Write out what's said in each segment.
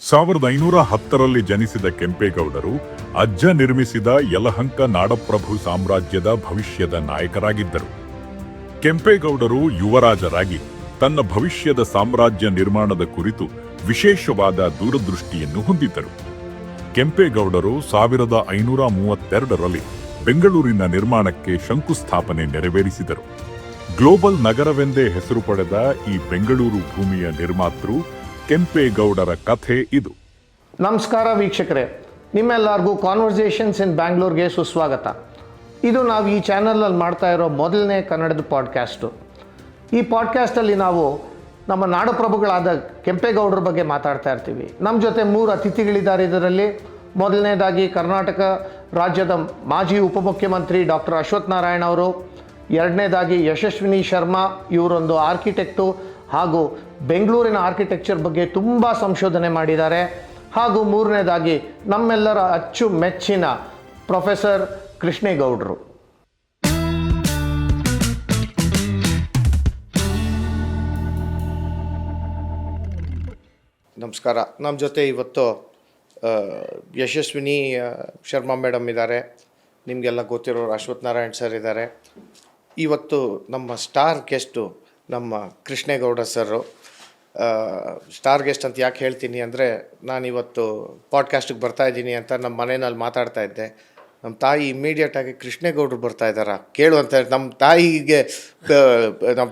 1510ರಲ್ಲಿ ಜನಿಸಿದ ಕೆಂಪೇಗೌಡರು ಅಜ್ಜ ನಿರ್ಮಿಸಿದ ಯಲಹಂಕ ನಾಡಪ್ರಭು ಸಾಮ್ರಾಜ್ಯದ ಭವಿಷ್ಯದ ನಾಯಕರಾಗಿದ್ದರು. ಕೆಂಪೇಗೌಡರು ಯುವರಾಜರಾಗಿ ತನ್ನ ಭವಿಷ್ಯದ ಸಾಮ್ರಾಜ್ಯ ನಿರ್ಮಾಣದ ಕುರಿತು ವಿಶೇಷವಾದ ದೂರದೃಷ್ಟಿಯನ್ನು ಹೊಂದಿದ್ದರು. ಕೆಂಪೇಗೌಡರು 1532ರಲ್ಲಿ ಬೆಂಗಳೂರಿನ ನಿರ್ಮಾಣಕ್ಕೆ ಶಂಕುಸ್ಥಾಪನೆ ನೆರವೇರಿಸಿದರು. ಗ್ಲೋಬಲ್ ನಗರವೆಂದೇ ಹೆಸರು ಪಡೆದ ಈ ಬೆಂಗಳೂರು ಭೂಮಿಯ ನಿರ್ಮಾತೃ ಕೆಂಪೇಗೌಡರ ಕಥೆ ಇದು. ನಮಸ್ಕಾರ ವೀಕ್ಷಕರೇ, ನಿಮ್ಮೆಲ್ಲರಿಗೂ ಕಾನ್ವರ್ಸೇಷನ್ಸ್ ಇನ್ ಬ್ಯಾಂಗ್ಳೂರ್ಗೆ ಸುಸ್ವಾಗತ. ಇದು ನಾವು ಈ ಚಾನಲಲ್ಲಿ ಮಾಡ್ತಾ ಇರೋ ಮೊದಲನೇ ಕನ್ನಡದ ಪಾಡ್ಕ್ಯಾಸ್ಟು. ಈ ಪಾಡ್ಕ್ಯಾಸ್ಟಲ್ಲಿ ನಾವು ನಮ್ಮ ನಾಡಪ್ರಭುಗಳಾದ ಕೆಂಪೇಗೌಡರ ಬಗ್ಗೆ ಮಾತಾಡ್ತಾ ಇರ್ತೀವಿ. ನಮ್ಮ ಜೊತೆ 3 ಅತಿಥಿಗಳಿದ್ದಾರೆ. ಇದರಲ್ಲಿ ಮೊದಲನೇದಾಗಿ ಕರ್ನಾಟಕ ರಾಜ್ಯದ ಮಾಜಿ ಉಪಮುಖ್ಯಮಂತ್ರಿ ಡಾಕ್ಟರ್ ಅಶ್ವಥ್ ನಾರಾಯಣ ಅವರು, ಎರಡನೇದಾಗಿ ಯಶಸ್ವಿನಿ ಶರ್ಮಾ, ಇವರೊಂದು ಆರ್ಕಿಟೆಕ್ಟು ಹಾಗೂ ಬೆಂಗಳೂರಿನ ಆರ್ಕಿಟೆಕ್ಚರ್ ಬಗ್ಗೆ ತುಂಬ ಸಂಶೋಧನೆ ಮಾಡಿದ್ದಾರೆ, ಹಾಗೂ ಮೂರನೇದಾಗಿ ನಮ್ಮೆಲ್ಲರ ಅಚ್ಚುಮೆಚ್ಚಿನ ಪ್ರೊಫೆಸರ್ ಕೃಷ್ಣೇಗೌಡರು. ನಮಸ್ಕಾರ. ನಮ್ಮ ಜೊತೆ ಇವತ್ತು ಯಶಸ್ವಿನಿ ಶರ್ಮಾ ಮೇಡಮ್ ಇದ್ದಾರೆ, ನಿಮಗೆಲ್ಲ ಗೊತ್ತಿರೋರು ಅಶ್ವಥ್ ನಾರಾಯಣ್ ಸರ್ ಇದ್ದಾರೆ. ಇವತ್ತು ನಮ್ಮ ಸ್ಟಾರ್ ಗೆಸ್ಟು ನಮ್ಮ ಕೃಷ್ಣೇಗೌಡ ಸರು. ಸ್ಟಾರ್ ಗೆಸ್ಟ್ ಅಂತ ಯಾಕೆ ಹೇಳ್ತೀನಿ ಅಂದರೆ, ನಾನಿವತ್ತು ಪಾಡ್ಕಾಸ್ಟಿಗೆ ಬರ್ತಾಯಿದ್ದೀನಿ ಅಂತ ನಮ್ಮ ಮನೆಯಲ್ಲಿ ಮಾತಾಡ್ತಾ ಇದ್ದೆ. ನಮ್ಮ ತಾಯಿ ಇಮ್ಮಿಡಿಯೇಟಾಗಿ ಕೃಷ್ಣೇಗೌಡರು ಬರ್ತಾ ಇದ್ದಾರಾ ಕೇಳು ಅಂತ ನಮ್ಮ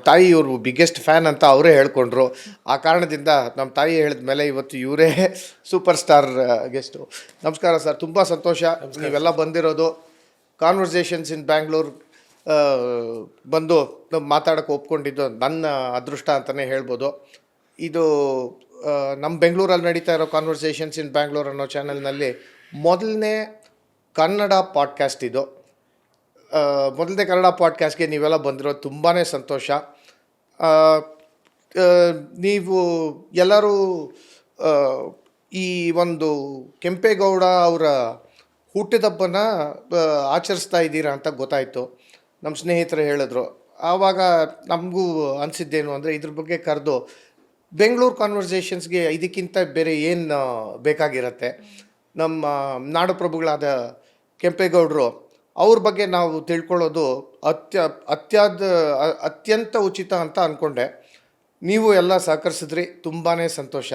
ತಾಯಿ ಇವರು ಬಿಗ್ಗೆಸ್ಟ್ ಫ್ಯಾನ್ ಅಂತ ಅವರೇ ಹೇಳ್ಕೊಂಡ್ರು. ಆ ಕಾರಣದಿಂದ ನಮ್ಮ ತಾಯಿ ಹೇಳಿದ ಮೇಲೆ ಇವತ್ತು ಇವರೇ ಸೂಪರ್ ಸ್ಟಾರ್ ಗೆಸ್ಟು. ನಮಸ್ಕಾರ ಸರ್, ತುಂಬ ಸಂತೋಷ ನೀವೆಲ್ಲ ಬಂದಿರೋದು. ಕಾನ್ವರ್ಸೇಷನ್ಸ್ ಇನ್ ಬ್ಯಾಂಗ್ಳೂರ್ ಬಂದು ಮಾತಾಡೋಕ್ಕೆ ಒಪ್ಕೊಂಡಿದ್ದು ನನ್ನ ಅದೃಷ್ಟ ಅಂತಲೇ ಹೇಳ್ಬೋದು. ಇದು ನಮ್ಮ ಬೆಂಗಳೂರಲ್ಲಿ ನಡೀತಾ ಇರೋ ಕಾನ್ವರ್ಸೇಷನ್ಸ್ ಇನ್ ಬ್ಯಾಂಗ್ಳೂರ್ ಅನ್ನೋ ಚಾನಲ್ನಲ್ಲಿ ಮೊದಲನೇ ಕನ್ನಡ ಪಾಡ್ಕ್ಯಾಸ್ಟ್ ಇದು. ಮೊದಲನೇ ಕನ್ನಡ ಪಾಡ್ಕ್ಯಾಸ್ಟ್ಗೆ ನೀವೆಲ್ಲ ಬಂದಿರೋದು ತುಂಬಾ ಸಂತೋಷ. ನೀವು ಎಲ್ಲರೂ ಈ ಒಂದು ಕೆಂಪೇಗೌಡ ಅವರ ಹುಟ್ಟಿದಬ್ಬನ ಆಚರಿಸ್ತಾ ಇದ್ದೀರಾ ಅಂತ ಗೊತ್ತಾಯಿತು. ನಮ್ಮ ಸ್ನೇಹಿತರು ಹೇಳಿದ್ರು. ಆವಾಗ ನಮಗೂ ಅನಿಸಿದ್ದೇನು ಅಂದರೆ, ಇದ್ರ ಬಗ್ಗೆ ಕರೆದು ಬೆಂಗಳೂರು ಕಾನ್ವರ್ಸೇಷನ್ಸ್ಗೆ ಇದಕ್ಕಿಂತ ಬೇರೆ ಏನು ಬೇಕಾಗಿರುತ್ತೆ. ನಮ್ಮ ನಾಡಪ್ರಭುಗಳಾದ ಕೆಂಪೇಗೌಡರು ಅವ್ರ ಬಗ್ಗೆ ನಾವು ತಿಳ್ಕೊಳ್ಳೋದು ಅತ್ಯಂತ ಉಚಿತ ಅಂತ ಅಂದ್ಕೊಂಡೆ. ನೀವು ಎಲ್ಲ ಸಹಕರಿಸಿದ್ರಿ, ತುಂಬಾ ಸಂತೋಷ.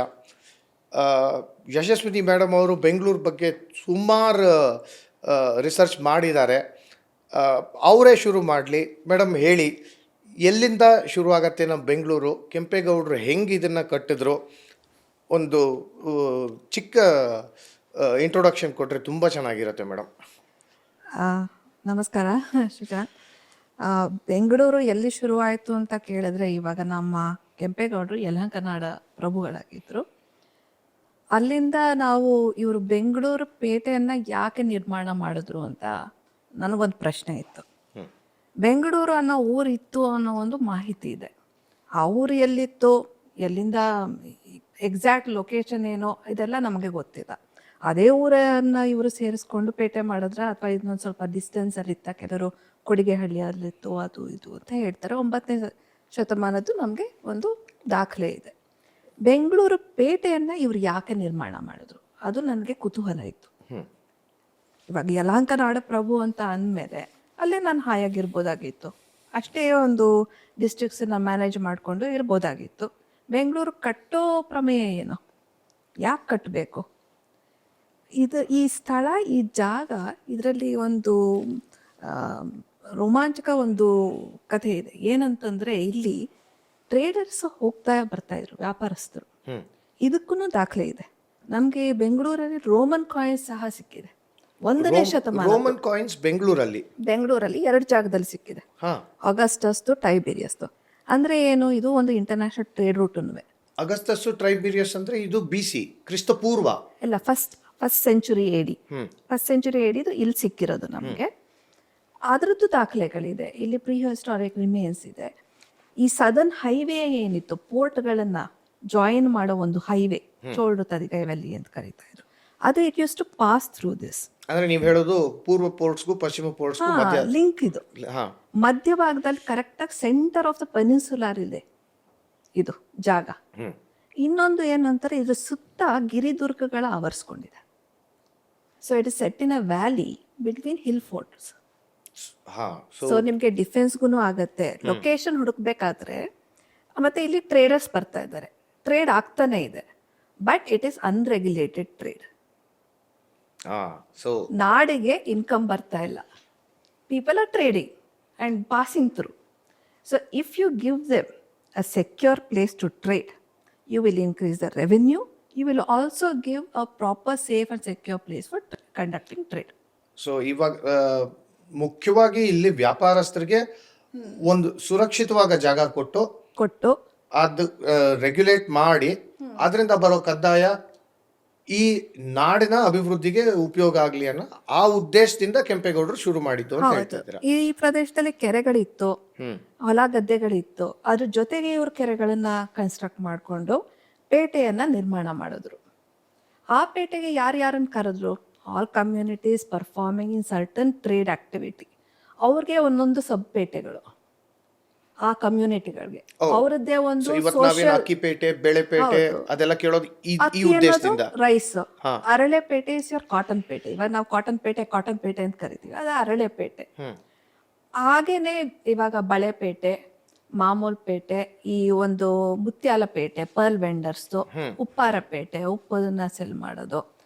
ಯಶಸ್ವಿನಿ ಮೇಡಮ್ ಅವರು ಬೆಂಗಳೂರು ಬಗ್ಗೆ ಸುಮಾರು ರಿಸರ್ಚ್ ಮಾಡಿದ್ದಾರೆ. ಅವರೇ ಶುರು ಮಾಡಲಿ. ಮೇಡಮ್ ಹೇಳಿ, ಎಲ್ಲಿಂದ ಶುರುವಾಗತ್ತೆ ನಮ್ಮ ಬೆಂಗಳೂರು? ಕೆಂಪೇಗೌಡರು ಹೆಂಗೆ ಇದನ್ನು ಕಟ್ಟಿದ್ರು? ಒಂದು ಚಿಕ್ಕ ಇಂಟ್ರೊಡಕ್ಷನ್ ಕೊಟ್ಟರೆ ತುಂಬ ಚೆನ್ನಾಗಿರುತ್ತೆ ಮೇಡಮ್. ನಮಸ್ಕಾರ ಶ್ರೀಕಾಂತ್. ಬೆಂಗಳೂರು ಎಲ್ಲಿ ಶುರುವಾಯಿತು ಅಂತ ಕೇಳಿದ್ರೆ, ಇವಾಗ ನಮ್ಮ ಕೆಂಪೇಗೌಡರು ಯಲಹಂಕ ನಾಡ ಪ್ರಭುಗಳಾಗಿದ್ದರು. ಅಲ್ಲಿಂದ ನಾವು ಇವರು ಬೆಂಗಳೂರು ಪೇಟೆಯನ್ನು ಯಾಕೆ ನಿರ್ಮಾಣ ಮಾಡಿದ್ರು ಅಂತ ನನಗೊಂದು ಪ್ರಶ್ನೆ ಇತ್ತು. ಬೆಂಗಳೂರು ಅನ್ನೋ ಊರಿತ್ತು ಅನ್ನೋ ಒಂದು ಮಾಹಿತಿ ಇದೆ. ಆ ಊರು ಎಲ್ಲಿತ್ತು, ಎಲ್ಲಿಂದ ಎಕ್ಸಾಕ್ಟ್ ಲೊಕೇಶನ್ ಏನೋ ಇದೆಲ್ಲ ನಮಗೆ ಗೊತ್ತಿಲ್ಲ. ಅದೇ ಊರನ್ನು ಇವರು ಸೇರಿಸ್ಕೊಂಡು ಪೇಟೆ ಮಾಡಿದ್ರ ಅಥವಾ ಇನ್ನೊಂದು ಸ್ವಲ್ಪ ಡಿಸ್ಟೆನ್ಸಲ್ಲಿ ಇತ್ತ, ಕೆಲವರು ಕೊಡಿಗೆಹಳ್ಳಿಯಲ್ಲಿತ್ತು ಅದು ಇದು ಅಂತ ಹೇಳ್ತಾರೆ. 9ನೇ ಶತಮಾನದ್ದು ನಮಗೆ ಒಂದು ದಾಖಲೆ ಇದೆ. ಬೆಂಗಳೂರು ಪೇಟೆಯನ್ನು ಇವರು ಯಾಕೆ ನಿರ್ಮಾಣ ಮಾಡಿದ್ರು ಅದು ನನಗೆ ಕುತೂಹಲ ಇತ್ತು. ಇವಾಗ ಯಲಹಂಕ ನಾಡಪ್ರಭು ಅಂತ ಅಂದಮೇಲೆ ಅಲ್ಲೇ ನಾನು ಹಾಯಾಗಿರ್ಬೋದಾಗಿತ್ತು, ಅಷ್ಟೇ ಒಂದು ಡಿಸ್ಟ್ರಿಕ್ಸನ್ನ ಮ್ಯಾನೇಜ್ ಮಾಡಿಕೊಂಡು ಇರ್ಬೋದಾಗಿತ್ತು. ಬೆಂಗಳೂರು ಕಟ್ಟೋ ಪ್ರಮೇಯ ಏನು, ಯಾಕೆ ಕಟ್ಟಬೇಕು? ಈ ಸ್ಥಳ, ಈ ಜಾಗ, ಇದರಲ್ಲಿ ಒಂದು ರೋಮಾಂಚಕ ಒಂದು ಕಥೆ ಇದೆ. ಏನಂತಂದರೆ, ಇಲ್ಲಿ ಟ್ರೇಡರ್ಸ್ ಹೋಗ್ತಾ ಬರ್ತಾಯಿದ್ರು, ವ್ಯಾಪಾರಸ್ಥರು. ಇದಕ್ಕೂ ದಾಖಲೆ ಇದೆ. ನಮಗೆ ಬೆಂಗಳೂರಲ್ಲಿ ರೋಮನ್ ಕಾಯಿನ್ಸ್ ಸಹ ಸಿಕ್ಕಿದೆ. 1ನೇ ಶತಮಾನ ರೋಮನ್ ಕಾಯಿನ್ಸ್ ಬೆಂಗಳೂರಲ್ಲಿ 2 ಜಾಗದಲ್ಲಿ ಸಿಕ್ಕಿದೆ. ಅಗಸ್ಟಸ್ದು, ಟೈಬೇರಿಯಸ್ದು. ಅಂದರೆ ಏನು, ಇದು ಒಂದು ಇಂಟರ್ನ್ಯಾಷನಲ್ ಟ್ರೇಡ್ ರೂಟ್. ಅಗಸ್ತಸ್ ಟ್ರೈಬೀರಿಯಸ್ ಅಂದರೆ ಇದು BC, ಕ್ರಿಸ್ತಪೂರ್ವ ಎಲ್ಲ first century AD. First century AD ಇಲ್ಲಿ ಸಿಕ್ಕಿರೋದು ನಮಗೆ. ಅದರದ್ದು ದಾಖಲೆಗಳಿದೆ. ಇಲ್ಲಿ ಪ್ರೀ ಹಿಸ್ಟಾರಿಕ್ ರಿಮೇನ್ಸ್ ಇದೆ. ಈ ಸದರ್ನ್ ಹೈವೇ ಏನಿತ್ತು, ಪೋರ್ಟ್ಗಳನ್ನು ಜಾಯಿನ್ ಮಾಡೋ ಒಂದು ಹೈವೇ, ಚೋಳು ತದಿಗೈವಲ್ಲಿ ಅಂತ ಕರೀತಾ ಇದ್ರು, ಅದು it use to pass through this. ಅಂದ್ರೆ ನೀವು ಹೇಳೋದು ಪೂರ್ವ ಪೋರ್ಟ್ಸ್ಗೂ ಪಶ್ಚಿಮ ಪೋರ್ಟ್ಸ್ಗೂ ಮಧ್ಯ ಲಿಂಕ್ ಇದು. ಮಧ್ಯಭಾಗದಲ್ಲಿ ಕರೆಕ್ಟಾಗಿ ಸೆಂಟರ್ ಆಫ್ ದ ಪೆನಿನ್ಸುಲಾರ್ ಇದೆ ಇದು ಜಾಗ. ಇನ್ನೊಂದು ಏನಂತಾರೆ, ಇದ್ರ ಸುತ್ತ ಗಿರಿದುರ್ಗಗಳ ಆವರಿಸ್ಕೊಂಡಿದೆ. So it is set in a valley between hill forts. ಹಾ, ಸೊ ನಿಮಗೆ ಡಿಫೆನ್ಸ್ಗೂ ಆಗತ್ತೆ. ಲೊಕೇಶನ್ ಹುಡುಕ್ಬೇಕಾದ್ರೆ ಮತ್ತೆ ಇಲ್ಲಿ ಟ್ರೇಡರ್ಸ್ ಬರ್ತಾ ಇದ್ದಾರೆ, ಟ್ರೇಡ್ ಆಗ್ತಾನೆ ಇದೆ, but it is unregulated trade. So ನಾಡಿಗೆ ಇನ್ಕಮ್ ಬರ್ತಾ ಇಲ್ಲ. People are trading and passing through. So if you give them a secure place to trade, you will increase the revenue. You will also give a proper safe and secure place for conducting trade. So ಇವಾಗ ಮುಖ್ಯವಾಗಿ ಇಲ್ಲಿ ವ್ಯಾಪಾರಸ್ಥರಿಗೆ ಒಂದು ಸುರಕ್ಷಿತವಾದ ಜಾಗ ಕೊಟ್ಟು ಅದು regulate ಮಾಡಿ ಅದರಿಂದ ಬರೋ ಕದ್ದಾಯ ಈ ನಾಡಿನ ಅಭಿವೃದ್ಧಿಗೆ ಉಪಯೋಗ ಆಗ್ಲಿ ಅನ್ನೋ ಆ ಉದ್ದೇಶದಿಂದ ಕೆಂಪೇಗೌಡರು ಶುರು ಮಾಡಿದ್ದು ಅಂತ ಹೇಳ್ತಾ ಇದ್ದೀರಾ. ಈ ಪ್ರದೇಶದಲ್ಲಿ ಕೆರೆಗಳಿತ್ತು, ಹೊಲ ಗದ್ದೆಗಳಿತ್ತು. ಅದ್ರ ಜೊತೆಗೆ ಇವರು ಕೆರೆಗಳನ್ನ ಕನ್ಸ್ಟ್ರಕ್ಟ್ ಮಾಡಿಕೊಂಡು ಪೇಟೆಯನ್ನ ನಿರ್ಮಾಣ ಮಾಡಿದ್ರು. ಆ ಪೇಟೆಗೆ ಯಾರ್ಯಾರನ್ನ ಕರೆದ್ರು? All communities performing in certain trade activity. ಅವ್ರಿಗೆ ಒಂದೊಂದು ಸಬ್ ಪೇಟೆಗಳು, ಆ ಕಮ್ಯುನಿಟಿಗಳಿಗೆ ಅವರದ್ದೇ ಒಂದು ಅಕ್ಕಿಪೇಟೆ, ಬೆಳೆಪೇಟೆ ಅದೆಲ್ಲ ಕೇಳೋದು ಈ ಉದ್ದೇಶದಿಂದ. ರೈಸ್, ಅರಳೆ ಪೇಟೆ ಇಸ್ ಯೋರ್ ಕಾಟನ್ ಪೇಟೆ. ಇವಾಗ ನಾವು ಕಾಟನ್ ಪೇಟೆ ಅಂತ ಕರಿತೀವಿ, ಅದು ಅರಳೆ ಪೇಟೆ. ಹಾಗೇನೆ ಇವಾಗ ಬಳೆಪೇಟೆ, ಮಾಮೂಲ್ ಪೇಟೆ, ಈ ಒಂದು ಮುತ್ಯಾಲ ಪೇಟೆ, ಪರ್ಲ್ ವೆಂಡರ್ಸ್ದು, ಉಪ್ಪಾರ ಪೇಟೆ, ಉಪ್ಪನ್ನ ಸೆಲ್ ಮಾಡೋದು.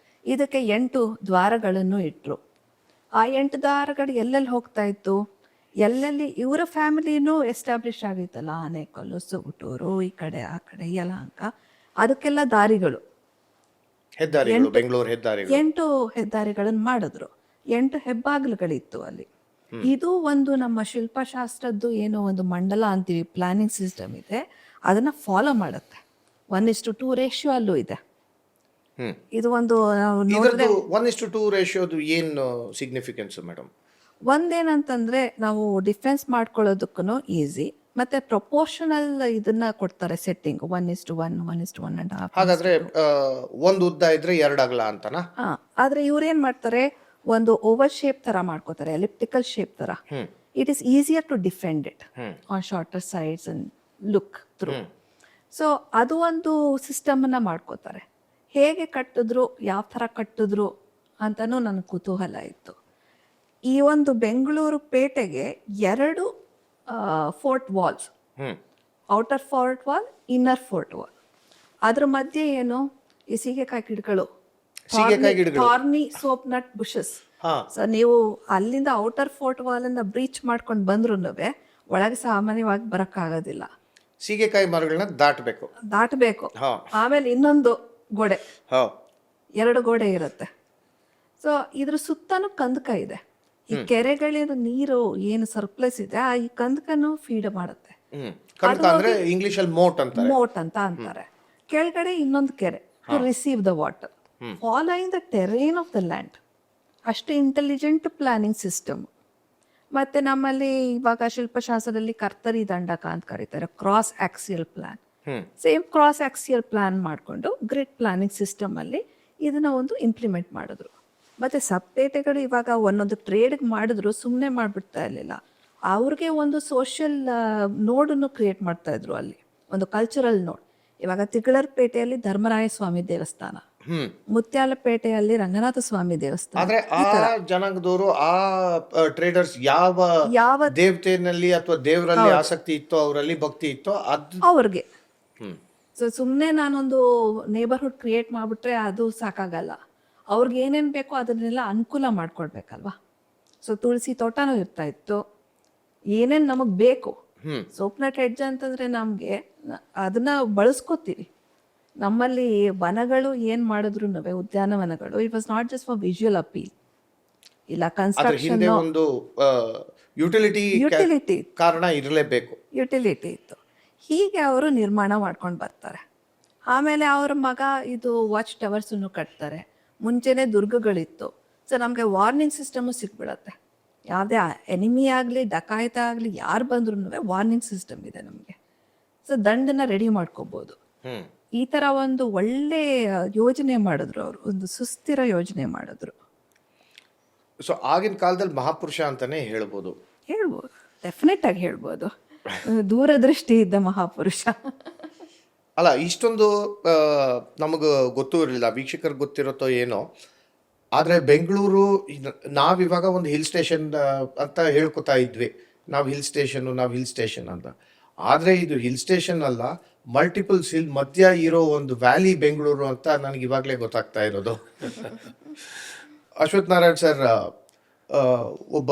ಇದಕ್ಕೆ 8 ದ್ವಾರಗಳನ್ನು ಇಟ್ರು. ಆ 8 ದ್ವಾರಗಳು ಎಲ್ಲೆಲ್ಲಿ ಹೋಗ್ತಾ ಇತ್ತು, ಎಲ್ಲೆಲ್ಲಿ ಇವರ ಫ್ಯಾಮಿಲಿನೂ ಎಸ್ಟಾಬ್ಲಿಷ್ ಆಗಿತ್ತಲ್ಲ, ಆನೇಕಲ್ಲು, ಸುಗುಟೂರು, ಈ ಕಡೆ ಆ ಕಡೆ ಯಲಹಂಕ, ಅದಕ್ಕೆಲ್ಲ ದಾರಿಗಳು, ಹೆದ್ದಾರಿಗಳು, ಬೆಂಗಳೂರು ಹೆದ್ದಾರಿಗಳು, 8 ಹೆದ್ದಾರಿಗಳನ್ನು ಮಾಡಿದ್ರು. 8 ಹೆಬ್ಬಾಗಿಲುಗಳಿತ್ತು ಅಲ್ಲಿ. ಇದು ಒಂದು ನಮ್ಮ ಶಿಲ್ಪಶಾಸ್ತ್ರದ್ದು ಏನೋ ಒಂದು ಮಂಡಲ ಅಂತೀವಿ, ಪ್ಲಾನಿಂಗ್ ಸಿಸ್ಟಮ್ ಇದೆ, ಅದನ್ನ ಫಾಲೋ ಮಾಡುತ್ತೆ. 1:2 ರೇಷಿಯೋ ಅಲ್ಲೂ ಇದೆ. ಇದು ಒಂದು 1:2 ರೇಷಿಯೋದು ಏನು ಸಿಗ್ನಿಫಿಕೆನ್ಸ್ ಮೇಡಮ್? ಒಂದೇನಂತಂದ್ರೆ ನಾವು ಡಿಫೆನ್ಸ್ ಮಾಡ್ಕೊಳ್ಳೋದಕ್ಕೂ ಈಸಿ, ಮತ್ತೆ ಪ್ರಪೋರ್ಷನಲ್ ಇದನ್ನ ಕೊಡ್ತಾರೆ ಸೆಟ್ಟಿಂಗ್, 1:1, 1:1.5. ಹಾಗಾದ್ರೆ ಒಂದು ಉದ್ದ ಇದ್ರೆ 2 ಅಗಲ ಅಂತನಾ? ಆದ್ರೆ ಇವ್ರೇನ್ ಮಾಡ್ತಾರೆ, ಒಂದು ಓವರ್ ಶೇಪ್ ತರ ಮಾಡ್ಕೋತಾರೆ, ಎಲಿಪ್ಟಿಕಲ್ ಶೇಪ್ ತರ. It is easier to defend it on shorter sides and look through. So ಅದು ಒಂದು ಸಿಸ್ಟಮ್ ಅನ್ನ ಮಾಡ್ಕೋತಾರೆ. ಹೇಗೆ ಕಟ್ಟಿದ್ರು, ಯಾವ ಥರ ಕಟ್ಟಿದ್ರು ಅಂತನೂ ನನಗೆ ಕುತೂಹಲ ಇತ್ತು. ಈ ಒಂದು ಬೆಂಗಳೂರು ಪೇಟೆಗೆ 2 fort walls, outer fort wall, inner fort wall. ಅದ್ರ ಮಧ್ಯೆ ಏನು, ಈ ಸೀಗೆಕಾಯಿ ಗಿಡಗಳು, thorny soap nut bushes. So ನೀವು ಅಲ್ಲಿಂದ ಔಟರ್ ಫೋರ್ಟ್ ವಾಲ್ ಇಂದ ಬ್ರೀಚ್ ಮಾಡ್ಕೊಂಡು ಬಂದ್ರು ಒಳಗೆ ಸಾಮಾನ್ಯವಾಗಿ ಬರಕ್ಕಾಗೋದಿಲ್ಲ. ಸೀಗೆಕಾಯಿ ಮರಗಳನ್ನ ದಾಟಬೇಕು. ಆಮೇಲೆ ಇನ್ನೊಂದು ಗೋಡೆ, 2 ಗೋಡೆ ಇರುತ್ತೆ. ಸೊ ಇದ್ರ ಸುತ್ತನೂ ಕಂದಕ ಇದೆ. ಈ ಕೆರೆಗಳಿಂದ ನೀರು ಏನು ಸರ್ಪ್ಲಸ್ ಇದೆ, ಈ ಕಂದಕನು ಫೀಡ್ ಮಾಡುತ್ತೆ. ಮೋಟ್ ಅಂತ ಅಂತಾರೆ. ಕೆಳಗಡೆ ಇನ್ನೊಂದು ಕೆರೆ to receive the water, following the terrain of the land. ಅಷ್ಟು ಇಂಟೆಲಿಜೆಂಟ್ ಪ್ಲಾನಿಂಗ್ ಸಿಸ್ಟಮ್. ಮತ್ತೆ ನಮ್ಮಲ್ಲಿ ಇವಾಗ ಶಿಲ್ಪಶಾಸ್ತ್ರದಲ್ಲಿ ಕರ್ತರಿ ದಂಡಕ ಅಂತ ಕರೀತಾರೆ, cross axial plan. Same cross axial plan ಮಾಡಿಕೊಂಡು ಗ್ರಿಡ್ ಪ್ಲಾನಿಂಗ್ ಸಿಸ್ಟಮ್ ಅಲ್ಲಿ ಇದನ್ನ ಒಂದು ಇಂಪ್ಲಿಮೆಂಟ್ ಮಾಡಿದ್ರು. ಮತ್ತೆ ಸಬ್ಪೇಟೆಗಳು ಇವಾಗ ಒಂದೊಂದು ಟ್ರೇಡ್ ಮಾಡಿದ್ರು, ಸುಮ್ಮನೆ ಮಾಡ್ಬಿಡ್ತಾ ಇರಲಿಲ್ಲ. ಅವ್ರಿಗೆ ಒಂದು ಸೋಷಿಯಲ್ ನೋಡನ್ನು ಕ್ರಿಯೇಟ್ ಮಾಡ್ತಾ ಇದ್ರು, ಅಲ್ಲಿ ಒಂದು ಕಲ್ಚರಲ್ ನೋಡ್. ಇವಾಗ ತಿಗಳರ್ ಪೇಟೆಯಲ್ಲಿ ಧರ್ಮರಾಯ ಸ್ವಾಮಿ ದೇವಸ್ಥಾನ, ಮುತ್ಯಾಲಪೇಟೆಯಲ್ಲಿ ರಂಗನಾಥ ಸ್ವಾಮಿ ದೇವಸ್ಥಾನ. ಆದ್ರೆ ಆ ಜನಾಂಗದವರು, ಆ ಟ್ರೇಡರ್ಸ್ ಯಾವ ದೇವತೆಯಲ್ಲಿ ಅಥವಾ ದೇವರಲ್ಲಿ ಆಸಕ್ತಿ ಇತ್ತೋ, ಅವರಲ್ಲಿ ಭಕ್ತಿ ಇತ್ತೋ ಅವ್ರಿಗೆ. ಸೊ ಸುಮ್ಮನೆ ನಾನೊಂದು ನೇಬರ್ಹುಡ್ ಕ್ರಿಯೇಟ್ ಮಾಡ್ಬಿಟ್ರೆ ಅದು ಸಾಕಾಗಲ್ಲ. ಅವ್ರಿಗೆ ಏನೇನು ಬೇಕೋ ಅದನ್ನೆಲ್ಲ ಅನುಕೂಲ ಮಾಡ್ಕೊಡ್ಬೇಕಲ್ವಾ. ಸೊ ತುಳಸಿ ತೋಟನೂ ಇರ್ತಾ ಇತ್ತು, ಏನೇನು ನಮಗೆ ಬೇಕು. ಸೋಪ್ನಟ್ ಹೆಡ್ಜ್ ಅಂತಂದ್ರೆ ನಮಗೆ ಅದನ್ನ ಬಳಸ್ಕೋತೀವಿ. ನಮ್ಮಲ್ಲಿ ವನಗಳು ಏನ್ ಮಾಡಿದ್ರು, ಉದ್ಯಾನವನಗಳು, it was not just for visual appeal, ಇಲ್ಲ ಕನ್ಸ್ಟ್ರಕ್ಷನ್, ಯುಟಿಲಿಟಿ ಕಾರಣ ಇರಲೇಬೇಕು, ಯುಟಿಲಿಟಿ ಇತ್ತು. ಹೀಗೆ ಅವರು ನಿರ್ಮಾಣ ಮಾಡ್ಕೊಂಡು ಬರ್ತಾರೆ. ಆಮೇಲೆ ಅವ್ರ ಮಗ ಇದು ವಾಚ್ ಟವರ್ಸನ್ನು ಕಟ್ತಾರೆ. ಮುಂಚೆನೆ ದುರ್ಗಗಳಿತ್ತು. ಸೊ ನಮಗೆ ವಾರ್ನಿಂಗ್ ಸಿಸ್ಟಮು ಸಿಕ್ಬಿಡತ್ತೆ. ಯಾವುದೇ ಎನಿಮಿ ಆಗಲಿ, ಡಕಾಯಿತ ಆಗಲಿ, ಯಾರು ಬಂದ್ರೂ ವಾರ್ನಿಂಗ್ ಸಿಸ್ಟಮ್ ಇದೆ ನಮಗೆ. ಸೊ ದಂಡನ್ನ ರೆಡಿ ಮಾಡ್ಕೋಬಹುದು. ಈ ತರ ಒಂದು ಒಳ್ಳೆ ಯೋಜನೆ ಮಾಡಿದ್ರು ಅವರು, ಒಂದು ಸುಸ್ಥಿರ ಯೋಜನೆ ಮಾಡಿದ್ರು. ಸೊ ಆಗಿನ ಕಾಲದಲ್ಲಿ ಮಹಾಪುರುಷ ಅಂತಾನೆ ಹೇಳ್ಬೋದು, ಡೆಫಿನೆಟ್ ಆಗಿ ಹೇಳ್ಬೋದು. ದೂರದೃಷ್ಟಿ ಇದ್ದ ಮಹಾಪುರುಷ. ಅಲ್ಲ ಇಷ್ಟೊಂದು ನಮಗೆ ಗೊತ್ತೂ ಇರಲಿಲ್ಲ, ವೀಕ್ಷಕರಿಗೆ ಗೊತ್ತಿರುತ್ತೋ ಏನೋ. ಆದರೆ ಬೆಂಗಳೂರು ನಾವಿವಾಗ ಒಂದು ಹಿಲ್ ಸ್ಟೇಷನ್ ಅಂತ ಹೇಳ್ಕೊತಾ ಇದ್ವಿ, ನಾವು ಹಿಲ್ ಸ್ಟೇಷನ್ ಅಂತ. ಆದರೆ ಇದು ಹಿಲ್ ಸ್ಟೇಷನ್ ಅಲ್ಲ, ಮಲ್ಟಿಪಲ್ಸ್ ಹಿಲ್ ಮಧ್ಯ ಇರೋ ಒಂದು ವ್ಯಾಲಿ ಬೆಂಗಳೂರು ಅಂತ ನನಗೆ ಇವಾಗಲೇ ಗೊತ್ತಾಗ್ತಾ ಇರೋದು. ಅಶ್ವಥ್ ನಾರಾಯಣ್ ಸರ್, ಒಬ್ಬ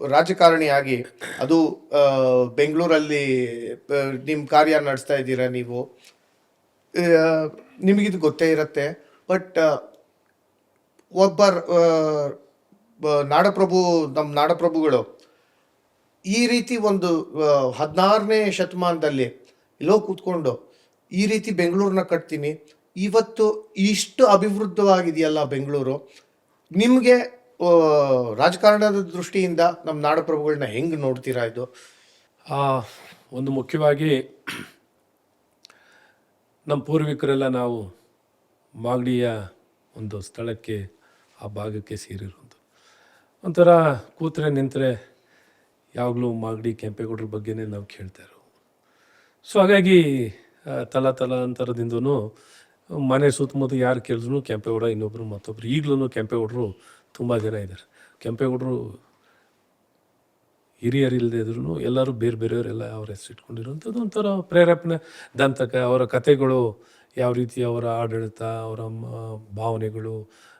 ರಾಜಕಾರಣಿಯಾಗಿ ಅದು ಬೆಂಗಳೂರಲ್ಲಿ ನಿಮ್ಮ ಕಾರ್ಯ ನಡೆಸ್ತಾ ಇದ್ದೀರಾ ನೀವು, ನಿಮಗಿದು ಗೊತ್ತೇ ಇರುತ್ತೆ. ಬಟ್ ಒಬ್ಬ ನಾಡಪ್ರಭು, ನಮ್ಮ ನಾಡಪ್ರಭುಗಳು ಈ ರೀತಿ ಒಂದು 16ನೇ ಶತಮಾನದಲ್ಲಿ ಎಲ್ಲೋ ಕೂತ್ಕೊಂಡು ಈ ರೀತಿ ಬೆಂಗಳೂರನ್ನ ಕಟ್ತೀನಿ, ಇವತ್ತು ಇಷ್ಟು ಅಭಿವೃದ್ಧವಾಗಿದೆಯಲ್ಲ ಬೆಂಗಳೂರು. ನಿಮಗೆ ರಾಜಕಾರಣದ ದೃಷ್ಟಿಯಿಂದ ನಮ್ಮ ನಾಡಪ್ರಭುಗಳನ್ನ ಹೆಂಗೆ ನೋಡ್ತೀರಾ? ಇದು ಒಂದು ಮುಖ್ಯವಾಗಿ ನಮ್ಮ ಪೂರ್ವಿಕರೆಲ್ಲ ನಾವು ಮಾಗಡಿಯ ಒಂದು ಸ್ಥಳಕ್ಕೆ, ಆ ಭಾಗಕ್ಕೆ ಸೇರಿರೋದು. ಒಂಥರ ಕೂತ್ರೆ ನಿಂತರೆ ಯಾವಾಗಲೂ ಮಾಗಡಿ ಕೆಂಪೇಗೌಡರ ಬಗ್ಗೆನೇ ನಾವು ಕೇಳ್ತಾ ಇರೋ. ಸೊ ಹಾಗಾಗಿ ತಲಾಂತರದಿಂದನೂ ಮನೆ ಸುತ್ತಮುತ್ತ ಯಾರು ಕೇಳಿದ್ರು ಕೆಂಪೇಗೌಡ, ಇನ್ನೊಬ್ಬರು ಮತ್ತೊಬ್ಬರು. ಈಗಲೂ ಕೆಂಪೇಗೌಡರು ತುಂಬ ಜನ ಇದ್ದಾರೆ. ಕೆಂಪೇಗೌಡರು ಹಿರಿಯರಿಲ್ಲದೆ ಇದ್ರೂ ಎಲ್ಲರೂ ಬೇರೆ ಬೇರೆಯವರೆಲ್ಲ ಅವ್ರ ಹೆಸರು ಇಟ್ಕೊಂಡಿರೋಂಥದ್ದು ಒಂಥರ ಪ್ರೇರೇಪಣೆ. ದಂತಕ ಅವರ ಕಥೆಗಳು, ಯಾವ ರೀತಿ ಅವರ ಆಡಳಿತ, ಅವರ ಭಾವನೆಗಳು,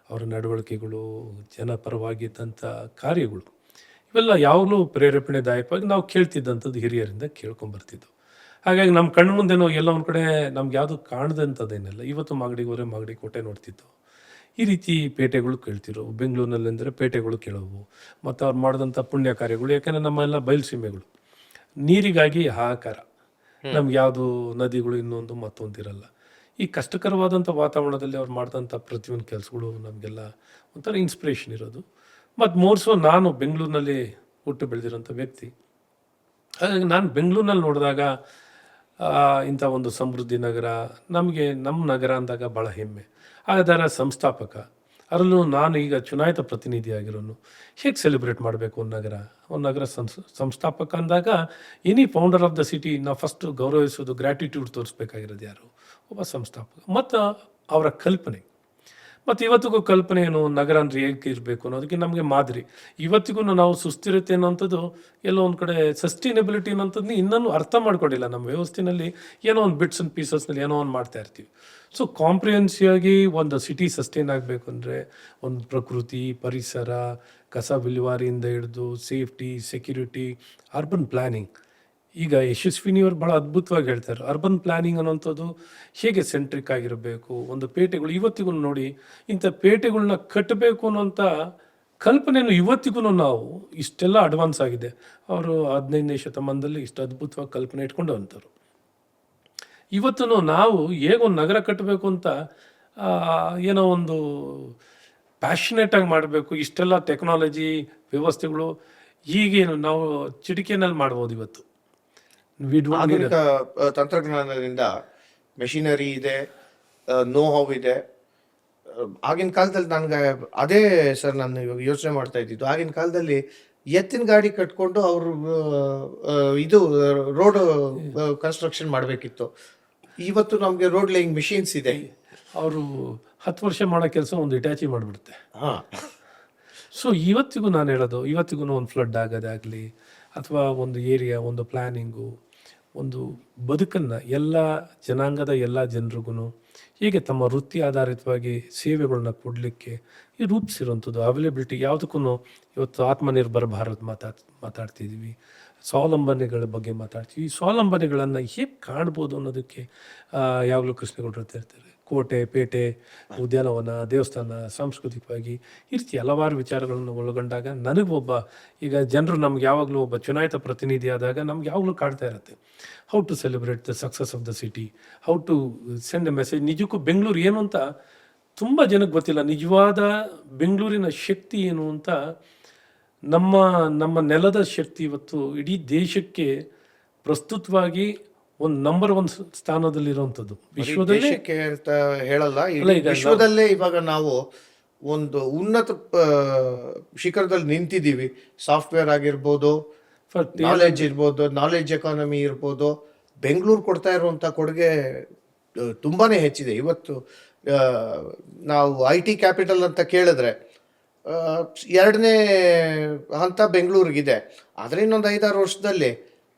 ಅವರ ನಡವಳಿಕೆಗಳು, ಜನಪರವಾಗಿದ್ದಂಥ ಕಾರ್ಯಗಳು, ಇವೆಲ್ಲ ಯಾವಾಗಲೂ ಪ್ರೇರೇಪಣೆದಾಯಕವಾಗಿ ನಾವು ಕೇಳ್ತಿದ್ದಂಥದ್ದು, ಹಿರಿಯರಿಂದ ಕೇಳ್ಕೊಂಬರ್ತಿದ್ದು. ಹಾಗಾಗಿ ನಮ್ಮ ಕಣ್ಣು ಮುಂದೆನೋ ಎಲ್ಲ ಒಂದು ಕಡೆ ನಮ್ಗೆ ಯಾವುದು ಕಾಣದಂಥದ್ದೇನೆಲ್ಲ. ಇವತ್ತು ಮಾಗಡಿಗೆ ಹೋದರೆ ಮಾಗಡಿ ಕೋಟೆ ನೋಡ್ತಿತ್ತು. ಈ ರೀತಿ ಪೇಟೆಗಳು ಕೇಳ್ತಿರೋ, ಬೆಂಗಳೂರಿನಲ್ಲಿ ಅಂದರೆ ಪೇಟೆಗಳು ಕೇಳೋವು. ಮತ್ತು ಅವ್ರು ಮಾಡಿದಂಥ ಪುಣ್ಯ ಕಾರ್ಯಗಳು, ಯಾಕೆಂದರೆ ನಮ್ಮೆಲ್ಲ ಬಯಲುಸೀಮೆಗಳು, ನೀರಿಗಾಗಿ ಹಾಹಾಕಾರ. ನಮ್ಗೆ ಯಾವುದು ನದಿಗಳು ಇನ್ನೊಂದು ಮತ್ತೊಂದಿರಲ್ಲ. ಈ ಕಷ್ಟಕರವಾದಂಥ ವಾತಾವರಣದಲ್ಲಿ ಅವ್ರು ಮಾಡಿದಂಥ ಪ್ರತಿಯೊಂದು ಕೆಲಸಗಳು ನಮಗೆಲ್ಲ ಒಂಥರ ಇನ್ಸ್ಪಿರೇಷನ್ ಇರೋದು. ಮತ್ತು ಮೋರ್ಸೋ ನಾನು ಬೆಂಗಳೂರಿನಲ್ಲಿ ಹುಟ್ಟು ಬೆಳೆದಿರೋಂಥ ವ್ಯಕ್ತಿ. ಹಾಗಾಗಿ ನಾನು ಬೆಂಗಳೂರಿನಲ್ಲಿ ನೋಡಿದಾಗ ಇಂಥ ಒಂದು ಸಮೃದ್ಧಿ ನಗರ, ನಮಗೆ ನಮ್ಮ ನಗರ ಅಂದಾಗ ಭಾಳ ಹೆಮ್ಮೆ. ಅದರ ಸಂಸ್ಥಾಪಕ, ಅದರಲ್ಲೂ ನಾನು ಈಗ ಚುನಾಯಿತ ಪ್ರತಿನಿಧಿಯಾಗಿರೋನು, ಹೇಗೆ ಸೆಲೆಬ್ರೇಟ್ ಮಾಡಬೇಕು ಒಂದು ನಗರ ಸಂಸ್ಥಾಪಕ ಅಂದಾಗ any founder of the city ನಾವು ಫಸ್ಟು ಗೌರವಿಸೋದು, ಗ್ರ್ಯಾಟಿಟ್ಯೂಡ್ ತೋರಿಸ್ಬೇಕಾಗಿರೋದು ಯಾರು? ಒಬ್ಬ ಸಂಸ್ಥಾಪಕ ಮತ್ತು ಅವರ ಕಲ್ಪನೆ. ಮತ್ತು ಇವತ್ತಿಗೂ ಕಲ್ಪನೆ ಏನು, ನಗರ ಅಂದರೆ ಹೇಗೆ ಇರಬೇಕು ಅನ್ನೋದಕ್ಕೆ ನಮಗೆ ಮಾದರಿ. ಇವತ್ತಿಗೂ ನಾವು ಸುಸ್ಥಿರತೆ ಅನ್ನೋಂಥದ್ದು ಎಲ್ಲೋ ಒಂದು ಕಡೆ ಸಸ್ಟೈನಬಿಲಿಟಿ ಅನ್ನೋಂಥದ್ದು ಇನ್ನೂ ಅರ್ಥ ಮಾಡ್ಕೊಂಡಿಲ್ಲ. ನಮ್ಮ ವ್ಯವಸ್ಥೆಯಲ್ಲಿ ಏನೋ ಒಂದು ಬಿಟ್ಸ್ ಆ್ಯಂಡ್ ಪೀಸಸ್ನಲ್ಲಿ ಏನೋ ಒಂದು ಮಾಡ್ತಾ ಇರ್ತೀವಿ. ಸೊ ಕಾಂಪ್ರಿಹೆನ್ಸಿವ್ ಆಗಿ ಒಂದು ಸಿಟಿ ಸಸ್ಟೈನ್ ಆಗಬೇಕು ಅಂದರೆ ಒಂದು ಪ್ರಕೃತಿ, ಪರಿಸರ, ಕಸ ವಿಲೇವಾರಿಯಿಂದ ಹಿಡಿದು ಸೇಫ್ಟಿ, ಸೆಕ್ಯೂರಿಟಿ, ಅರ್ಬನ್ ಪ್ಲ್ಯಾನಿಂಗ್. ಈಗ ಯಶಸ್ವಿನಿಯವರು ಭಾಳ ಅದ್ಭುತವಾಗಿ ಹೇಳ್ತಾರೆ, ಅರ್ಬನ್ ಪ್ಲ್ಯಾನಿಂಗ್ ಅನ್ನೋಂಥದ್ದು ಹೇಗೆ ಸೆಂಟ್ರಿಕ್ ಆಗಿರಬೇಕು. ಒಂದು ಪೇಟೆಗಳು ಇವತ್ತಿಗೂ ನೋಡಿ, ಇಂಥ ಪೇಟೆಗಳನ್ನ ಕಟ್ಟಬೇಕು ಅನ್ನೋಂಥ ಕಲ್ಪನೆಯನ್ನು ಇವತ್ತಿಗೂ ನಾವು ಇಷ್ಟೆಲ್ಲ ಅಡ್ವಾನ್ಸ್ ಆಗಿದೆ. ಅವರು 15ನೇ ಶತಮಾನದಲ್ಲಿ ಇಷ್ಟು ಅದ್ಭುತವಾಗಿ ಕಲ್ಪನೆ ಇಟ್ಕೊಂಡು ಅಂಥವ್ರು. ಇವತ್ತು ನಾವು ಹೇಗೊಂದು ನಗರ ಕಟ್ಟಬೇಕು ಅಂತ ಏನೋ ಒಂದು ಪ್ಯಾಷನೇಟಾಗಿ ಮಾಡಬೇಕು. ಇಷ್ಟೆಲ್ಲ ಟೆಕ್ನಾಲಜಿ ವ್ಯವಸ್ಥೆಗಳು ಈಗೇನು ನಾವು ಚಿಟಿಕೆನಲ್ಲಿ ಮಾಡ್ಬೋದು. ಇವತ್ತು ಆಧುನಿಕ ತಂತ್ರಜ್ಞಾನದಿಂದ ಮೆಷಿನರಿ ಇದೆ, ನೋ ಹೌ ಇದೆ. ಆಗಿನ ಕಾಲದಲ್ಲಿ ನನಗೆ ಅದೇ ಸರ್ ನಾನು ಇವಾಗ ಯೋಚನೆ ಮಾಡ್ತಾ ಇದ್ದಿದ್ದು, ಆಗಿನ ಕಾಲದಲ್ಲಿ ಎತ್ತಿನ ಗಾಡಿ ಕಟ್ಕೊಂಡು ಅವರು ಇದು ರೋಡ್ ಕನ್ಸ್ಟ್ರಕ್ಷನ್ ಮಾಡಬೇಕಿತ್ತು. ಇವತ್ತು ನಮಗೆ ರೋಡ್ ಲೇಯಿಂಗ್ ಮಿಷಿನ್ಸ್ ಇದೆ. ಅವರು 10 ವರ್ಷ ಮಾಡೋ ಕೆಲಸ ಒಂದು ಇಟ್ಯಾಚಿ ಮಾಡಿಬಿಡುತ್ತೆ. ಹಾಂ. ಸೊ ಇವತ್ತಿಗೂ ನಾನು ಹೇಳೋದು, ಇವತ್ತಿಗೂ ಒಂದು ಫ್ಲಡ್ ಆಗೋದಾಗಲಿ ಅಥವಾ ಒಂದು ಏರಿಯಾ, ಒಂದು ಪ್ಲ್ಯಾನಿಂಗು, ಒಂದು ಬದುಕನ್ನು ಎಲ್ಲ ಜನಾಂಗದ ಎಲ್ಲ ಜನರಿಗೂ ಹೀಗೆ ತಮ್ಮ ವೃತ್ತಿ ಆಧಾರಿತವಾಗಿ ಸೇವೆಗಳನ್ನ ಕೊಡಲಿಕ್ಕೆ ಈ ರೂಪಿಸಿರೋಂಥದ್ದು ಅವೈಲೇಬಿಲಿಟಿ. ಯಾವುದಕ್ಕೂ ಇವತ್ತು ಆತ್ಮನಿರ್ಭರ ಭಾರತ್ ಮಾತಾಡ್ತಿದ್ದೀವಿ, ಸ್ವಾವಲಂಬನೆಗಳ ಬಗ್ಗೆ ಮಾತಾಡ್ತೀವಿ. ಈ ಸ್ವಾವಲಂಬನೆಗಳನ್ನು ಹೇಗೆ ಕಾಣ್ಬೋದು ಅನ್ನೋದಕ್ಕೆ ಯಾವಾಗಲೂ ಕೃಷ್ಣಗೌಡರು ಇರ್ತಾರೆ. ಕೋಟೆ, ಪೇಟೆ, ಉದ್ಯಾನವನ, ದೇವಸ್ಥಾನ, ಸಾಂಸ್ಕೃತಿಕವಾಗಿ ಈ ರೀತಿ ಹಲವಾರು ವಿಚಾರಗಳನ್ನು ಒಳಗೊಂಡಾಗ ನನಗೊಬ್ಬ, ಈಗ ಜನರು ನಮ್ಗೆ ಯಾವಾಗಲೂ ಒಬ್ಬ ಚುನಾಯಿತ ಪ್ರತಿನಿಧಿ ಆದಾಗ ನಮ್ಗೆ ಯಾವಾಗಲೂ ಕಾಡ್ತಾ ಇರುತ್ತೆ, how to celebrate the success of the city, how to send a message. ನಿಜಕ್ಕೂ ಬೆಂಗಳೂರು ಏನು ಅಂತ ತುಂಬ ಜನಕ್ಕೆ ಗೊತ್ತಿಲ್ಲ. ನಿಜವಾದ ಬೆಂಗಳೂರಿನ ಶಕ್ತಿ ಏನು ಅಂತ, ನಮ್ಮ ನೆಲದ ಶಕ್ತಿ ಇವತ್ತು ಇಡೀ ದೇಶಕ್ಕೆ ಪ್ರಸ್ತುತವಾಗಿ ಒಂದು ನಂಬರ್ 1 ಸ್ಥಾನದಲ್ಲಿರುವಂಥದ್ದು ವಿಶ್ವದಲ್ಲಿ. ಅಂತ ಹೇಳಲ್ಲ, ವಿಶ್ವದಲ್ಲೇ ಇವಾಗ ನಾವು ಒಂದು ಉನ್ನತ ಶಿಖರದಲ್ಲಿ ನಿಂತಿದ್ದೀವಿ. ಸಾಫ್ಟ್ವೇರ್ ಆಗಿರ್ಬೋದು, ನಾಲೆಡ್ಜ್ ಇರ್ಬೋದು, ನಾಲೆಡ್ಜ್ ಎಕಾನಮಿ ಇರ್ಬೋದು, ಬೆಂಗಳೂರು ಕೊಡ್ತಾ ಇರುವಂಥ ಕೊಡುಗೆ ತುಂಬಾ ಹೆಚ್ಚಿದೆ. ಇವತ್ತು ನಾವು IT ಕ್ಯಾಪಿಟಲ್ ಅಂತ ಕೇಳಿದ್ರೆ ಎರಡನೇ ಹಂತ ಬೆಂಗಳೂರಿಗಿದೆ. ಆದರೆ ಇನ್ನೊಂದು 5-6 ವರ್ಷದಲ್ಲಿ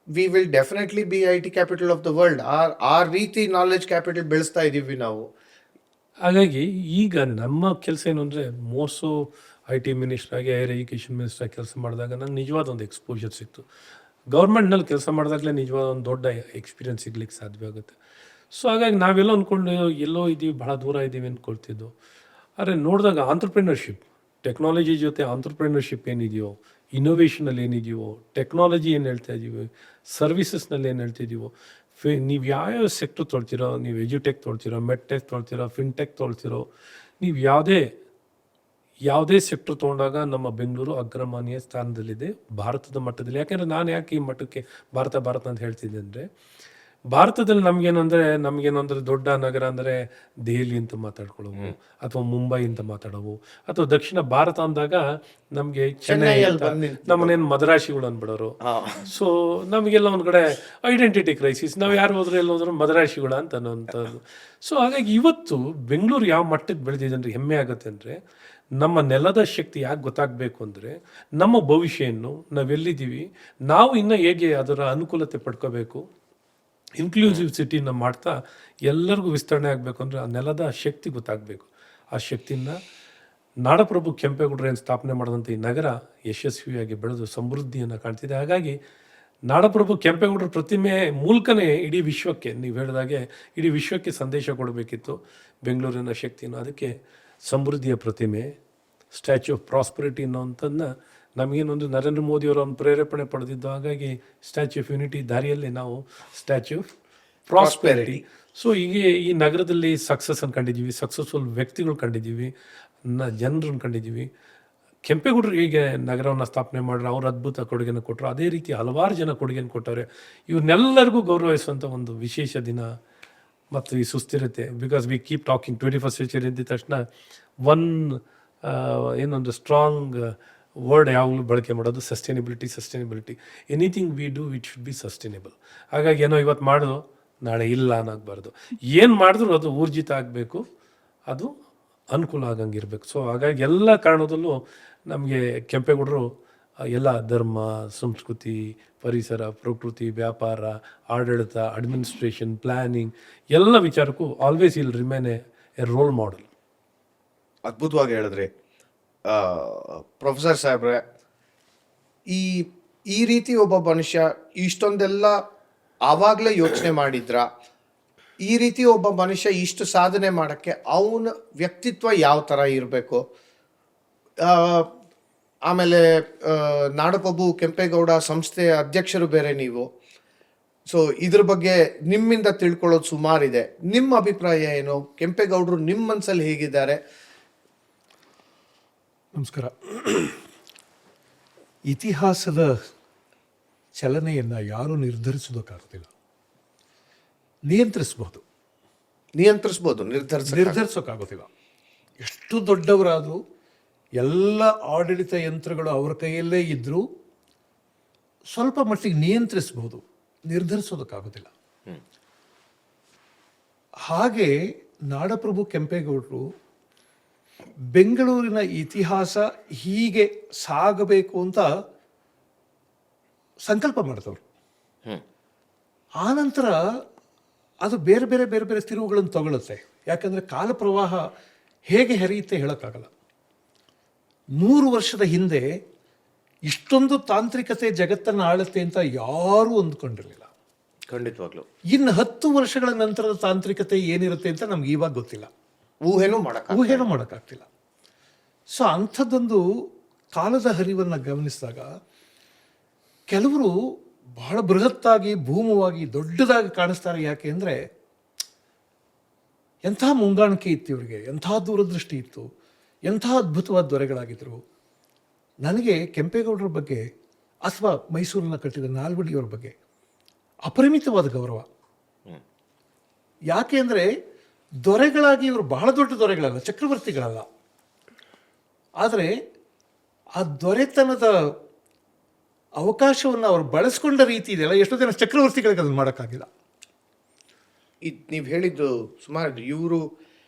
we will definitely B IT capital of the world. ಆ ರೀತಿ ನಾಲೆಜ್ ಕ್ಯಾಪಿಟಲ್ ಬೆಳೆಸ್ತಾ ಇದ್ದೀವಿ ನಾವು. ಹಾಗಾಗಿ ಈಗ ನಮ್ಮ ಕೆಲಸ ಏನು ಅಂದರೆ ಮೋಸ್ಟು IT ಮಿನಿಸ್ಟರ್ ಆಗಿ ಹೈಯರ್ ಎಜುಕೇಷನ್ ಮಿನಿಸ್ಟರ್ ಆಗಿ ಕೆಲಸ ಮಾಡಿದಾಗ ನಂಗೆ ನಿಜವಾದ ಒಂದು ಎಕ್ಸ್ಪೋಜರ್ ಸಿಕ್ತು. ಗೌರ್ಮೆಂಟ್ನಲ್ಲಿ ಕೆಲಸ ಮಾಡಿದಾಗಲೇ ನಿಜವಾದ ಒಂದು ದೊಡ್ಡ ಎಕ್ಸ್ಪೀರಿಯನ್ಸ್ ಸಿಗ್ಲಿಕ್ಕೆ ಸಾಧ್ಯ ಆಗುತ್ತೆ. ಸೊ ಹಾಗಾಗಿ ನಾವೆಲ್ಲೋ ಅಂದ್ಕೊಂಡು ಎಲ್ಲೋ ಇದ್ದೀವಿ, ಭಾಳ ದೂರ ಇದ್ದೀವಿ ಅಂದ್ಕೊಳ್ತಿದ್ದು. ಆದರೆ ನೋಡಿದಾಗ ಆಂಟ್ರಪ್ರಿನರ್ಶಿಪ್, ಟೆಕ್ನಾಲಜಿ ಜೊತೆ ಆಂಟ್ರಪ್ರಿನರ್ಶಿಪ್ ಏನಿದೆಯೋ, ಇನೋವೇಷನಲ್ಲಿ ಏನಿದೆಯೋ, ಟೆಕ್ನಾಲಜಿ ಏನು ಹೇಳ್ತಾ ಇದ್ದೀವಿ, ಸರ್ವಿಸಸ್ನಲ್ಲಿ ಏನು ಹೇಳ್ತಿದ್ದೀವೋ, ನೀವು ಯಾವ್ಯಾವ ಸೆಕ್ಟರ್ ತೊಳ್ತಿರೋ, ನೀವು ಎಜುಟೆಕ್ ತೊಳ್ತಿರೋ, ಮೆಡ್ಟೆಕ್ ತೊಳ್ತಿರೋ, ಫಿನ್ಟೆಕ್ ತೊಳ್ತಿರೋ, ನೀವು ಯಾವುದೇ ಸೆಕ್ಟರ್ ತೊಗೊಂಡಾಗ ನಮ್ಮ ಬೆಂಗಳೂರು ಅಗ್ರಮಾನ್ಯ ಸ್ಥಾನದಲ್ಲಿದೆ ಭಾರತದ ಮಟ್ಟದಲ್ಲಿ. ಯಾಕೆಂದರೆ ನಾನು ಯಾಕೆ ಈ ಮಟ್ಟಕ್ಕೆ ಭಾರತ ಅಂತ ಹೇಳ್ತಿದ್ದೆ ಅಂದರೆ, ಭಾರತದಲ್ಲಿ ನಮಗೇನಂದರೆ ದೊಡ್ಡ ನಗರ ಅಂದರೆ ದೆಹಲಿ ಅಂತ ಮಾತಾಡ್ಕೊಳ್ಳೋವು, ಅಥವಾ ಮುಂಬೈ ಅಂತ ಮಾತಾಡೋವು, ಅಥವಾ ದಕ್ಷಿಣ ಭಾರತ ಅಂದಾಗ ನಮಗೆ ಚೆನ್ನೈ ಅಂತ ನಮ್ಮನೇನು ಮದರಾಶಿಗಳು ಅಂದ್ಬಿಡೋರು. ಸೊ ನಮಗೆಲ್ಲ ಒಂದು ಕಡೆ ಐಡೆಂಟಿಟಿ ಕ್ರೈಸಿಸ್, ನಾವು ಯಾರು ಹೋದ್ರೆ ಎಲ್ಲ ಹೋದ್ರು ಮದರಾಶಿಗಳ ಅಂತ ಅನ್ನೋಂಥದ್ದು. ಸೊ ಹಾಗಾಗಿ ಇವತ್ತು ಬೆಂಗಳೂರು ಯಾವ ಮಟ್ಟಕ್ಕೆ ಬೆಳೆದಿದೆ ಅಂದರೆ ಹೆಮ್ಮೆ ಆಗುತ್ತೆ. ಅಂದರೆ ನಮ್ಮ ನೆಲದ ಶಕ್ತಿ ಯಾಕೆ ಗೊತ್ತಾಗಬೇಕು ಅಂದರೆ, ನಮ್ಮ ಭವಿಷ್ಯನ್ನು ನಾವೆಲ್ಲಿದ್ದೀವಿ, ನಾವು ಇನ್ನೂ ಹೇಗೆ ಅದರ ಅನುಕೂಲತೆ ಪಡ್ಕೋಬೇಕು, ಇನ್ಕ್ಲೂಸಿವ್ ಸಿಟಿನ ಮಾಡ್ತಾ ಎಲ್ಲರಿಗೂ ವಿಸ್ತರಣೆ ಆಗಬೇಕು ಅಂದರೆ ಆ ನೆಲದ ಶಕ್ತಿ ಗೊತ್ತಾಗಬೇಕು. ಆ ಶಕ್ತಿನ ನಾಡಪ್ರಭು ಕೆಂಪೇಗೌಡರು ಏನು ಸ್ಥಾಪನೆ ಮಾಡಿದಂಥ ಈ ನಗರ ಯಶಸ್ವಿಯಾಗಿ ಬೆಳೆದು ಸಮೃದ್ಧಿಯನ್ನು ಕಾಣ್ತಿದೆ. ಹಾಗಾಗಿ ನಾಡಪ್ರಭು ಕೆಂಪೇಗೌಡರ ಪ್ರತಿಮೆ ಮೂಲಕನೇ ಇಡೀ ವಿಶ್ವಕ್ಕೆ, ನೀವು ಹೇಳಿದಾಗೆ ಇಡೀ ವಿಶ್ವಕ್ಕೆ ಸಂದೇಶ ಕೊಡಬೇಕಿತ್ತು ಬೆಂಗಳೂರಿನ ಶಕ್ತಿನ. ಅದಕ್ಕೆ ಸಮೃದ್ಧಿಯ ಪ್ರತಿಮೆ, ಸ್ಟ್ಯಾಚ್ಯೂ ಆಫ್ ಪ್ರಾಸ್ಪರಿಟಿ ಅನ್ನೋಂಥದ್ದನ್ನ ನಮಗೇನೊಂದು ನರೇಂದ್ರ ಮೋದಿಯವರ ಒಂದು ಪ್ರೇರೇಪಣೆ ಪಡೆದಿದ್ದು. ಹಾಗಾಗಿ ಸ್ಟ್ಯಾಚ್ಯೂ ಆಫ್ ಯೂನಿಟಿ ದಾರಿಯಲ್ಲಿ ನಾವು ಸ್ಟ್ಯಾಚ್ಯೂ ಆಫ್ ಪ್ರಾಸ್ಪೆರಿಟಿ. ಸೊ ಹೀಗೆ ಈ ನಗರದಲ್ಲಿ ಸಕ್ಸಸ್ಸನ್ನು ಕಂಡಿದ್ದೀವಿ, ಸಕ್ಸಸ್ಫುಲ್ ವ್ಯಕ್ತಿಗಳು ಕಂಡಿದ್ದೀವಿ, ಜನರನ್ನು ಕಂಡಿದ್ದೀವಿ. ಕೆಂಪೇಗೌಡರು ಹೀಗೆ ನಗರವನ್ನು ಸ್ಥಾಪನೆ ಮಾಡ್ರೆ ಅವ್ರು ಅದ್ಭುತ ಕೊಡುಗೆಯನ್ನು ಕೊಟ್ಟರು. ಅದೇ ರೀತಿ ಹಲವಾರು ಜನ ಕೊಡುಗೆಯನ್ನು ಕೊಟ್ಟವ್ರೆ. ಇವ್ರನ್ನೆಲ್ಲರಿಗೂ ಗೌರವಿಸುವಂಥ ಒಂದು ವಿಶೇಷ ದಿನ ಮತ್ತು ಈ ಸುಸ್ಥಿರತೆ. Because we keep talking 21st century ಅಂದಿದ ತಕ್ಷಣ ಏನೊಂದು ಸ್ಟ್ರಾಂಗ್ ವರ್ಡ್ ಯಾವಾಗಲೂ ಬಳಕೆ ಮಾಡೋದು sustainability. Anything we do it should be sustainable. ಹಾಗಾಗಿ ಏನೋ ಇವತ್ತು ಮಾಡೋದು ನಾಳೆ ಇಲ್ಲ ಅನ್ನೋಕ್ಬಾರ್ದು. ಏನು ಮಾಡಿದ್ರು ಅದು ಊರ್ಜಿತ ಆಗಬೇಕು, ಅದು ಅನುಕೂಲ ಆಗಂಗಿರ್ಬೇಕು. ಸೊ ಹಾಗಾಗಿ ಎಲ್ಲ ಕಾರಣದಲ್ಲೂ ನಮಗೆ ಕೆಂಪೇಗೌಡರು ಎಲ್ಲ ಧರ್ಮ, ಸಂಸ್ಕೃತಿ, ಪರಿಸರ, ಪ್ರಕೃತಿ, ವ್ಯಾಪಾರ, ಆಡಳಿತ, ಅಡ್ಮಿನಿಸ್ಟ್ರೇಷನ್, ಪ್ಲ್ಯಾನಿಂಗ್ ಎಲ್ಲ ವಿಚಾರಕ್ಕೂ always will remain a role model. ಅದ್ಭುತವಾಗಿ ಹೇಳಿದ್ರಿ ಪ್ರೊಫೆಸರ್ ಸಾಹೇಬ್ರೆ. ಈ ರೀತಿ ಒಬ್ಬ ಮನುಷ್ಯ ಇಷ್ಟೊಂದೆಲ್ಲ ಆವಾಗಲೇ ಯೋಚನೆ ಮಾಡಿದ್ರ? ಈ ರೀತಿ ಒಬ್ಬ ಮನುಷ್ಯ ಇಷ್ಟು ಸಾಧನೆ ಮಾಡೋಕ್ಕೆ ಅವನ ವ್ಯಕ್ತಿತ್ವ ಯಾವ ಥರ ಇರಬೇಕು? ಆಮೇಲೆ ನಾಡಪ್ರಭು ಕೆಂಪೇಗೌಡ ಸಂಸ್ಥೆಯ ಅಧ್ಯಕ್ಷರು ಬೇರೆ ನೀವು. ಸೊ ಇದ್ರ ಬಗ್ಗೆ ನಿಮ್ಮಿಂದ ತಿಳ್ಕೊಳ್ಳೋದು ಸುಮಾರಿದೆ. ನಿಮ್ಮ ಅಭಿಪ್ರಾಯ ಏನು? ಕೆಂಪೇಗೌಡರು ನಿಮ್ಮ ಮನಸ್ಸಲ್ಲಿ ಹೇಗಿದ್ದಾರೆ? ನಮಸ್ಕಾರ. ಇತಿಹಾಸದ ಚಲನೆಯನ್ನು ಯಾರೂ ನಿರ್ಧರಿಸೋದಕ್ಕಾಗ್ತಿಲ್ಲ. ನಿಯಂತ್ರಿಸ್ಬೋದು, ನಿರ್ಧರಿಸೋಕ್ಕಾಗೋದಿಲ್ಲ. ಎಷ್ಟು ದೊಡ್ಡವರಾದರೂ ಎಲ್ಲ ಆಡಳಿತ ಯಂತ್ರಗಳು ಅವರ ಕೈಯಲ್ಲೇ ಇದ್ದರೂ ಸ್ವಲ್ಪ ಮಟ್ಟಿಗೆ ನಿಯಂತ್ರಿಸ್ಬೋದು, ನಿರ್ಧರಿಸೋದಕ್ಕಾಗೋದಿಲ್ಲ. ಹಾಗೆ ನಾಡಪ್ರಭು ಕೆಂಪೇಗೌಡರು ಬೆಂಗಳೂರಿನ ಇತಿಹಾಸ ಹೀಗೆ ಸಾಗಬೇಕು ಅಂತ ಸಂಕಲ್ಪ ಮಾಡಿದವರು. ಆನಂತರ ಅದು ಬೇರೆ ಬೇರೆ ತಿರುವುಗಳನ್ನು ತಗೊಳುತ್ತೆ. ಯಾಕಂದರೆ ಕಾಲ ಪ್ರವಾಹ ಹೇಗೆ ಹರಿಯುತ್ತೆ ಹೇಳೋಕ್ಕಾಗಲ್ಲ. 100 ವರ್ಷದ ಹಿಂದೆ ಇಷ್ಟೊಂದು ತಾಂತ್ರಿಕತೆ ಜಗತ್ತನ್ನು ಆಳುತ್ತೆ ಅಂತ ಯಾರೂ ಅಂದ್ಕೊಂಡಿರಲಿಲ್ಲ. ಖಂಡಿತವಾಗ್ಲು. ಇನ್ನು 10 ವರ್ಷಗಳ ನಂತರದ ತಾಂತ್ರಿಕತೆ ಏನಿರುತ್ತೆ ಅಂತ ನಮ್ಗೆ ಇವಾಗ ಗೊತ್ತಿಲ್ಲ, ಊಹೆನೂ ಮಾಡೋಕ್ಕಾಗ್ತಿಲ್ಲ. ಸೊ ಅಂಥದ್ದೊಂದು ಕಾಲದ ಹರಿವನ್ನು ಗಮನಿಸಿದಾಗ ಕೆಲವರು ಬಹಳ ಬೃಹತ್ತಾಗಿ, ಭೂಮವಾಗಿ, ದೊಡ್ಡದಾಗಿ ಕಾಣಿಸ್ತಾರೆ. ಯಾಕೆ ಅಂದರೆ ಎಂಥ ಮುಂಗಾಣಿಕೆ ಇತ್ತು ಇವರಿಗೆ, ಎಂಥ ದೂರದೃಷ್ಟಿ ಇತ್ತು, ಎಂಥ ಅದ್ಭುತವಾದ ದೊರೆಗಳಾಗಿದ್ದರು. ನನಗೆ ಕೆಂಪೇಗೌಡರ ಬಗ್ಗೆ ಅಥವಾ ಮೈಸೂರನ್ನ ಕಟ್ಟಿದ ನಾಲ್ವಡಿಯವರ ಬಗ್ಗೆ ಅಪರಿಮಿತವಾದ ಗೌರವ. ಯಾಕೆ ಅಂದರೆ ದೊರೆಗಳಾಗಿ ಇವರು ಬಹಳ ದೊಡ್ಡ ದೊರೆಗಳಲ್ಲ, ಚಕ್ರವರ್ತಿಗಳಲ್ಲ. ಆದರೆ ಆ ದೊರೆತನದ ಅವಕಾಶವನ್ನು ಅವರು ಬಳಸ್ಕೊಂಡ ರೀತಿ ಇದೆಯಲ್ಲ, ಎಷ್ಟೋ ಜನ ಚಕ್ರವರ್ತಿಗಳಿಗೆ ಅದನ್ನು ಮಾಡೋಕ್ಕಾಗಿಲ್ಲ. ಇದು ನೀವು ಹೇಳಿದ್ದು ಸುಮಾರು ಇವರು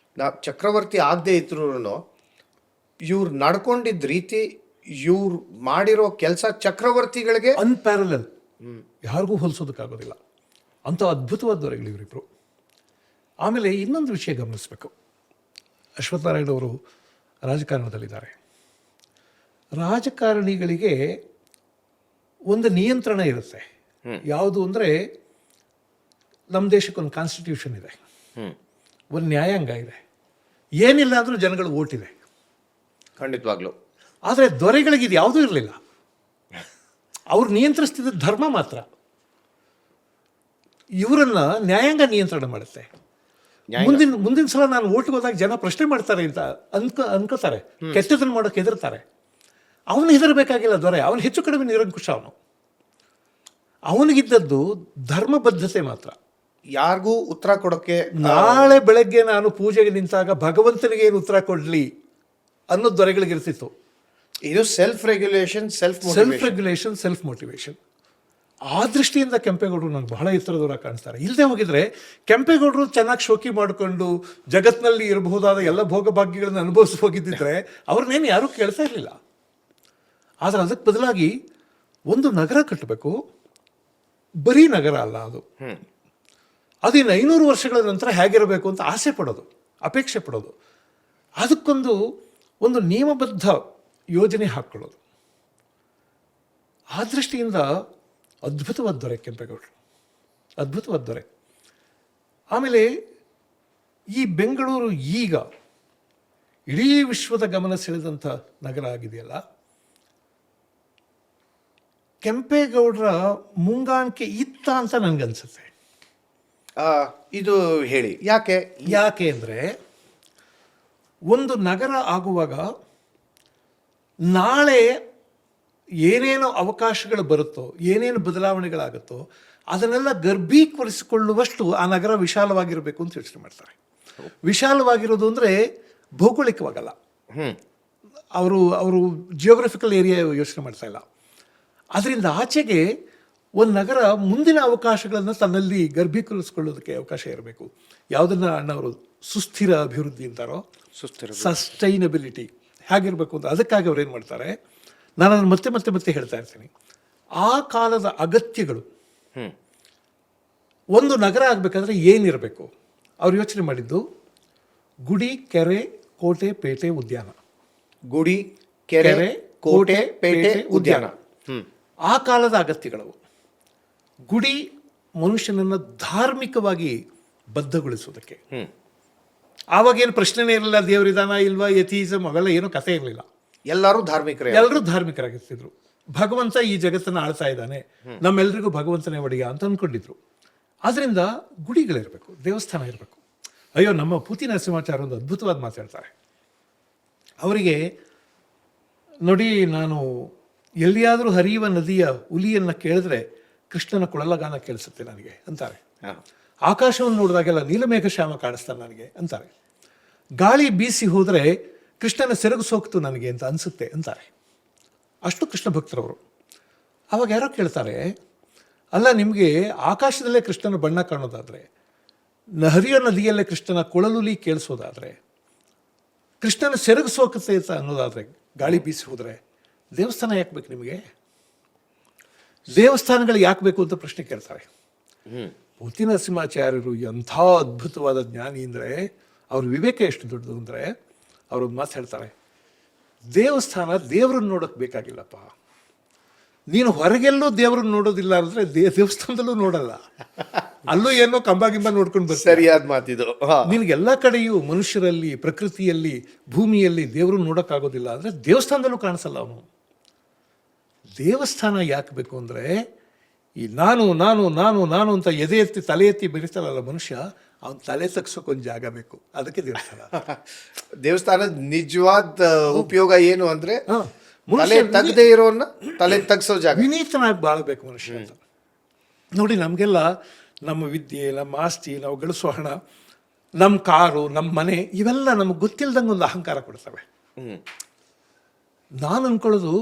ಚಕ್ರವರ್ತಿ ಆಗದೆ ಇದ್ರು ಇವ್ರು ನಡ್ಕೊಂಡಿದ್ದ ರೀತಿ, ಇವ್ರು ಮಾಡಿರೋ ಕೆಲಸ ಚಕ್ರವರ್ತಿಗಳಿಗೆ ಅನ್ಪ್ಯಾರಲಲ್, ಯಾರಿಗೂ ಹೋಲಿಸೋದಕ್ಕಾಗೋದಿಲ್ಲ. ಅಂಥ ಅದ್ಭುತವಾದ ದೊರೆಗಳು ಇವರಿಬ್ಬರು. ಆಮೇಲೆ ಇನ್ನೊಂದು ವಿಷಯ ಗಮನಿಸಬೇಕು. ಅಶ್ವತ್ಥನಾರಾಯಣ ಅವರು ರಾಜಕಾರಣದಲ್ಲಿದ್ದಾರೆ. ರಾಜಕಾರಣಿಗಳಿಗೆ ಒಂದು ನಿಯಂತ್ರಣ ಇರುತ್ತೆ. ಯಾವುದು ಅಂದರೆ, ನಮ್ಮ ದೇಶಕ್ಕೊಂದು ಕಾನ್ಸ್ಟಿಟ್ಯೂಷನ್ ಇದೆ, ಒಂದು ನ್ಯಾಯಾಂಗ ಇದೆ, ಏನಿಲ್ಲ ಅಂದರೂ ಜನಗಳು ಓಟ್ ಇದೆ. ಖಂಡಿತವಾಗ್ಲು. ಆದರೆ ದೊರೆಗಳಿಗೆ ಇದು ಯಾವುದೂ ಇರಲಿಲ್ಲ. ಅವ್ರು ನಿಯಂತ್ರಿಸ್ತಿದ್ದ ಧರ್ಮ ಮಾತ್ರ. ಇವರನ್ನ ನ್ಯಾಯಾಂಗ ನಿಯಂತ್ರಣ ಮಾಡುತ್ತೆ. ಮುಂದಿನ ಸಲ ನಾನು ಓಟ್ಗೆ ಹೋದಾಗ ಜನ ಪ್ರಶ್ನೆ ಮಾಡ್ತಾರೆ ಅಂತ ಅನ್ಕೋತಾರೆ, ಕೆಟ್ಟದನ್ನು ಮಾಡೋಕೆ ಹೆದರ್ತಾರೆ. ಅವನು ಹೆದರಬೇಕಾಗಿಲ್ಲ ದೊರೆ, ಅವನು ಹೆಚ್ಚು ಕಡಿಮೆ ನಿರಂಕುಶ. ಅವನಿಗಿದ್ದದ್ದು ಧರ್ಮಬದ್ಧತೆ ಮಾತ್ರ. ಯಾರಿಗೂ ಉತ್ತರ ಕೊಡೋಕ್ಕೆ, ನಾಳೆ ಬೆಳಗ್ಗೆ ನಾನು ಪೂಜೆಗೆ ನಿಂತಾಗ ಭಗವಂತನಿಗೆ ಏನು ಉತ್ತರ ಕೊಡಲಿ ಅನ್ನೋದು ದೊರೆಗಳಿಗೆ ಇರ್ತಿತ್ತು. ಇದು ಸೆಲ್ಫ್ ರೆಗ್ಯುಲೇಷನ್, ಸೆಲ್ಫ್ ಮೋಟಿವೇಶನ್. ಆ ದೃಷ್ಟಿಯಿಂದ ಕೆಂಪೇಗೌಡರು ನನಗೆ ಬಹಳ ಎತ್ತರದವರ ಕಾಣಿಸ್ತಾರೆ. ಇಲ್ಲದೆ ಹೋಗಿದ್ರೆ ಕೆಂಪೇಗೌಡರು ಚೆನ್ನಾಗಿ ಶೋಕಿ ಮಾಡಿಕೊಂಡು ಜಗತ್ತಿನಲ್ಲಿ ಇರಬಹುದಾದ ಎಲ್ಲ ಭೋಗಭಾಗ್ಯಗಳನ್ನು ಅನುಭವಿಸಿ ಹೋಗಿದ್ದಿದ್ರೆ ಅವ್ರನ್ನೇನು ಯಾರೂ ಕೇಳ್ತಾ ಇರಲಿಲ್ಲ. ಆದರೆ ಅದಕ್ಕೆ ಬದಲಾಗಿ ಒಂದು ನಗರ ಕಟ್ಟಬೇಕು, ಬರೀ ನಗರ ಅಲ್ಲ ಅದು, ಅದಿನ್ನು 500 ವರ್ಷಗಳ ನಂತರ ಹೇಗಿರಬೇಕು ಅಂತ ಆಸೆ ಪಡೋದು, ಅಪೇಕ್ಷೆ ಪಡೋದು, ಅದಕ್ಕೊಂದು ನಿಯಮಬದ್ಧ ಯೋಜನೆ ಹಾಕ್ಕೊಳ್ಳೋದು. ಆ ದೃಷ್ಟಿಯಿಂದ ಅದ್ಭುತವಾದ ದೊರೆ ಕೆಂಪೇಗೌಡರು, ಅದ್ಭುತವಾದ ದೊರೆ. ಆಮೇಲೆ ಈ ಬೆಂಗಳೂರು ಈಗ ಇಡೀ ವಿಶ್ವದ ಗಮನ ಸೆಳೆದಂಥ ನಗರ ಆಗಿದೆಯಲ್ಲ, ಕೆಂಪೇಗೌಡರ ಮುಂಗಾಣಿಕೆ ಇತ್ತ ಅಂತ ನನಗನ್ಸುತ್ತೆ. ಇದು ಹೇಳಿ ಯಾಕೆ ಅಂದರೆ, ಒಂದು ನಗರ ಆಗುವಾಗ ನಾಳೆ ಏನೇನು ಅವಕಾಶಗಳು ಬರುತ್ತೋ, ಏನೇನು ಬದಲಾವಣೆಗಳಾಗುತ್ತೋ ಅದನ್ನೆಲ್ಲ ಗರ್ಭೀಕರಿಸಿಕೊಳ್ಳುವಷ್ಟು ಆ ನಗರ ವಿಶಾಲವಾಗಿರಬೇಕು ಅಂತ ಯೋಚನೆ ಮಾಡ್ತಾರೆ. ವಿಶಾಲವಾಗಿರೋದು ಅಂದರೆ ಭೌಗೋಳಿಕವಾಗಲ್ಲ, ಅವರು ಜಿಯೋಗ್ರಫಿಕಲ್ ಏರಿಯಾ ಯೋಚನೆ ಮಾಡ್ತಾ ಇಲ್ಲ. ಅದರಿಂದ ಆಚೆಗೆ ಒಂದು ನಗರ ಮುಂದಿನ ಅವಕಾಶಗಳನ್ನು ತನ್ನಲ್ಲಿ ಗರ್ಭೀಕರಿಸಿಕೊಳ್ಳೋದಕ್ಕೆ ಅವಕಾಶ ಇರಬೇಕು. ಯಾವುದನ್ನು ಅಣ್ಣವರು ಸುಸ್ಥಿರ ಅಭಿವೃದ್ಧಿ ಅಂತಾರೋ, ಸಸ್ಟೈನಬಿಲಿಟಿ ಹೇಗಿರಬೇಕು ಅಂತ. ಅದಕ್ಕಾಗಿ ಅವ್ರು ಏನು ಮಾಡ್ತಾರೆ, ನಾನು ಅದನ್ನು ಮತ್ತೆ ಹೇಳ್ತಾ ಇರ್ತೀನಿ. ಆ ಕಾಲದ ಅಗತ್ಯಗಳು, ಒಂದು ನಗರ ಆಗಬೇಕಾದ್ರೆ ಏನಿರಬೇಕು ಅವ್ರು ಯೋಚನೆ ಮಾಡಿದ್ದು, ಗುಡಿ, ಕೆರೆ, ಕೋಟೆ, ಪೇಟೆ, ಉದ್ಯಾನ. ಗುಡಿ, ಕೆರೆ, ಕೋಟೆ, ಪೇಟೆ, ಉದ್ಯಾನ. ಆ ಕಾಲದ ಅಗತ್ಯಗಳವು. ಗುಡಿ ಮನುಷ್ಯನನ್ನು ಧಾರ್ಮಿಕವಾಗಿ ಬದ್ಧಗೊಳಿಸೋದಕ್ಕೆ. ಆವಾಗೇನು ಪ್ರಶ್ನೆನೇ ಇರಲಿಲ್ಲ, ದೇವರಿದಾನ ಇಲ್ವಾ, ಯಥೀಸಮ್ ಅವೆಲ್ಲ ಏನೂ ಕಥೆ ಇರಲಿಲ್ಲ. ಎಲ್ಲರೂ ಧಾರ್ಮಿಕರಾಗಿರ್ತಿದ್ರು. ಭಗವಂತ ಈ ಜಗತ್ತನ್ನು ಆಳ್ತಾ ಇದ್ದಾನೆ, ನಮ್ಮೆಲ್ಲರಿಗೂ ಭಗವಂತನೇ ಒಡೆಯ ಅಂತ ಅಂದ್ಕೊಂಡಿದ್ರು. ಆದ್ದರಿಂದ ಗುಡಿಗಳಿರಬೇಕು, ದೇವಸ್ಥಾನ ಇರಬೇಕು. ಅಯ್ಯೋ, ನಮ್ಮ ಪೂತಿ ನರಸಿಂಹಾಚಾರ್ಯ ಒಂದು ಅದ್ಭುತವಾದ ಮಾತಾಡ್ತಾರೆ. ಅವರಿಗೆ ನೋಡಿ, ನಾನು ಎಲ್ಲಿಯಾದರೂ ಹರಿಯುವ ನದಿಯ ಉಲಿಯನ್ನು ಕೇಳಿದ್ರೆ ಕೃಷ್ಣನ ಕೊಳಲಗಾನ ಕೇಳಿಸುತ್ತೆ ನನಗೆ ಅಂತಾರೆ. ಆಕಾಶವನ್ನು ನೋಡಿದಾಗೆಲ್ಲ ನೀಲಮೇಘ ಶ್ಯಾಮ ಕಾಣಿಸ್ತಾನೆ ನನಗೆ ಅಂತಾರೆ. ಗಾಳಿ ಬೀಸಿ ಹೋದರೆ ಕೃಷ್ಣನ ಸೆರಗು ಸೋಕ್ತು ನನಗೆ ಅಂತ ಅನಿಸುತ್ತೆ ಅಂತಾರೆ. ಅಷ್ಟು ಕೃಷ್ಣ ಭಕ್ತರವರು. ಆವಾಗ ಯಾರೋ ಕೇಳ್ತಾರೆ, ಅಲ್ಲ, ನಿಮಗೆ ಆಕಾಶದಲ್ಲೇ ಕೃಷ್ಣನ ಬಣ್ಣ ಕಾಣೋದಾದರೆ, ಹರಿಯೋ ನದಿಯಲ್ಲೇ ಕೃಷ್ಣನ ಕೊಳಲುಲಿ ಕೇಳಿಸೋದಾದರೆ, ಕೃಷ್ಣನ ಸೆರಗು ಸೋಕುತ್ತೆ ಅಂತ ಅನ್ನೋದಾದರೆ, ಗಾಳಿ ಬೀಸಿ ಹೋದರೆ ದೇವಸ್ಥಾನ ಯಾಕೆ ಬೇಕು ನಿಮಗೆ? ದೇವಸ್ಥಾನಗಳು ಯಾಕೆ ಬೇಕು ಅಂತ ಪ್ರಶ್ನೆ ಕೇಳ್ತಾರೆ. ಪೂತಿ ನರಸಿಂಹಾಚಾರ್ಯರು ಎಂಥ ಅದ್ಭುತವಾದ ಜ್ಞಾನಿ ಅಂದರೆ, ಅವ್ರ ವಿವೇಕ ಎಷ್ಟು ದೊಡ್ಡದು ಅಂದರೆ, ಅವರೊಂದು ಮಾತು ಹೇಳ್ತಾರೆ, ದೇವಸ್ಥಾನ ದೇವ್ರನ್ನ ನೋಡೋಕೆ ಬೇಕಾಗಿಲ್ಲಪ್ಪ. ನೀನು ಹೊರಗೆಲ್ಲೂ ದೇವ್ರನ್ನ ನೋಡೋದಿಲ್ಲ ಅಂದರೆ ದೇವಸ್ಥಾನದಲ್ಲೂ ನೋಡಲ್ಲ. ಅಲ್ಲೂ ಏನೋ ಕಂಬ ಗಿಂಬ ನೋಡ್ಕೊಂಡು ಬರ್ತಾರೆ. ಸರಿಯಾದ ಮಾತಿದು. ನಿನಗೆಲ್ಲ ಕಡೆಯೂ ಮನುಷ್ಯರಲ್ಲಿ, ಪ್ರಕೃತಿಯಲ್ಲಿ, ಭೂಮಿಯಲ್ಲಿ ದೇವ್ರನ್ನ ನೋಡೋಕ್ಕಾಗೋದಿಲ್ಲ ಅಂದರೆ ದೇವಸ್ಥಾನದಲ್ಲೂ ಕಾಣಿಸಲ್ಲ ಅವನು. ದೇವಸ್ಥಾನ ಯಾಕೆ ಬೇಕು ಅಂದರೆ, ಈ ನಾನು ನಾನು ನಾನು ನಾನು ಅಂತ ಎದೆ ಎತ್ತಿ ತಲೆ ಎತ್ತಿ ಬೆರೀತಾರಲ್ಲ ಮನುಷ್ಯ, ಅವನ ತಲೆ ತಗ್ಸೋಕೊಂದು ಜಾಗ ಬೇಕು. ಅದಕ್ಕೆ ದೇವಸ್ಥಾನ. ದೇವಸ್ಥಾನದ ನಿಜವಾದ ಉಪಯೋಗ ಏನು ಅಂದರೆ, ತಲೆ ತಗದೇ ಇರೋನ್ನ ತಲೆ ತಗ್ಸೋ ಜಾಗ. ವಿನೀತನಾಗಿ ಬಾಳಬೇಕು ಮನುಷ್ಯ ಅಂತ. ನೋಡಿ, ನಮಗೆಲ್ಲ ನಮ್ಮ ವಿದ್ಯೆ, ನಮ್ಮ ಆಸ್ತಿ, ನಾವು ಗಳಿಸೋ ಹಣ, ನಮ್ಮ ಕಾರು, ನಮ್ಮ ಮನೆ, ಇವೆಲ್ಲ ನಮಗೆ ಗೊತ್ತಿಲ್ಲದಂಗೆ ಒಂದು ಅಹಂಕಾರ ಕೊಡ್ತವೆ. ನಾನು ಅಂದ್ಕೊಳ್ಳೋದು,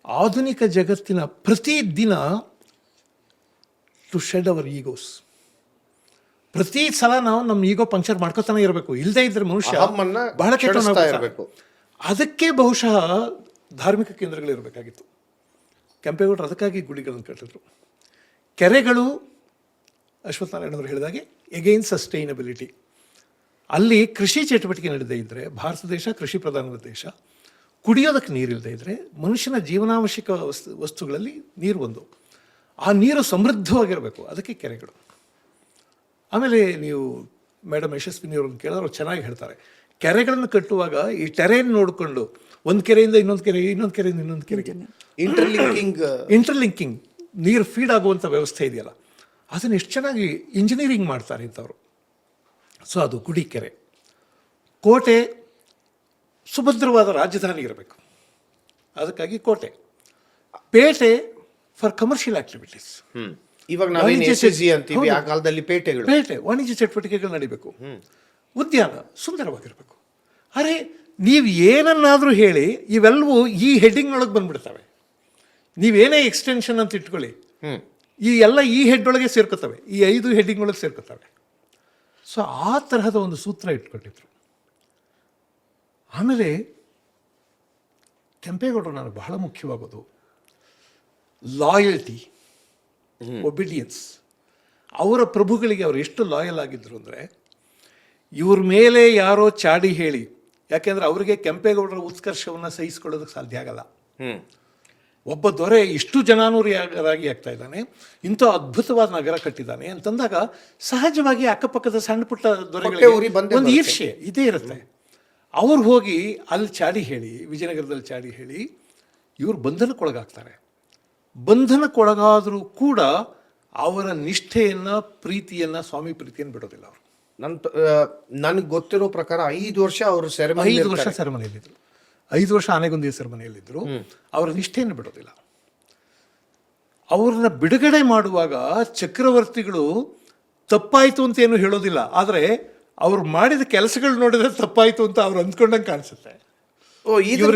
ಆಧುನಿಕ ಜಗತ್ತಿನ ಪ್ರತಿದಿನ ಟು ಶೆಡ್ ಅವರ್ ಈಗೋಸ್, ಪ್ರತಿ ಸಲ ನಾವು ನಮ್ಮ ಈಗೋ ಪಂಕ್ಚರ್ ಮಾಡ್ಕೋತಾನೆ ಇರಬೇಕು. ಇಲ್ಲದೆ ಇದ್ರೆ ಮನುಷ್ಯ ಅಹಮ್ಮನ್ನ ಬಹಳ ಕೆಡಿಸ್ತಾ ಕೆಟ್ಟ ಇರ್ಬೇಕು. ಅದಕ್ಕೆ ಬಹುಶಃ ಧಾರ್ಮಿಕ ಕೇಂದ್ರಗಳಿರಬೇಕಾಗಿತ್ತು. ಕೆಂಪೇಗೌಡರು ಅದಕ್ಕಾಗಿ ಗುಡಿಗಳನ್ನು ಕಟ್ಟಿದ್ರು. ಕೆರೆಗಳು ಅಶ್ವತ್ಥನಾರಾಯಣವರು ಹೇಳಿದಾಗೆ ಎಗೈನ್ ಸಸ್ಟೈನಬಿಲಿಟಿ. ಅಲ್ಲಿ ಕೃಷಿ ಚಟುವಟಿಕೆ ನಡೆದೇ ಇದ್ದರೆ, ಭಾರತ ದೇಶ ಕೃಷಿ ಪ್ರಧಾನದ ದೇಶ, ಕುಡಿಯೋದಕ್ಕೆ ನೀರಿಲ್ಲದೆ ಇದ್ದರೆ ಮನುಷ್ಯನ ಜೀವನಾವಶ್ಯಕ ವಸ್ತುಗಳಲ್ಲಿ ನೀರು ಒಂದು. ಆ ನೀರು ಸಮೃದ್ಧವಾಗಿರಬೇಕು, ಅದಕ್ಕೆ ಕೆರೆಗಳು. ಆಮೇಲೆ ನೀವು ಮೇಡಮ್ ಯಶಸ್ವಿನಿಯವ್ರನ್ನ ಕೇಳಿದ್ರೆ ಚೆನ್ನಾಗಿ ಹೇಳ್ತಾರೆ, ಕೆರೆಗಳನ್ನು ಕಟ್ಟುವಾಗ ಈ ಟೆರೇನ್ ನೋಡಿಕೊಂಡು ಒಂದು ಕೆರೆಯಿಂದ ಇನ್ನೊಂದು ಕೆರೆ, ಇನ್ನೊಂದು ಕೆರೆಯಿಂದ ಇನ್ನೊಂದು ಕೆರೆಗೆ ಇಂಟರ್ಲಿಂಕಿಂಗ್ ನೀರು ಫೀಡ್ ಆಗುವಂಥ ವ್ಯವಸ್ಥೆ ಇದೆಯಲ್ಲ, ಅದನ್ನು ಎಷ್ಟು ಚೆನ್ನಾಗಿ ಇಂಜಿನಿಯರಿಂಗ್ ಮಾಡ್ತಾರೆ ಇಂಥವ್ರು. ಸೊ ಅದು ಗುಡಿ, ಕೆರೆ, ಕೋಟೆ, ಸುಭದ್ರವಾದ ರಾಜಧಾನಿ ಇರಬೇಕು, ಅದಕ್ಕಾಗಿ ಕೋಟೆ. ಪೇಟೆ ಫಾರ್ ಕಮರ್ಷಿಯಲ್ ಆಕ್ಟಿವಿಟೀಸ್. ಇವಾಗ ನಾವೇನು SSG ಅಂತೀವಿ, ಆ ಕಾಲದಲ್ಲಿ ಪೇಟೆಗಳು. ಪೇಟೆ ವಾಣಿಜ್ಯ ಚಟುವಟಿಕೆಗಳು ನಡಿಬೇಕು. ಉದ್ಯಾನ ಸುಂದರವಾಗಿರಬೇಕು. ಅರೆ ನೀವು ಏನನ್ನಾದರೂ ಹೇಳಿ, ಇವೆಲ್ಲವೂ ಈ ಹೆಡ್ಡಿಂಗ್ನೊಳಗೆ ಬಂದ್ಬಿಡ್ತವೆ. ನೀವೇನೇ ಎಕ್ಸ್ಟೆನ್ಷನ್ ಅಂತ ಇಟ್ಕೊಳ್ಳಿ, ಈ ಎಲ್ಲ ಈ ಹೆಡ್ ಒಳಗೆ ಸೇರ್ಕೋತವೆ, ಈ 5 ಹೆಡ್ಡಿಂಗ್ ಒಳಗೆ ಸೇರ್ಕೋತವೆ. ಸೊ ಆ ತರಹದ ಒಂದು ಸೂತ್ರ ಇಟ್ಕೊಂಡಿದ್ರು. ಆಮೇಲೆ ಕೆಂಪೇಗೌಡರು ನನಗೆ ಬಹಳ ಮುಖ್ಯವಾಗೋದು ಲಾಯಲ್ಟಿ, ಒಬಿಡಿಯನ್ಸ್. ಅವರ ಪ್ರಭುಗಳಿಗೆ ಅವರು ಎಷ್ಟು ಲಾಯಲ್ ಆಗಿದ್ರು ಅಂದರೆ, ಇವ್ರ ಮೇಲೆ ಯಾರೋ ಚಾಡಿ ಹೇಳಿ, ಯಾಕೆಂದರೆ ಅವರಿಗೆ ಕೆಂಪೇಗೌಡರ ಉತ್ಕರ್ಷವನ್ನು ಸಹಿಸ್ಕೊಳ್ಳೋದಕ್ಕೆ ಸಾಧ್ಯ ಆಗಲ್ಲ. ಒಬ್ಬ ದೊರೆ ಇಷ್ಟು ಜನಾನುರಾಗಿ ಆಗ್ತಾ ಇದ್ದಾನೆ, ಇಂಥ ಅದ್ಭುತವಾದ ನಗರ ಕಟ್ಟಿದ್ದಾನೆ ಅಂತಂದಾಗ ಸಹಜವಾಗಿ ಅಕ್ಕಪಕ್ಕದ ಸಣ್ಣ ಪುಟ್ಟ ದೊರೆಗಳಿಗೆ ಒಂದು ಈರ್ಷೆ ಇದೇ ಇರುತ್ತೆ. ಅವ್ರು ಹೋಗಿ ಅಲ್ಲಿ ಚಾಡಿ ಹೇಳಿ, ವಿಜಯನಗರದಲ್ಲಿ ಚಾಡಿ ಹೇಳಿ ಇವರು ಬಂಧನಕ್ಕೊಳಗಾಗ್ತಾರೆ. ಬಂಧನಕ್ಕೊಳಗಾದರೂ ಕೂಡ ಅವರ ನಿಷ್ಠೆಯನ್ನು, ಪ್ರೀತಿಯನ್ನು, ಸ್ವಾಮಿ ಪ್ರೀತಿಯನ್ನು ಬಿಡೋದಿಲ್ಲ ಅವರು. ನನಗೆ ಗೊತ್ತಿರೋ ಪ್ರಕಾರ 5 ವರ್ಷ ಅವರು 5 ವರ್ಷ ಸೆರೆಮನೆಯಲ್ಲಿದ್ದರು. 5 ವರ್ಷ ಆನೆಗೊಂದಿ ಸೆರೆಮನೆಯಲ್ಲಿದ್ದರು. ಅವರ ನಿಷ್ಠೆಯನ್ನು ಬಿಡೋದಿಲ್ಲ. ಅವ್ರನ್ನ ಬಿಡುಗಡೆ ಮಾಡುವಾಗ ಚಕ್ರವರ್ತಿಗಳು ತಪ್ಪಾಯಿತು ಅಂತ ಏನು ಹೇಳೋದಿಲ್ಲ, ಆದರೆ ಅವ್ರು ಮಾಡಿದ ಕೆಲಸಗಳು ನೋಡಿದ್ರೆ ತಪ್ಪಾಯಿತು ಅಂತ ಅವ್ರು ಅಂದ್ಕೊಂಡಂಗೆ ಕಾಣಿಸುತ್ತೆ.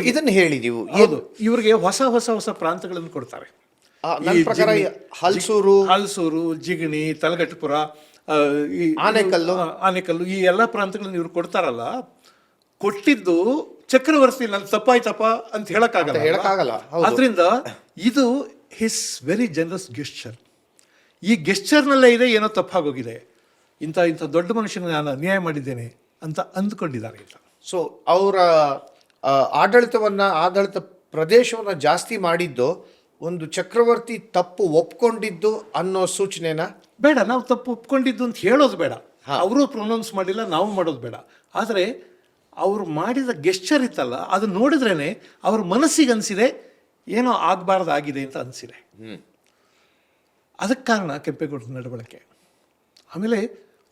ಇದನ್ನು ಹೇಳಿ ನೀವು. ಇವ್ರಿಗೆ ಹೊಸ ಹೊಸ ಹೊಸ ಪ್ರಾಂತಗಳನ್ನು ಕೊಡ್ತಾರೆ. ಹಲ್ಸೂರು, ಜಿಗಣಿ, ತಲಗಟ್ಟಪುರ, ಆನೆಕಲ್ಲು, ಈ ಎಲ್ಲ ಪ್ರಾಂತಗಳನ್ನು ಇವ್ರು ಕೊಡ್ತಾರಲ್ಲ. ಕೊಟ್ಟಿದ್ದು ಚಕ್ರವರ್ತಿ ನನ್ನ ತಪ್ಪಾಯ್ತಪ್ಪ ಅಂತ ಹೇಳಕ್ಕಾಗಲ್ಲ. ಆದ್ರಿಂದ ಇದು ಹಿಸ್ ವೆರಿ ಜನರಸ್ ಗೆಸ್ಚರ್. ಈ ಗೆಸ್ಚರ್ನಲ್ಲೇ ಇದೆ ಏನೋ ತಪ್ಪಾಗೋಗಿದೆ, ಇಂಥ ದೊಡ್ಡ ಮನುಷ್ಯನ ನಾನು ಅನ್ಯಾಯ ಮಾಡಿದ್ದೇನೆ ಅಂತ ಅಂದ್ಕೊಂಡಿದ್ದಾರೆ ಅಂತ. ಸೊ ಅವರ ಆಡಳಿತ ಪ್ರದೇಶವನ್ನು ಜಾಸ್ತಿ ಮಾಡಿದ್ದು ಒಂದು ಚಕ್ರವರ್ತಿ ತಪ್ಪು ಒಪ್ಕೊಂಡಿದ್ದು ಅನ್ನೋ ಸೂಚನೆನ ಬೇಡ. ನಾವು ತಪ್ಪು ಒಪ್ಕೊಂಡಿದ್ದು ಅಂತ ಹೇಳೋದು ಬೇಡ, ಅವರು ಪ್ರೊನೌನ್ಸ್ ಮಾಡಿಲ್ಲ, ನಾವು ಮಾಡೋದು ಬೇಡ. ಆದರೆ ಅವರು ಮಾಡಿದ ಗೆಸ್ಚರ್ ಇತ್ತಲ್ಲ, ಅದು ನೋಡಿದ್ರೇ ಅವ್ರ ಮನಸ್ಸಿಗೆ ಅನಿಸಿದೆ ಏನೋ ಆಗಬಾರ್ದಾಗಿದೆ ಅಂತ ಅನಿಸಿದೆ. ಅದಕ್ಕೆ ಕಾರಣ ಕೆಂಪೇಗೌಡರ ನಡವಳಿಕೆ. ಆಮೇಲೆ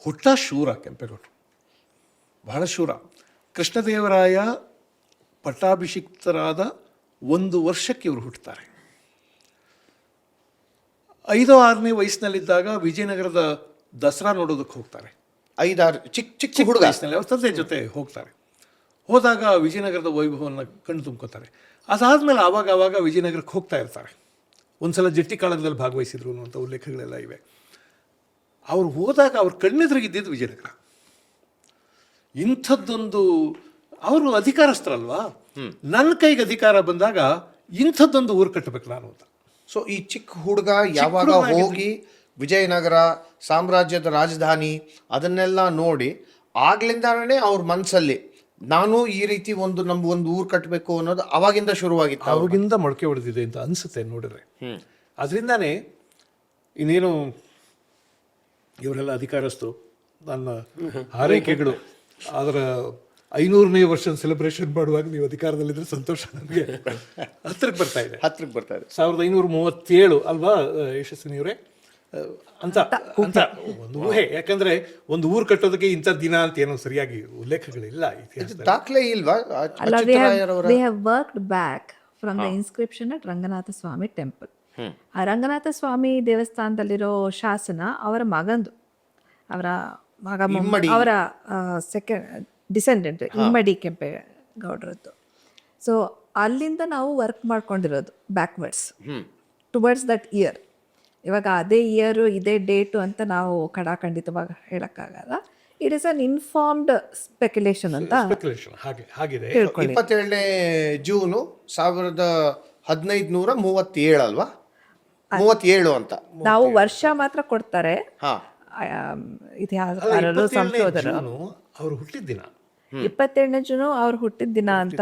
ಹುಟ್ಟ ಶೂರ ಕೆಂಪೇಗೌಡರು, ಬಹಳ ಶೂರ. ಕೃಷ್ಣದೇವರಾಯ ಪಟ್ಟಾಭಿಷಿಕ್ತರಾದ 1 ವರ್ಷಕ್ಕೆ ಇವರು ಹುಟ್ಟುತ್ತಾರೆ. 5-6ನೇ ವಯಸ್ಸಿನಲ್ಲಿದ್ದಾಗ ವಿಜಯನಗರದ ದಸರಾ ನೋಡೋದಕ್ಕೆ ಹೋಗ್ತಾರೆ. 5-6 ಚಿಕ್ಕ ಹುಡುಗ ವಯಸ್ಸಿನಲ್ಲಿ ಅವ್ರ ತಂದೆ ಜೊತೆ ಹೋಗ್ತಾರೆ. ಹೋದಾಗ ವಿಜಯನಗರದ ವೈಭವವನ್ನು ಕಣ್ಣು ತುಂಬ್ಕೋತಾರೆ. ಅದಾದಮೇಲೆ ಆವಾಗ ವಿಜಯನಗರಕ್ಕೆ ಹೋಗ್ತಾ ಇರ್ತಾರೆ. ಒಂದ್ಸಲ ಜಟ್ಟಿ ಕಾಳಗದಲ್ಲಿ ಭಾಗವಹಿಸಿದ್ರು ಅನ್ನುವಂಥ ಉಲ್ಲೇಖಗಳೆಲ್ಲ ಇವೆ. ಅವ್ರು ಹೋದಾಗ ಅವ್ರ ಕಣ್ಣೆದುರಿಗಿದ್ದಿದ್ದು ವಿಜಯನಗರ. ಇಂಥದ್ದೊಂದು ಅವರು ಅಧಿಕಾರಸ್ಥರಲ್ವಾ, ನನ್ನ ಕೈಗೆ ಅಧಿಕಾರ ಬಂದಾಗ ಇಂಥದ್ದೊಂದು ಊರು ಕಟ್ಟಬೇಕು ನಾನು ಅಂತ. ಸೊ ಈ ಚಿಕ್ಕ ಹುಡುಗ ಯಾವಾಗ ಹೋಗಿ ವಿಜಯನಗರ ಸಾಮ್ರಾಜ್ಯದ ರಾಜಧಾನಿ ಅದನ್ನೆಲ್ಲ ನೋಡಿ ಆಗ್ಲಿಂದಾನೇ ಅವ್ರ ಮನಸ್ಸಲ್ಲಿ ನಾನು ಈ ರೀತಿ ನಮ್ಗೊಂದು ಊರು ಕಟ್ಟಬೇಕು ಅನ್ನೋದು ಅವಾಗಿಂದ ಶುರುವಾಗಿತ್ತು. ಅವಾಗಿಂದ ಮೊಳಕೆ ಹೊಡೆದಿದೆ ಅಂತ ಅನಿಸುತ್ತೆ ನೋಡಿದ್ರೆ. ಅದರಿಂದಾನೇ ಇನ್ನೇನು ಇವರೆಲ್ಲ ಅಧಿಕಾರಸ್ಥರು, ನನ್ನ ಹಾರೈಕೆಗಳು. ಅದರ 500ನೇ ವರ್ಷದ ಸೆಲೆಬ್ರೇಷನ್ ಮಾಡುವಾಗ ನೀವು ಅಧಿಕಾರದಲ್ಲಿದ್ದರೆ ಸಂತೋಷ ನನಗೆ. ಹತ್ತಿರಕ್ಕೆ ಬರ್ತಾ ಇದೆ 1537 ಅಲ್ವಾ ಯಶಸ್ವಿನಿಯವರೇ ಅಂತ ಒಂದು ಊಹೆ. ಯಾಕಂದ್ರೆ ಒಂದು ಊರು ಕಟ್ಟೋದಕ್ಕೆ ಇಂಥ ದಿನ ಅಂತ ಏನೋ ಸರಿಯಾಗಿ ಉಲ್ಲೇಖಗಳಿಲ್ಲ, ದಾಖಲೆ ಇಲ್ವಾ? They have worked back from the inscription at Ranganatha Swamy temple. ಆ ರಂಗನಾಥ ಸ್ವಾಮಿ ದೇವಸ್ಥಾನದಲ್ಲಿರೋ ಶಾಸನ ಅವರ ಮಗಂದು, ಅವರ ಸೆಕೆಂಡ್ ಡಿಸೆಂಡೆಂಟ್ ಇಮ್ಮಡಿ ಕೆಂಪೇಗೌಡರದ್ದು. ಸೊ ಅಲ್ಲಿಂದ ನಾವು ವರ್ಕ್ ಮಾಡ್ಕೊಂಡಿರೋದು ಬ್ಯಾಕ್ವರ್ಡ್ಸ್ ಟುವರ್ಡ್ಸ್ ದಟ್ ಇಯರ್. ಇವಾಗ ಅದೇ ಇಯರು ಇದೇ ಡೇಟು ಅಂತ ನಾವು ಖಡಾಖಂಡಿತವಾಗಿ ಹೇಳೋಕ್ಕಾಗಲ್ಲ. It is an informed speculation ಅಂತ ಸ್ಪೆಕ್ಯುಲೇಷನ್ ಹಾಗಿದೆ. ತಿಳ್ಕೊಳ್ಳಿ. 27ನೇ ಜೂನು 1537 ಅಲ್ವಾ? 37 ಅಂತ. ನಾವು ವರ್ಷ ಮಾತ್ರ ಕೊಡ್ತಾರೆ ಹಾ, ಇತಿಹಾಸಕಾರರು, ಸಂಶೋಧಕರು. ಅವರು ಹುಟ್ಟಿದ ದಿನ 27ನೇ ಜೂನು ಅವ್ರು ಹುಟ್ಟಿದ ದಿನ ಅಂತ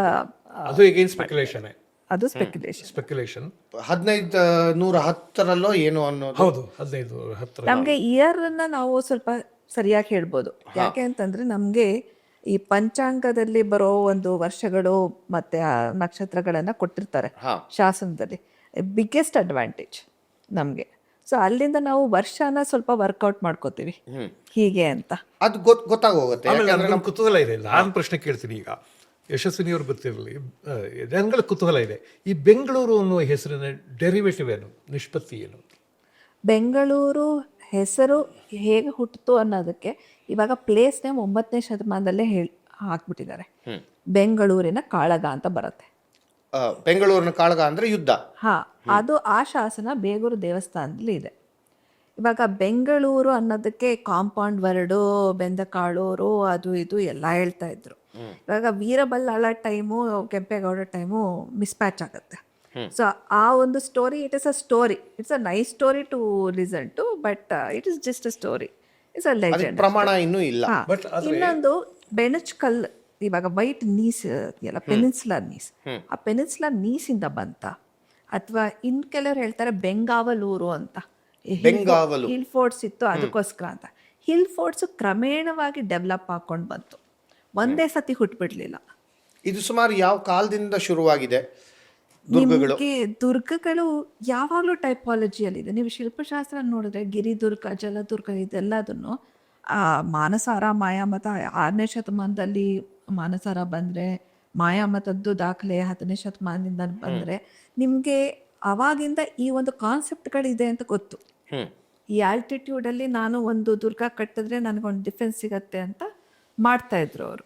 ಅದು ಈಗೇನು ಸ್ಪೆಕ್ಯುಲೇಷನ್ ಅದು ಸ್ಪೆಕ್ಯುಲೇಷನ್. 1510ರಲ್ಲೋ ಏನು ಅನ್ನೋದು. ಹೌದು, 1510. ನಮಗೆ ಇಯರ್ ಅನ್ನ ನಾವು ಸ್ವಲ್ಪ ಸರಿಯಾಗಿ ಹೇಳ್ಬೋದು. ಯಾಕೆ ಅಂತಂದ್ರೆ ನಮಗೆ ಈ ಪಂಚಾಂಗದಲ್ಲಿ ಬರೋ ಒಂದು ವರ್ಷಗಳು ಮತ್ತೆ ಆ ನಕ್ಷತ್ರಗಳನ್ನ ಕೊಟ್ಟಿರ್ತಾರೆ ಶಾಸನದಲ್ಲಿ. ಬಿಗ್ಗೆಸ್ಟ್ ಅಡ್ವಾಂಟೇಜ್ ನಮಗೆ. ಸೊ ಅಲ್ಲಿಂದ ನಾವು ವರ್ಷನ ಸ್ವಲ್ಪ ವರ್ಕೌಟ್ ಮಾಡ್ಕೋತೀವಿ ಹೀಗೆ ಅಂತ. ಅದು ಗೊತ್ತಾಗೋಗುತ್ತೆ. ಆಮೇಲೆ ನನಗೆ ಕುತೂಹಲ ಇದೆ, ನಾನು ಪ್ರಶ್ನೆ ಕೇಳ್ತೀನಿ ಈಗ. ಯಶಸ್ವಿನಿಯವ್ರು ಗೊತ್ತಿರಲಿ, ಜನಗಳ ಕುತೂಹಲ ಇದೆ. ಈ ಬೆಂಗಳೂರು ಅನ್ನುವ ಹೆಸರಿನ ಡೆರಿವೇಟಿವ್ ಏನು, ನಿಷ್ಪತ್ತಿ ಏನು? ಬೆಂಗಳೂರು ಹೆಸರು ಹೇಗೆ ಹುಟ್ಟಿತು ಅನ್ನೋದಕ್ಕೆ ಇವಾಗ ಪ್ಲೇಸ್ ನೇಮ್ 9ನೇ ಶತಮಾನದಲ್ಲೇ ಹಾಕ್ಬಿಟ್ಟಿದ್ದಾರೆ. ಬೆಂಗಳೂರಿನ ಕಾಳಗ ಅಂತ ಬರುತ್ತೆ. ಬೆಂಗಳೂರಿನ ಕಾಳಗ ಅಂದ್ರೆ ಯುದ್ಧ. ಅದು ಆ ಶಾಸನ ಬೇಗೂರು ದೇವಸ್ಥಾನದಲ್ಲಿ ಇದೆ. ಇವಾಗ ಬೆಂಗಳೂರು ಅನ್ನೋದಕ್ಕೆ ಕಾಂಪೌಂಡ್ ವರ್ಡು, ಬೆಂದಕಾಳೂರು, ಅದು ಇದು ಎಲ್ಲ ಹೇಳ್ತಾ ಇದ್ರು. ಇವಾಗ Veeraballala time, Kempegowda time mismatch ಆಗುತ್ತೆ. ಸೊ ಆ ಒಂದು story, it is a story, it's a nice story to listen to, but it is just a story, it's a legend. ಪ್ರಮಾಣ ಇನ್ನೂ ಇಲ್ಲ. ಇನ್ನೊಂದು ಬೆಣಚ್ಕಲ್, ಇವಾಗ ವೈಟ್ ನೀಸ್ ಎಲ್ಲ ಪೆನಿನ್ಸುಲರ್ ನೀಸ್, ಆ ಪೆನಿನ್ಸುಲರ್ ನೀಸಿಂದ ಬಂತ, ಅಥವಾ ಇನ್ ಕೆಲವರು ಹೇಳ್ತಾರೆ ಬೆಂಗಾವಲೂರು ಅಂತ, ಹಿಲ್ ಫೋರ್ಟ್ಸ್ ಇತ್ತು ಅದಕ್ಕೋಸ್ಕರ ಅಂತ. ಹಿಲ್ ಫೋರ್ಟ್ಸ್ ಕ್ರಮೇಣವಾಗಿ ಡೆವಲಪ್ ಹಾಕೊಂಡು ಬಂತು, ಒಂದೇ ಸತಿ ಹುಟ್ಬಿಡ್ಲಿಲ್ಲ. ಇದು ಸುಮಾರು ಯಾವ ಕಾಲದಿಂದ ಶುರುವಾಗಿದೆ? ನಿಮಗೆ ದುರ್ಗಗಳು ಯಾವಾಗಲೂ ಟೈಪಾಲಜಿಯಲ್ಲಿದೆ. ನೀವು ಶಿಲ್ಪಶಾಸ್ತ್ರ ನೋಡಿದ್ರೆ ಗಿರಿದುರ್ಗ, ಜಲದುರ್ಗ ಇದೆಲ್ಲದನ್ನು ಮಾನಸಾರ, ಮಾಯಾಮತ 6ನೇ ಶತಮಾನದಲ್ಲಿ ಮಾನಸಾರ ಬಂದರೆ, ಮಾಯಾಮತದ್ದು ದಾಖಲೆ 10ನೇ ಶತಮಾನದಿಂದ ಬಂದರೆ ನಿಮಗೆ ಅವಾಗಿಂದ ಈ ಒಂದು ಕಾನ್ಸೆಪ್ಟ್ಗಳಿದೆ ಅಂತ ಗೊತ್ತು. ಈ ಆಲ್ಟಿಟ್ಯೂಡಲ್ಲಿ ನಾನು ಒಂದು ದುರ್ಗ ಕಟ್ಟಿದ್ರೆ ನನಗೊಂದು ಡಿಫೆನ್ಸ್ ಸಿಗತ್ತೆ ಅಂತ ಮಾಡ್ತಾ ಇದ್ರು ಅವರು.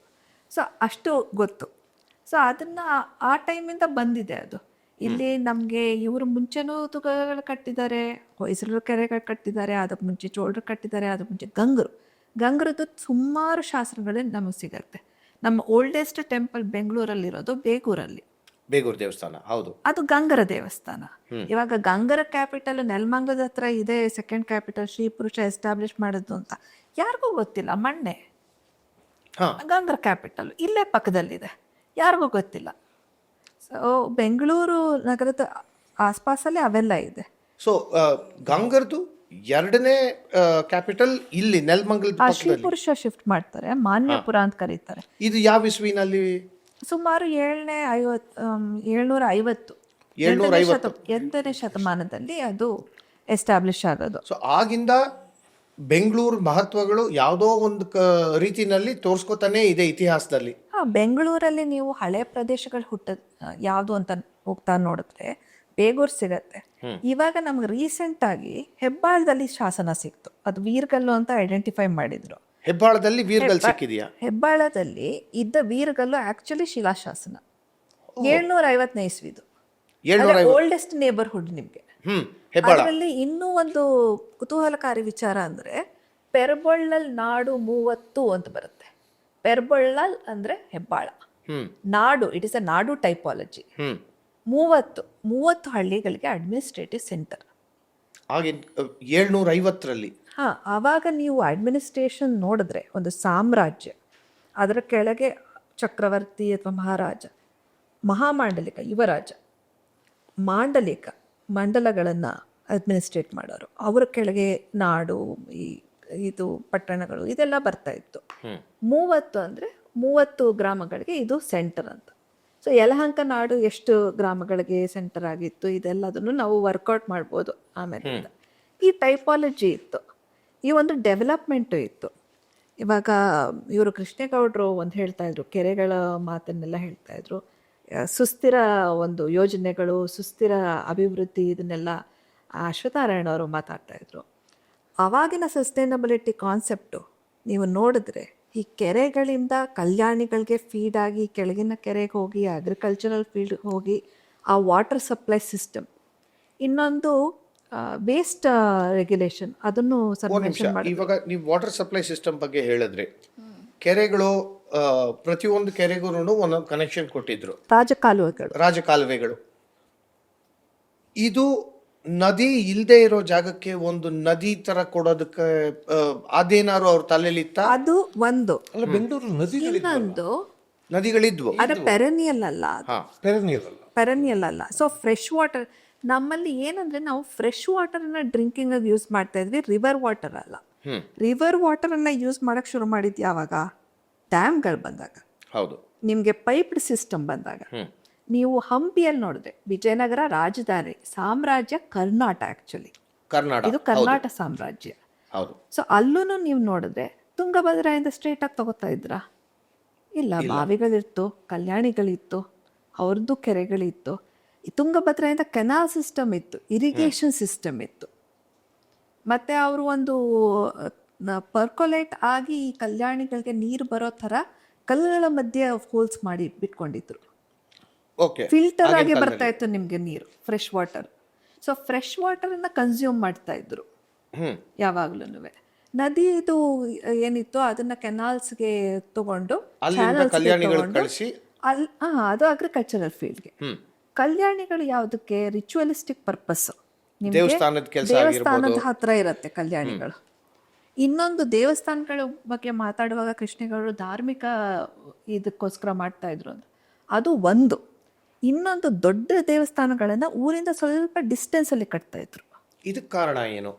ಸೊ ಅಷ್ಟು ಗೊತ್ತು. ಸೊ ಅದನ್ನು ಆ ಟೈಮಿಂದ ಬಂದಿದೆ ಅದು. ಇಲ್ಲಿ ನಮಗೆ ಇವರು ಮುಂಚೆನೂ ದುರ್ಗಗಳು ಕಟ್ಟಿದ್ದಾರೆ, ಹೊಯ್ಸಳರು ಕೆರೆಗಳು ಕಟ್ಟಿದ್ದಾರೆ, ಅದಕ್ಕೆ ಮುಂಚೆ ಚೋಳರು ಕಟ್ಟಿದ್ದಾರೆ, ಅದಕ್ಕೆ ಮುಂಚೆ ಗಂಗರದ್ದು ಸುಮಾರು ಶಾಸನಗಳೇ ನಮಗೆ ಸಿಗತ್ತೆ. ನಮ್ಮ ಓಲ್ಡೆಸ್ಟ್ ಟೆಂಪಲ್ ಬೆಂಗಳೂರಲ್ಲಿರೋದು ಬೇಗೂರಲ್ಲಿ, ಬೇಗೂರು ದೇವಸ್ಥಾನ. ಹೌದು, ಅದು ಗಂಗರ ದೇವಸ್ಥಾನ. ಇವಾಗ ಗಂಗರ ಕ್ಯಾಪಿಟಲ್ ನೆಲಮಂಗಲದ ಹತ್ರ ಇದೆ, ಸೆಕೆಂಡ್ ಕ್ಯಾಪಿಟಲ್ ಶ್ರೀ ಪುರುಷ ಎಸ್ಟಾಬ್ಲಿಷ್ ಮಾಡಿದ್ದು ಅಂತ ಯಾರಿಗೂ ಗೊತ್ತಿಲ್ಲ. ಮಣ್ಣೆ ಗಂಗರ ಕ್ಯಾಪಿಟಲ್ ಇಲ್ಲೇ ಪಕ್ಕದಲ್ಲಿದೆ, ಯಾರಿಗೂ ಗೊತ್ತಿಲ್ಲ. ಸೊ ಬೆಂಗಳೂರು ನಗರದ ಆಸ್ಪಾಸಲ್ಲೇ ಅವೆಲ್ಲ ಇದೆ. ಸೊ ಗಂಗರದು 2ನೇ ಕ್ಯಾಪಿಟಲ್ ಇಲ್ಲಿ ನೆಲಮಂಗಲದ ಶ್ರೀ ಪುರುಷ ಶಿಫ್ಟ್ ಮಾಡ್ತಾರೆ, ಮಾನ್ಯಪುರ ಅಂತ ಕರೀತಾರೆ. ಇದು ಯಾವ ಇಸ್ವಿನಲ್ಲಿ? ಸುಮಾರು 750 ಶತಮಾನದಲ್ಲಿ ಅದು ಎಸ್ಟಾಬ್ಲಿಷ್ ಆಗೋದು. ಸೊ ಆಗಿಂದ ಬೆಂಗಳೂರು ಮಹತ್ವಗಳು ಯಾವುದೋ ಒಂದು ರೀತಿನಲ್ಲಿ ತೋರಿಸ್ಕೊತಾನೆ ಇದೆ ಇತಿಹಾಸದಲ್ಲಿ. ಬೆಂಗಳೂರಲ್ಲಿ ನೀವು ಹಳೆ ಪ್ರದೇಶಗಳು ಹುಟ್ಟದ್ ಯಾವುದು ಅಂತ ಹೋಗ್ತಾ ನೋಡಿದ್ರೆ ಬೇಗೂರು ಸಿಗತ್ತೆ. ಇವಾಗ ನಮ್ಗೆ ರೀಸೆಂಟ್ ಆಗಿ ಹೆಬ್ಬಾಳದಲ್ಲಿ ಶಾಸನ ಸಿಕ್ತು, ಅದು ವೀರ್ಗಲ್ಲು ಅಂತ ಐಡೆಂಟಿಫೈ ಮಾಡಿದ್ರು. ಹೆಬ್ಬಾಳದಲ್ಲಿ ವೀರ್ಗಲ್ ಸಿಕ್ಕಿದೆಯಾ? ಹೆಬ್ಬಾಳದಲ್ಲಿ ಇದ್ದ ವೀರ್ಗಲ್ಲು ಆಕ್ಚುಲಿ ಶಿಲಾಶಾಸನ 750ನೇ ಇಸ್ವಿದು, ಓಲ್ಡೆಸ್ಟ್ ನೇಬರ್ಹುಡ್ ನಿಮ್ಗೆ. ಅದರಲ್ಲಿ ಇನ್ನೂ ಒಂದು ಕುತೂಹಲಕಾರಿ ವಿಚಾರ ಅಂದ್ರೆ ಪೆರ್ಬೊಳ್ಳಲ್ ನಾಡು 30 ಅಂತ ಬರುತ್ತೆ. ಪೆರ್ಬೊಳ್ಳಲ್ ಅಂದ್ರೆ ಹೆಬ್ಬಾಳ ನಾಡು, ಇಟ್ ಇಸ್ ಅ ನಾಡು ಟೈಪಾಲಜಿ. 30 ಹಳ್ಳಿಗಳಿಗೆ ಅಡ್ಮಿನಿಸ್ಟ್ರೇಟಿವ್ ಸೆಂಟರ್. 750ರಲ್ಲಿ ಆವಾಗ ನೀವು ಅಡ್ಮಿನಿಸ್ಟ್ರೇಷನ್ ನೋಡಿದ್ರೆ ಒಂದು ಸಾಮ್ರಾಜ್ಯ, ಅದರ ಕೆಳಗೆ ಚಕ್ರವರ್ತಿ ಅಥವಾ ಮಹಾರಾಜ, ಮಹಾಮಾಂಡಲಿಕ ಯುವರಾಜ, ಮಾಂಡಲಿಕ ಮಂಡಲಗಳನ್ನು ಅಡ್ಮಿನಿಸ್ಟ್ರೇಟ್ ಮಾಡೋರು, ಅವರ ಕೆಳಗೆ ನಾಡು, ಇದು ಪಟ್ಟಣಗಳು ಇದೆಲ್ಲ ಬರ್ತಾ ಇತ್ತು. 30 ಅಂದರೆ 30 ಗ್ರಾಮಗಳಿಗೆ ಇದು ಸೆಂಟರ್ ಅಂತ. ಸೊ ಯಲಹಂಕ ನಾಡು ಎಷ್ಟು ಗ್ರಾಮಗಳಿಗೆ ಸೆಂಟರ್ ಆಗಿತ್ತು ಇದೆಲ್ಲದನ್ನು ನಾವು ವರ್ಕೌಟ್ ಮಾಡ್ಬೋದು. ಆಮೇಲೆ ಈ ಟೈಪಾಲಜಿ ಇತ್ತು, ಈ ಒಂದು ಡೆವಲಪ್ಮೆಂಟು ಇತ್ತು. ಇವಾಗ ಇವರು ಕೃಷ್ಣೇಗೌಡರು ಒಂದು ಹೇಳ್ತಾ ಇದ್ರು, ಕೆರೆಗಳ ಮಾತನ್ನೆಲ್ಲ ಹೇಳ್ತಾ ಇದ್ರು, ಸುಸ್ಥಿರ ಒಂದು ಯೋಜನೆಗಳು, ಸುಸ್ಥಿರ ಅಭಿವೃದ್ಧಿ, ಇದನ್ನೆಲ್ಲ ಅಶ್ವತ್ಥನಾರಾಯಣ ಅವರು ಮಾತಾಡ್ತಾ ಇದ್ರು. ಆವಾಗಿನ ಸಸ್ಟೈನಬಿಲಿಟಿ ಕಾನ್ಸೆಪ್ಟು ನೀವು ನೋಡಿದ್ರೆ ಈ ಕೆರೆಗಳಿಂದ ಕಲ್ಯಾಣಿಗಳಿಗೆ ಫೀಡ್ ಆಗಿ ಕೆಳಗಿನ ಕೆರೆಗೆ ಹೋಗಿ ಅಗ್ರಿಕಲ್ಚರಲ್ ಫೀಲ್ಡ್ಗೆ ಹೋಗಿ ಆ ವಾಟರ್ ಸಪ್ಲೈ ಸಿಸ್ಟಮ್. ಇನ್ನೊಂದು ವೇಸ್ಟ್ ರೆಗ್ಯುಲೇಷನ್ ಅದನ್ನು ಸರ್ ಒಂದು ನಿಮಿಷ, ಮೆನ್ಷನ್ ಮಾಡಿ. ಇವಾಗ ನೀವು ವಾಟರ್ ಸಪ್ಲೈ ಸಿಸ್ಟಮ್ ಬಗ್ಗೆ ಹೇಳಿದ್ರಿ. ಕೆರೆಗಳು ಪ್ರತಿಯೊಂದು ಕೆರೆಗೂ ಒಂದೊಂದು ಕನೆಕ್ಷನ್ ಕೊಟ್ಟಿದ್ರು, ರಾಜಕಾಲುವೆಗಳು. ರಾಜಕಾಲುವೆಗಳು. ಇದು ನದಿ ಇಲ್ಲದೆ ಇರೋ ಜಾಗಕ್ಕೆ ಒಂದು ನದಿ ತರ ಕೊಡೋದಕ್ಕೆ ಅದೇನಾದ್ರು ಅವ್ರ ತಲೆಲಿತ್ತ? ಅದು ಒಂದು. ಅಲ್ಲ, ಬೆಂಗಳೂರು ಇನ್ನೊಂದು ನದಿಗಳಿದ್ವು, ಅದ ಪೆರನಿಯಲ್ ಅಲ್ಲ, ಪೆರನಿಯಲ್ ಅಲ್ಲ. ಸೊ ಫ್ರೆಶ್ ವಾಟರ್ ನಮ್ಮಲ್ಲಿ ಏನಂದ್ರೆ ನಾವು ಫ್ರೆಶ್ ವಾಟರ್ನ ಡ್ರಿಂಕಿಂಗ್ ಆಗಿ ಯೂಸ್ ಮಾಡ್ತಾ ಇದ್ವಿ, ರಿವರ್ ವಾಟರ್ ಅಲ್ಲ. ರಿವರ್ ವಾಟರ್ ಅನ್ನ ಯೂಸ್ ಮಾಡಕ್ ಶುರು ಮಾಡಿದ್ ಯಾವಾಗ? ಡ್ಯಾಮ್ಗಳು ಬಂದಾಗ, ಹೌದು, ನಿಮ್ಗೆ ಪೈಪ್ಡ್ ಸಿಸ್ಟಮ್ ಬಂದಾಗ. ನೀವು ಹಂಪಿಯಲ್ಲಿ ನೋಡಿದ್ರೆ ವಿಜಯನಗರ ರಾಜಧಾನಿ ಸಾಮ್ರಾಜ್ಯ ಕರ್ನಾಟ, ಆಕ್ಚುಲಿ ಕರ್ನಾಟಕ ಇದು ಕರ್ನಾಟಕ ಸಾಮ್ರಾಜ್ಯ. ಹೌದು. ಸೊ ಅಲ್ಲೂ ನೀವು ನೋಡಿದ್ರೆ ತುಂಗಭದ್ರೆಯಿಂದ ಸ್ಟ್ರೇಟ್ ಆಗಿ ತಗೋತಾ ಇದ್ರ? ಇಲ್ಲ, ಬಾವಿಗಳಿತ್ತು, ಕಲ್ಯಾಣಿಗಳಿತ್ತು, ಅವ್ರದ್ದು ಕೆರೆಗಳಿತ್ತು. ಈ ತುಂಗಭದ್ರೆಯಿಂದ ಕೆನಾಲ್ ಸಿಸ್ಟಮ್ ಇತ್ತು, ಇರಿಗೇಷನ್ ಸಿಸ್ಟಮ್ ಇತ್ತು. ಮತ್ತೆ ಅವರು ಒಂದು ಪರ್ಕೊಲೇಟ್ ಆಗಿ ಈ ಕಲ್ಯಾಣಿಗಳಿಗೆ ನೀರು ಬರೋ ಥರ ಕಲ್ಲುಗಳ ಮಧ್ಯೆ ಹೋಲ್ಸ್ ಮಾಡಿ ಬಿಟ್ಕೊಂಡಿದ್ರು. ಫಿಲ್ಟರ್ ಆಗಿ ಬರ್ತಾ ಇತ್ತು ನಿಮ್ಗೆ ನೀರು, ಫ್ರೆಶ್ ವಾಟರ್. ಸೊ ಫ್ರೆಶ್ ವಾಟರನ್ನು ಕನ್ಸ್ಯೂಮ್ ಮಾಡ್ತಾ ಇದ್ರು ಯಾವಾಗ್ಲೂ. ನದಿ ಇದು ಏನಿತ್ತು ಅದನ್ನ ಕೆನಾಲ್ಸ್ಗೆ ತಗೊಂಡು ಅದು ಅಗ್ರಿಕಲ್ಚರಲ್ ಫೀಲ್ಡ್ಗೆ. ಕಲ್ಯಾಣಿಗಳು ಯಾವುದಕ್ಕೆ? Ritualistic purpose. ದೇವಸ್ಥಾನದ ಹತ್ರ ಇರುತ್ತೆ ಕಲ್ಯಾಣಿಗಳು. ಇನ್ನೊಂದು ದೇವಸ್ಥಾನಗಳ ಬಗ್ಗೆ ಮಾತಾಡುವಾಗ ಕೃಷ್ಣೇಗೌಡರು ಧಾರ್ಮಿಕ ಇದಕ್ಕೋಸ್ಕರ ಮಾಡ್ತಾ ಇದ್ರು ಅಂತ, ಅದು ಒಂದು. ಇನ್ನೊಂದು ದೊಡ್ಡ ದೇವಸ್ಥಾನಗಳನ್ನ ಊರಿಂದ ಸ್ವಲ್ಪ ಡಿಸ್ಟೆನ್ಸ್ ಅಲ್ಲಿ ಕಟ್ತಾ ಇದ್ರು. ಇದಕ್ಕೆ ಕಾರಣ ಏನು?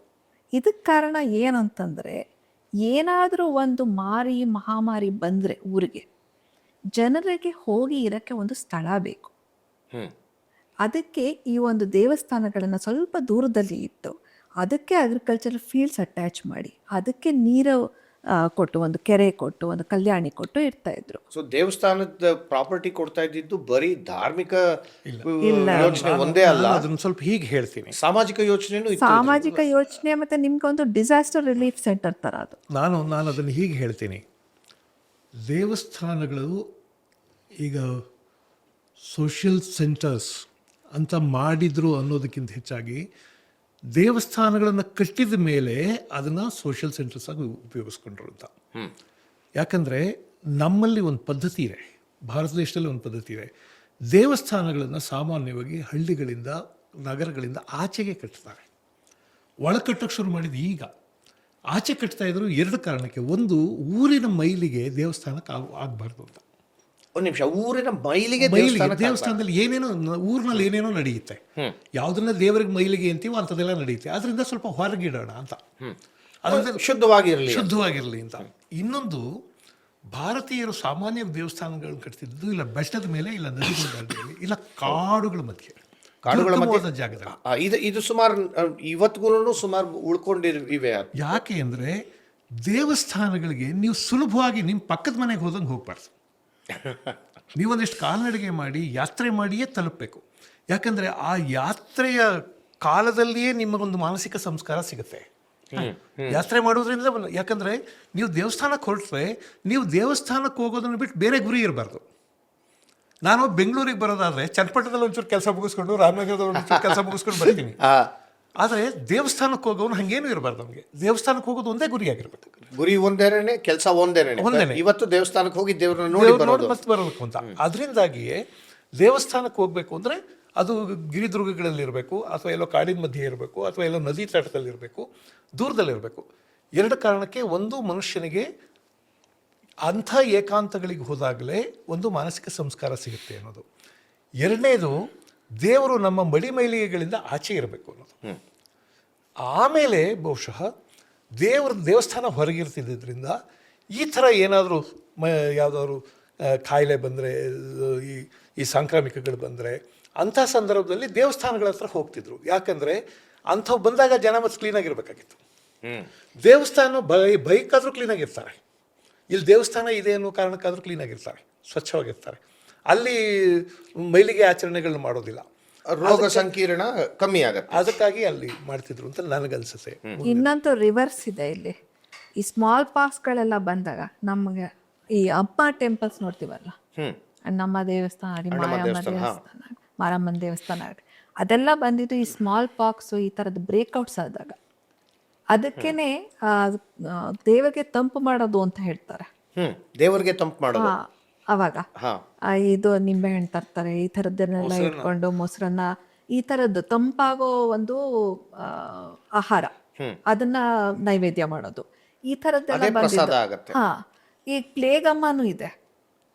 ಇದಕ್ಕೆ ಕಾರಣ ಏನಂತಂದ್ರೆ, ಏನಾದರೂ ಒಂದು ಮಹಾಮಾರಿ ಬಂದ್ರೆ ಊರಿಗೆ ಜನರಿಗೆ ಹೋಗಿ ಇರಕ್ಕೆ ಒಂದು ಸ್ಥಳ ಬೇಕು. ಅದಕ್ಕೆ ಈ ಒಂದು ದೇವಸ್ಥಾನಗಳನ್ನ ಸ್ವಲ್ಪ ದೂರದಲ್ಲಿ ಇಟ್ಟು ಅದಕ್ಕೆ ಅಗ್ರಿಕಲ್ಚರಲ್ ಫೀಲ್ಡ್ಸ್ ಅಟ್ಯಾಚ್ ಮಾಡಿ ಅದಕ್ಕೆ ನೀರು ಕೊಟ್ಟು, ಒಂದು ಕೆರೆ ಕೊಟ್ಟು, ಒಂದು ಕಲ್ಯಾಣಿ ಕೊಟ್ಟು ಇರ್ತಾ ಇದ್ರು. ಸೊ ದೇವಸ್ಥಾನದ ಪ್ರಾಪರ್ಟಿ ಕೊಡ್ತಾ ಇದ್ದಿದ್ದು ಬರೀ ಧಾರ್ಮಿಕ ಯೋಚನೆ ಒಂದೇ ಅಲ್ಲ, ಅದನ್ನ ಸ್ವಲ್ಪ ಹೀಗೆ ಹೇಳ್ತೀನಿ, ಸಾಮಾಜಿಕ ಯೋಚನೆನೂ ಇತ್ತು. ಸಾಮಾಜಿಕ ಯೋಚನೆ ಮತ್ತೆ ನಿಮ್ಗೆ ಒಂದು ಡಿಸಾಸ್ಟರ್ ರಿಲೀಫ್ ಸೆಂಟರ್ ತರ ಅದು. ನಾನು ಅದನ್ನು ಹೀಗೆ ಹೇಳ್ತೀನಿ. ದೇವಸ್ಥಾನಗಳು ಈಗ ಸೋಷಿಯಲ್ ಸೆಂಟರ್ಸ್ ಅಂತ ಮಾಡಿದ್ರು ಅನ್ನೋದಕ್ಕಿಂತ ಹೆಚ್ಚಾಗಿ ದೇವಸ್ಥಾನಗಳನ್ನು ಕಟ್ಟಿದ ಮೇಲೆ ಅದನ್ನು ಸೋಷಿಯಲ್ ಸೆಂಟರ್ಸ್ ಆಗಿ ಉಪಯೋಗಿಸ್ಕೊಂಡ್ರು ಅಂತ. ಯಾಕಂದರೆ ನಮ್ಮಲ್ಲಿ ಒಂದು ಪದ್ಧತಿ ಇದೆ, ಭಾರತ ದೇಶದಲ್ಲಿ ಒಂದು ಪದ್ಧತಿ ಇದೆ. ದೇವಸ್ಥಾನಗಳನ್ನು ಸಾಮಾನ್ಯವಾಗಿ ಹಳ್ಳಿಗಳಿಂದ ನಗರಗಳಿಂದ ಆಚೆಗೆ ಕಟ್ತಾರೆ. ಒಳ ಕಟ್ಟಕ್ಕೆ ಶುರು ಮಾಡಿದ್ದು ಈಗ. ಆಚೆ ಕಟ್ತಾ ಇದ್ರು ಎರಡು ಕಾರಣಕ್ಕೆ. ಒಂದು, ಊರಿನ ಮೈಲಿಗೆ ದೇವಸ್ಥಾನಕ್ಕೆ ಆಗಬಾರ್ದು ಅಂತ. ಒಂದು ನಿಮಿಷ, ಊರಿನ ಮೈಲಿಗೆ ದೇವಸ್ಥಾನದಲ್ಲಿ ಏನೇನೋ, ಊರಿನಲ್ಲಿ ಏನೇನೋ ನಡೆಯುತ್ತೆ. ಯಾವುದನ್ನ ದೇವರಿಗೆ ಮೈಲಿಗೆ ಅಂತೀವೋ ಅಂಥದ್ದೆಲ್ಲ ನಡೆಯುತ್ತೆ. ಅದರಿಂದ ಸ್ವಲ್ಪ ಹೊರಗಿಡೋಣ ಅಂತ, ಅದರಿಂದ ಶುದ್ಧವಾಗಿರಲಿ ಅಂತ. ಇನ್ನೊಂದು, ಭಾರತೀಯರು ಸಾಮಾನ್ಯ ದೇವಸ್ಥಾನಗಳನ್ನು ಕಟ್ತಿದ್ದು ಇಲ್ಲ ಬೆಟ್ಟದ ಮೇಲೆ, ಇಲ್ಲ ನದಿಗಳ ದಾರಿಯಲ್ಲಿ, ಇಲ್ಲ ಕಾಡುಗಳ ಮಧ್ಯೆ, ಜಾಗದಲ್ಲಿ. ಇದು ಸುಮಾರು ಇವತ್ತಿಗೂ ಸುಮಾರು ಉಳ್ಕೊಂಡಿವೆ. ಯಾಕೆ ಅಂದರೆ ದೇವಸ್ಥಾನಗಳಿಗೆ ನೀವು ಸುಲಭವಾಗಿ ನಿಮ್ಮ ಪಕ್ಕದ ಮನೆಗೆ ಹೋದಂಗೆ ಹೋಗ್ಬಾರ್ದು. ನೀವೊಂದಿಷ್ಟು ಕಾಲ್ನಡಿಗೆ ಮಾಡಿ ಯಾತ್ರೆ ಮಾಡಿಯೇ ತಲುಪಬೇಕು. ಯಾಕಂದರೆ ಆ ಯಾತ್ರೆಯ ಕಾಲದಲ್ಲಿಯೇ ನಿಮಗೊಂದು ಮಾನಸಿಕ ಸಂಸ್ಕಾರ ಸಿಗುತ್ತೆ ಯಾತ್ರೆ ಮಾಡೋದ್ರಿಂದ. ಯಾಕಂದರೆ ನೀವು ದೇವಸ್ಥಾನಕ್ಕೆ ಹೊರಟ್ರೆ ನೀವು ದೇವಸ್ಥಾನಕ್ಕೆ ಹೋಗೋದನ್ನು ಬಿಟ್ಟು ಬೇರೆ ಗುರಿ ಇರಬಾರ್ದು. ನಾನು ಬೆಂಗಳೂರಿಗೆ ಬರೋದಾದರೆ ಚನ್ನಪಟ್ಟಣದಲ್ಲಿ ಒಂಚೂರು ಕೆಲಸ ಮುಗಿಸ್ಕೊಂಡು, ರಾಮನಗರದಲ್ಲಿ ಒಂಚೂರು ಕೆಲಸ ಮುಗಿಸ್ಕೊಂಡು ಬರ್ತೀನಿ. ಆದರೆ ದೇವಸ್ಥಾನಕ್ಕೆ ಹೋಗೋನು ಹಾಗೇನು ಇರಬಾರ್ದು. ನಮಗೆ ದೇವಸ್ಥಾನಕ್ಕೆ ಹೋಗೋದು ಒಂದೇ ಗುರಿಯಾಗಿರ್ಬೇಕು. ಗುರಿ ಒಂದೇನೆ, ಕೆಲಸ ಒಂದೇನೆ. ಇವತ್ತು ದೇವಸ್ಥಾನಕ್ಕೆ ಹೋಗಿ ದೇವ್ರನ್ನ ನೋಡಿ ಮತ್ತೆ ಬರಬೇಕು ಅಂತ. ಅದರಿಂದಾಗಿಯೇ ದೇವಸ್ಥಾನಕ್ಕೆ ಹೋಗಬೇಕು ಅಂದರೆ ಅದು ಗಿರಿದುರ್ಗಗಳಲ್ಲಿರಬೇಕು, ಅಥವಾ ಎಲ್ಲೋ ಕಾಡಿನ ಮಧ್ಯೆ ಇರಬೇಕು, ಅಥವಾ ಎಲ್ಲೋ ನದಿ ತಟದಲ್ಲಿರಬೇಕು, ದೂರದಲ್ಲಿರಬೇಕು. ಎರಡು ಕಾರಣಕ್ಕೆ. ಒಂದು, ಮನುಷ್ಯನಿಗೆ ಅಂಥ ಏಕಾಂತಗಳಿಗೆ ಹೋದಾಗಲೇ ಒಂದು ಮಾನಸಿಕ ಸಂಸ್ಕಾರ ಸಿಗುತ್ತೆ ಅನ್ನೋದು. ಎರಡನೇದು, ದೇವರು ನಮ್ಮ ಮಡಿಮೈಲಿಗೆಗಳಿಂದ ಆಚೆ ಇರಬೇಕು ಅನ್ನೋದು. ಆಮೇಲೆ ಬಹುಶಃ ದೇವಸ್ಥಾನ ಹೊರಗಿರ್ತಿದ್ದರಿಂದ ಈ ಥರ ಏನಾದರೂ ಯಾವುದಾದ್ರು ಕಾಯಿಲೆ ಬಂದರೆ, ಈ ಸಾಂಕ್ರಾಮಿಕಗಳು ಬಂದರೆ, ಅಂಥ ಸಂದರ್ಭದಲ್ಲಿ ದೇವಸ್ಥಾನಗಳ ಹತ್ರ ಹೋಗ್ತಿದ್ರು. ಯಾಕಂದರೆ ಅಂಥವು ಬಂದಾಗ ಜನ ಮತ್ತೆ ಕ್ಲೀನಾಗಿರ್ಬೇಕಾಗಿತ್ತು. ದೇವಸ್ಥಾನ ಬೈಕಾದರೂ ಕ್ಲೀನಾಗಿರ್ತಾರೆ, ಇಲ್ಲಿ ದೇವಸ್ಥಾನ ಇದೆ ಅನ್ನೋ ಕಾರಣಕ್ಕಾದರೂ ಕ್ಲೀನಾಗಿರ್ತಾರೆ, ಸ್ವಚ್ಛವಾಗಿರ್ತಾರೆ. ಅಲ್ಲಿ ಮೈಲಿಗೆ ಆಚರಣೆಗಳನ್ನ ಮಾಡೋದಿಲ್ಲ, ರೋಗ ಸಂಕೀರ್ಣ ಕಮ್ಮಿ ಆಗುತ್ತೆ. ಅದಕ್ಕಾಗಿ ಅಲ್ಲಿ ಮಾಡ್ತಿದ್ರು ಅಂತ ನನಗನ್ಸುತ್ತೆ. ಇನ್ನಂತೂ ರಿವರ್ಸ್ ಇದೆ ಇಲ್ಲಿ. ಈ ಸ್ಮಾಲ್ ಪಾಕ್ಸ್ಗಳೆಲ್ಲ ಬಂದಾಗ ನಮಗೆ ಈ ಅಮ್ಮ ಟೆಂಪಲ್ಸ್ ನೋಡ್ತೀವಲ್ಲ, ನಮ್ಮ ದೇವಸ್ಥಾನ ಆಗಲಿ, ಮಾರಮ್ಮನ ದೇವಸ್ಥಾನ ಅದೆಲ್ಲ ಬಂದಿದ್ದು ಈ ಸ್ಮಾಲ್ ಪಾಕ್ಸು ಈ ಥರದ ಬ್ರೇಕ್ಔಟ್ಸ್ ಆದಾಗ. ಅದಕ್ಕೇನೆ ದೇವರಿಗೆ ತಂಪು ಮಾಡೋದು ಅಂತ ಹೇಳ್ತಾರೆ. ದೇವರಿಗೆ ತಂಪು ಮಾಡೋದು. ಅವಾಗ ಇದು ನಿಂಬೆಹಣ್ಣು ತರ್ತಾರೆ, ಈ ಥರದ್ದನ್ನೆಲ್ಲ ಇಟ್ಕೊಂಡು ಮೊಸರನ್ನ, ಈ ಥರದ್ದು ತಂಪಾಗೋ ಒಂದು ಆಹಾರ, ಅದನ್ನ ನೈವೇದ್ಯ ಮಾಡೋದು, ಈ ಥರದ್ದೆಲ್ಲ ಬಂದಿದ್ದು. ಈ ಪ್ಲೇಗಮ್ಮನೂ ಇದೆ.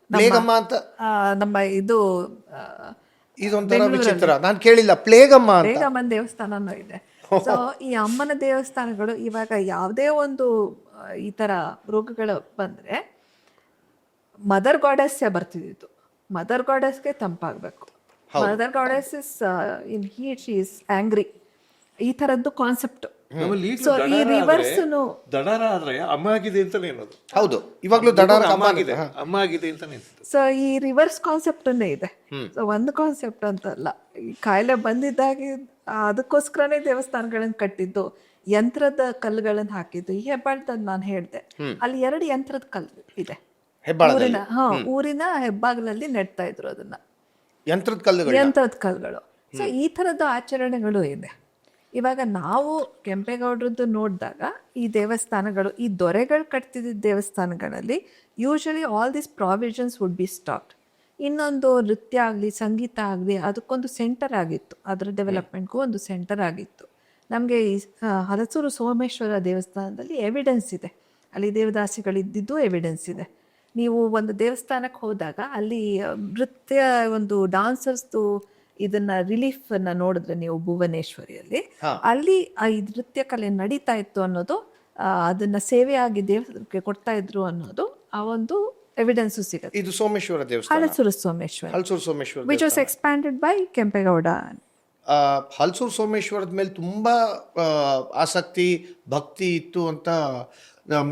ಪ್ಲೇಗಮ್ಮ ಅಂತ ನಮ್ಮ ಇದು ಇದೊಂಥರ ವಿಚಿತ್ರ, ನಾನು ಕೇಳಿಲ್ಲ. ಪ್ಲೇಗಮ್ಮನ ದೇವಸ್ಥಾನನೂ ಇದೆ. ಸೊ ಈ ಅಮ್ಮನ ದೇವಸ್ಥಾನಗಳು ಇವಾಗ ಯಾವುದೇ ಒಂದು ಈ ತರ ರೋಗಗಳು ಬಂದ್ರೆ ಮದರ್ ಗಾಡೆಸ್ಸೇ ಬರ್ತಿದ್ದು. ಮದರ್ ಗಾಡೆಸ್ಗೆ ತಂಪಾಗಬೇಕು. Mother goddess is in heat, she is angry, ಈ ಥರದ್ದು ಕಾನ್ಸೆಪ್ಟ್. ಸೊ ಈ ರಿವರ್ಸ್ನು ದಡಾರ ಆದ್ರೆ ಅಮ್ಮ ಆಗಿದೆ ಅಂತಾನೆ ಅನ್ನೋದು. ಹೌದು, ಇವಾಗಲೂ ದಡಾರ ಅಮ್ಮ ಆಗಿದೆ ಅಂತಾನೆ. ಸೊ ಈ ರಿವರ್ಸ್ ಕಾನ್ಸೆಪ್ಟನ್ನೇ ಇದೆ. ಸೊ ಒಂದು ಕಾನ್ಸೆಪ್ಟ್ ಅಂತಲ್ಲ, ಈ ಕಾಯಿಲೆ ಬಂದಿದ್ದಾಗೆ ಅದಕ್ಕೋಸ್ಕರನೇ ದೇವಸ್ಥಾನಗಳನ್ನು ಕಟ್ಟಿದ್ದು, ಯಂತ್ರದ ಕಲ್ಲುಗಳನ್ನು ಹಾಕಿದ್ದು. ಈ ಹೆಬ್ಬಾಳದ ನಾನು ಹೇಳಿದೆ, ಅಲ್ಲಿ 2 ಯಂತ್ರದ ಕಲ್ಲು ಇದೆ ಊರಿನ ಹೆಬ್ಬಾಗಿಲಲ್ಲಿ ನೆಡ್ತಾ ಇದ್ರು ಅದನ್ನ, ಯಂತ್ರದ ಕಲ್ಲುಗಳು. ಸೊ ಈ ಥರದ ಆಚರಣೆಗಳು ಇದೆ. ಇವಾಗ ನಾವು ಕೆಂಪೇಗೌಡರದ್ದು ನೋಡಿದಾಗ ಈ ದೇವಸ್ಥಾನಗಳು, ಈ ದೊರೆಗಳು ಕಟ್ತಿದ್ದ ದೇವಸ್ಥಾನಗಳಲ್ಲಿ usually all this provisions would be ಸ್ಟಾಕ್ಡ್. ಇನ್ನೊಂದು ನೃತ್ಯ ಆಗಲಿ, ಸಂಗೀತ ಆಗಲಿ, ಅದಕ್ಕೊಂದು ಸೆಂಟರ್ ಆಗಿತ್ತು, ಅದರ ಡೆವಲಪ್ಮೆಂಟ್ಗೂ ಒಂದು ಸೆಂಟರ್ ಆಗಿತ್ತು. ನಮಗೆ ಈ ಹಲಸೂರು ಸೋಮೇಶ್ವರ ದೇವಸ್ಥಾನದಲ್ಲಿ ಎವಿಡೆನ್ಸ್ ಇದೆ, ಅಲ್ಲಿ ದೇವದಾಸಿಗಳಿದ್ದಿದ್ದು ಎವಿಡೆನ್ಸ್ ಇದೆ. ನೀವು ಒಂದು ದೇವಸ್ಥಾನಕ್ಕೆ ಹೋದಾಗ ಅಲ್ಲಿ ನೃತ್ಯ, ಒಂದು ಡಾನ್ಸರ್ಸ್ದು ಇದನ್ನ ರಿಲೀಫ್ ಅನ್ನ ನೋಡಿದ್ರೆ ನೀವು ಭುವನೇಶ್ವರಿಯಲ್ಲಿ, ಅಲ್ಲಿ ಈ ನೃತ್ಯ ಕಲೆ ನಡೀತಾ ಇತ್ತು ಅನ್ನೋದು, ಅದನ್ನ ಸೇವೆಯಾಗಿ ದೇವಸ್ಥಾನಕ್ಕೆ ಕೊಡ್ತಾ ಇದ್ರು ಅನ್ನೋದು ಆ ಒಂದು ಎವಿಡೆನ್ಸ್ ಸಿಗುತ್ತೆ. ಇದು ಸೋಮೇಶ್ವರ ದೇವಸ್ಥಾನ, Halasuru Someshwara, which was expanded by Kempegowda. Halasuru ಸೋಮೇಶ್ವರದ ಮೇಲೆ ತುಂಬಾ ಆಸಕ್ತಿ, ಭಕ್ತಿ ಇತ್ತು ಅಂತ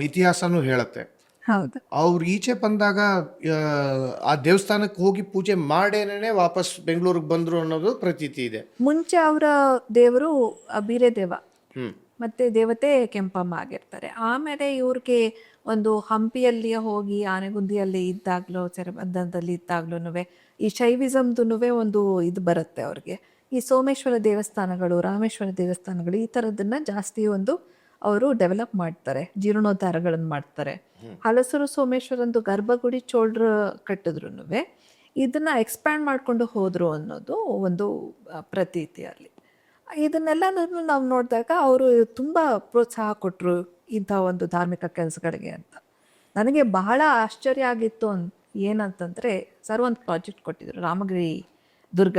ಇತಿಹಾಸನೂ ಹೇಳುತ್ತೆ. ಹೌದು, ಅವ್ರು ಈಚೆ ಬಂದಾಗ ಆ ದೇವಸ್ಥಾನಕ್ಕೆ ಹೋಗಿ ಪೂಜೆ ಮಾಡೇನೆ ವಾಪಸ್ ಬೆಂಗಳೂರಿಗೆ ಬಂದ್ರು ಅನ್ನೋದು ಪ್ರತೀತಿ ಇದೆ. ಮುಂಚೆ ಅವರ ದೇವರು ಬೀರೇದೇವ ಮತ್ತೆ ದೇವತೆ ಕೆಂಪಮ್ಮ ಆಗಿರ್ತಾರೆ. ಆಮೇಲೆ ಇವ್ರಿಗೆ ಒಂದು ಹಂಪಿಯಲ್ಲಿ ಹೋಗಿ ಆನೆಗುಂದಿಯಲ್ಲಿ ಇದ್ದಾಗ್ಲೂ, ಸೆರೆಬಂಧನದಲ್ಲಿ ಇದ್ದಾಗ್ಲೂ ಈ ಶೈವಿಸಮ್ದು ಒಂದು ಇದು ಬರುತ್ತೆ ಅವ್ರಿಗೆ. ಈ ಸೋಮೇಶ್ವರ ದೇವಸ್ಥಾನಗಳು, ರಾಮೇಶ್ವರ ದೇವಸ್ಥಾನಗಳು, ಈ ಥರದನ್ನ ಜಾಸ್ತಿ ಒಂದು ಅವರು ಡೆವಲಪ್ ಮಾಡ್ತಾರೆ, ಜೀರ್ಣೋದ್ಧಾರಗಳನ್ನು ಮಾಡ್ತಾರೆ. ಹಲಸೂರು ಸೋಮೇಶ್ವರಂದು ಗರ್ಭಗುಡಿ ಚೋಳರು ಕಟ್ಟಿದ್ರು ಇದನ್ನ ಎಕ್ಸ್ಪ್ಯಾಂಡ್ ಮಾಡ್ಕೊಂಡು ಹೋದ್ರು ಅನ್ನೋದು ಒಂದು ಪ್ರತೀತಿ ಅಲ್ಲಿ. ಇದನ್ನೆಲ್ಲ ನಾವು ನೋಡಿದಾಗ ಅವರು ತುಂಬ ಪ್ರೋತ್ಸಾಹ ಕೊಟ್ಟರು ಇಂಥ ಒಂದು ಧಾರ್ಮಿಕ ಕೆಲಸಗಳಿಗೆ ಅಂತ. ನನಗೆ ಬಹಳ ಆಶ್ಚರ್ಯ ಆಗಿತ್ತು ಏನಂತಂದರೆ, ಸರ್ ಒಂದು ಪ್ರಾಜೆಕ್ಟ್ ಕೊಟ್ಟಿದ್ರು ರಾಮಗಿರಿ ದುರ್ಗ,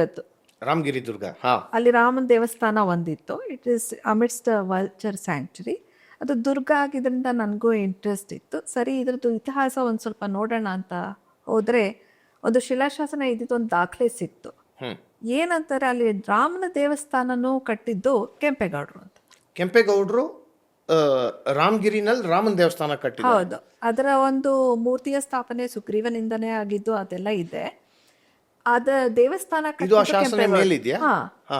ಅಲ್ಲಿ ರಾಮನ ದೇವಸ್ಥಾನ ಒಂದಿತ್ತು. It is amidst vulture sanctuary. ಅದು ದುರ್ಗ ಆಗಿದ್ರಿಂದ ನನಗೂ ಇಂಟ್ರೆಸ್ಟ್ ಇತ್ತು. ಸರಿ, ಇದ್ರದ್ದು ಇತಿಹಾಸ ಒಂದು ಸ್ವಲ್ಪ ನೋಡೋಣ ಅಂತ ಹೋದರೆ ಒಂದು ಶಿಲಾಶಾಸನ ಇದ್ದಿದ್ದು ಒಂದು ದಾಖಲೆ ಸಿಕ್ತು. ಏನಂತಾರೆ, ಅಲ್ಲಿ ರಾಮನ ದೇವಸ್ಥಾನನೂ ಕಟ್ಟಿದ್ದು ಕೆಂಪೇಗೌಡರು ಅಂತ. ಕೆಂಪೇಗೌಡರು ರಾಮಗಿರಿನಲ್ಲಿ ರಾಮನ ದೇವಸ್ಥಾನ ಕಟ್ಟಿದ್ರು. ಹೌದು, ಅದರ ಒಂದು ಮೂರ್ತಿಯ ಸ್ಥಾಪನೆ ಸುಗ್ರೀವನಿಂದನೇ ಆಗಿದ್ದು, ಅದೆಲ್ಲ ಇದೆ. ಅದ ದೇವಸ್ಥಾನ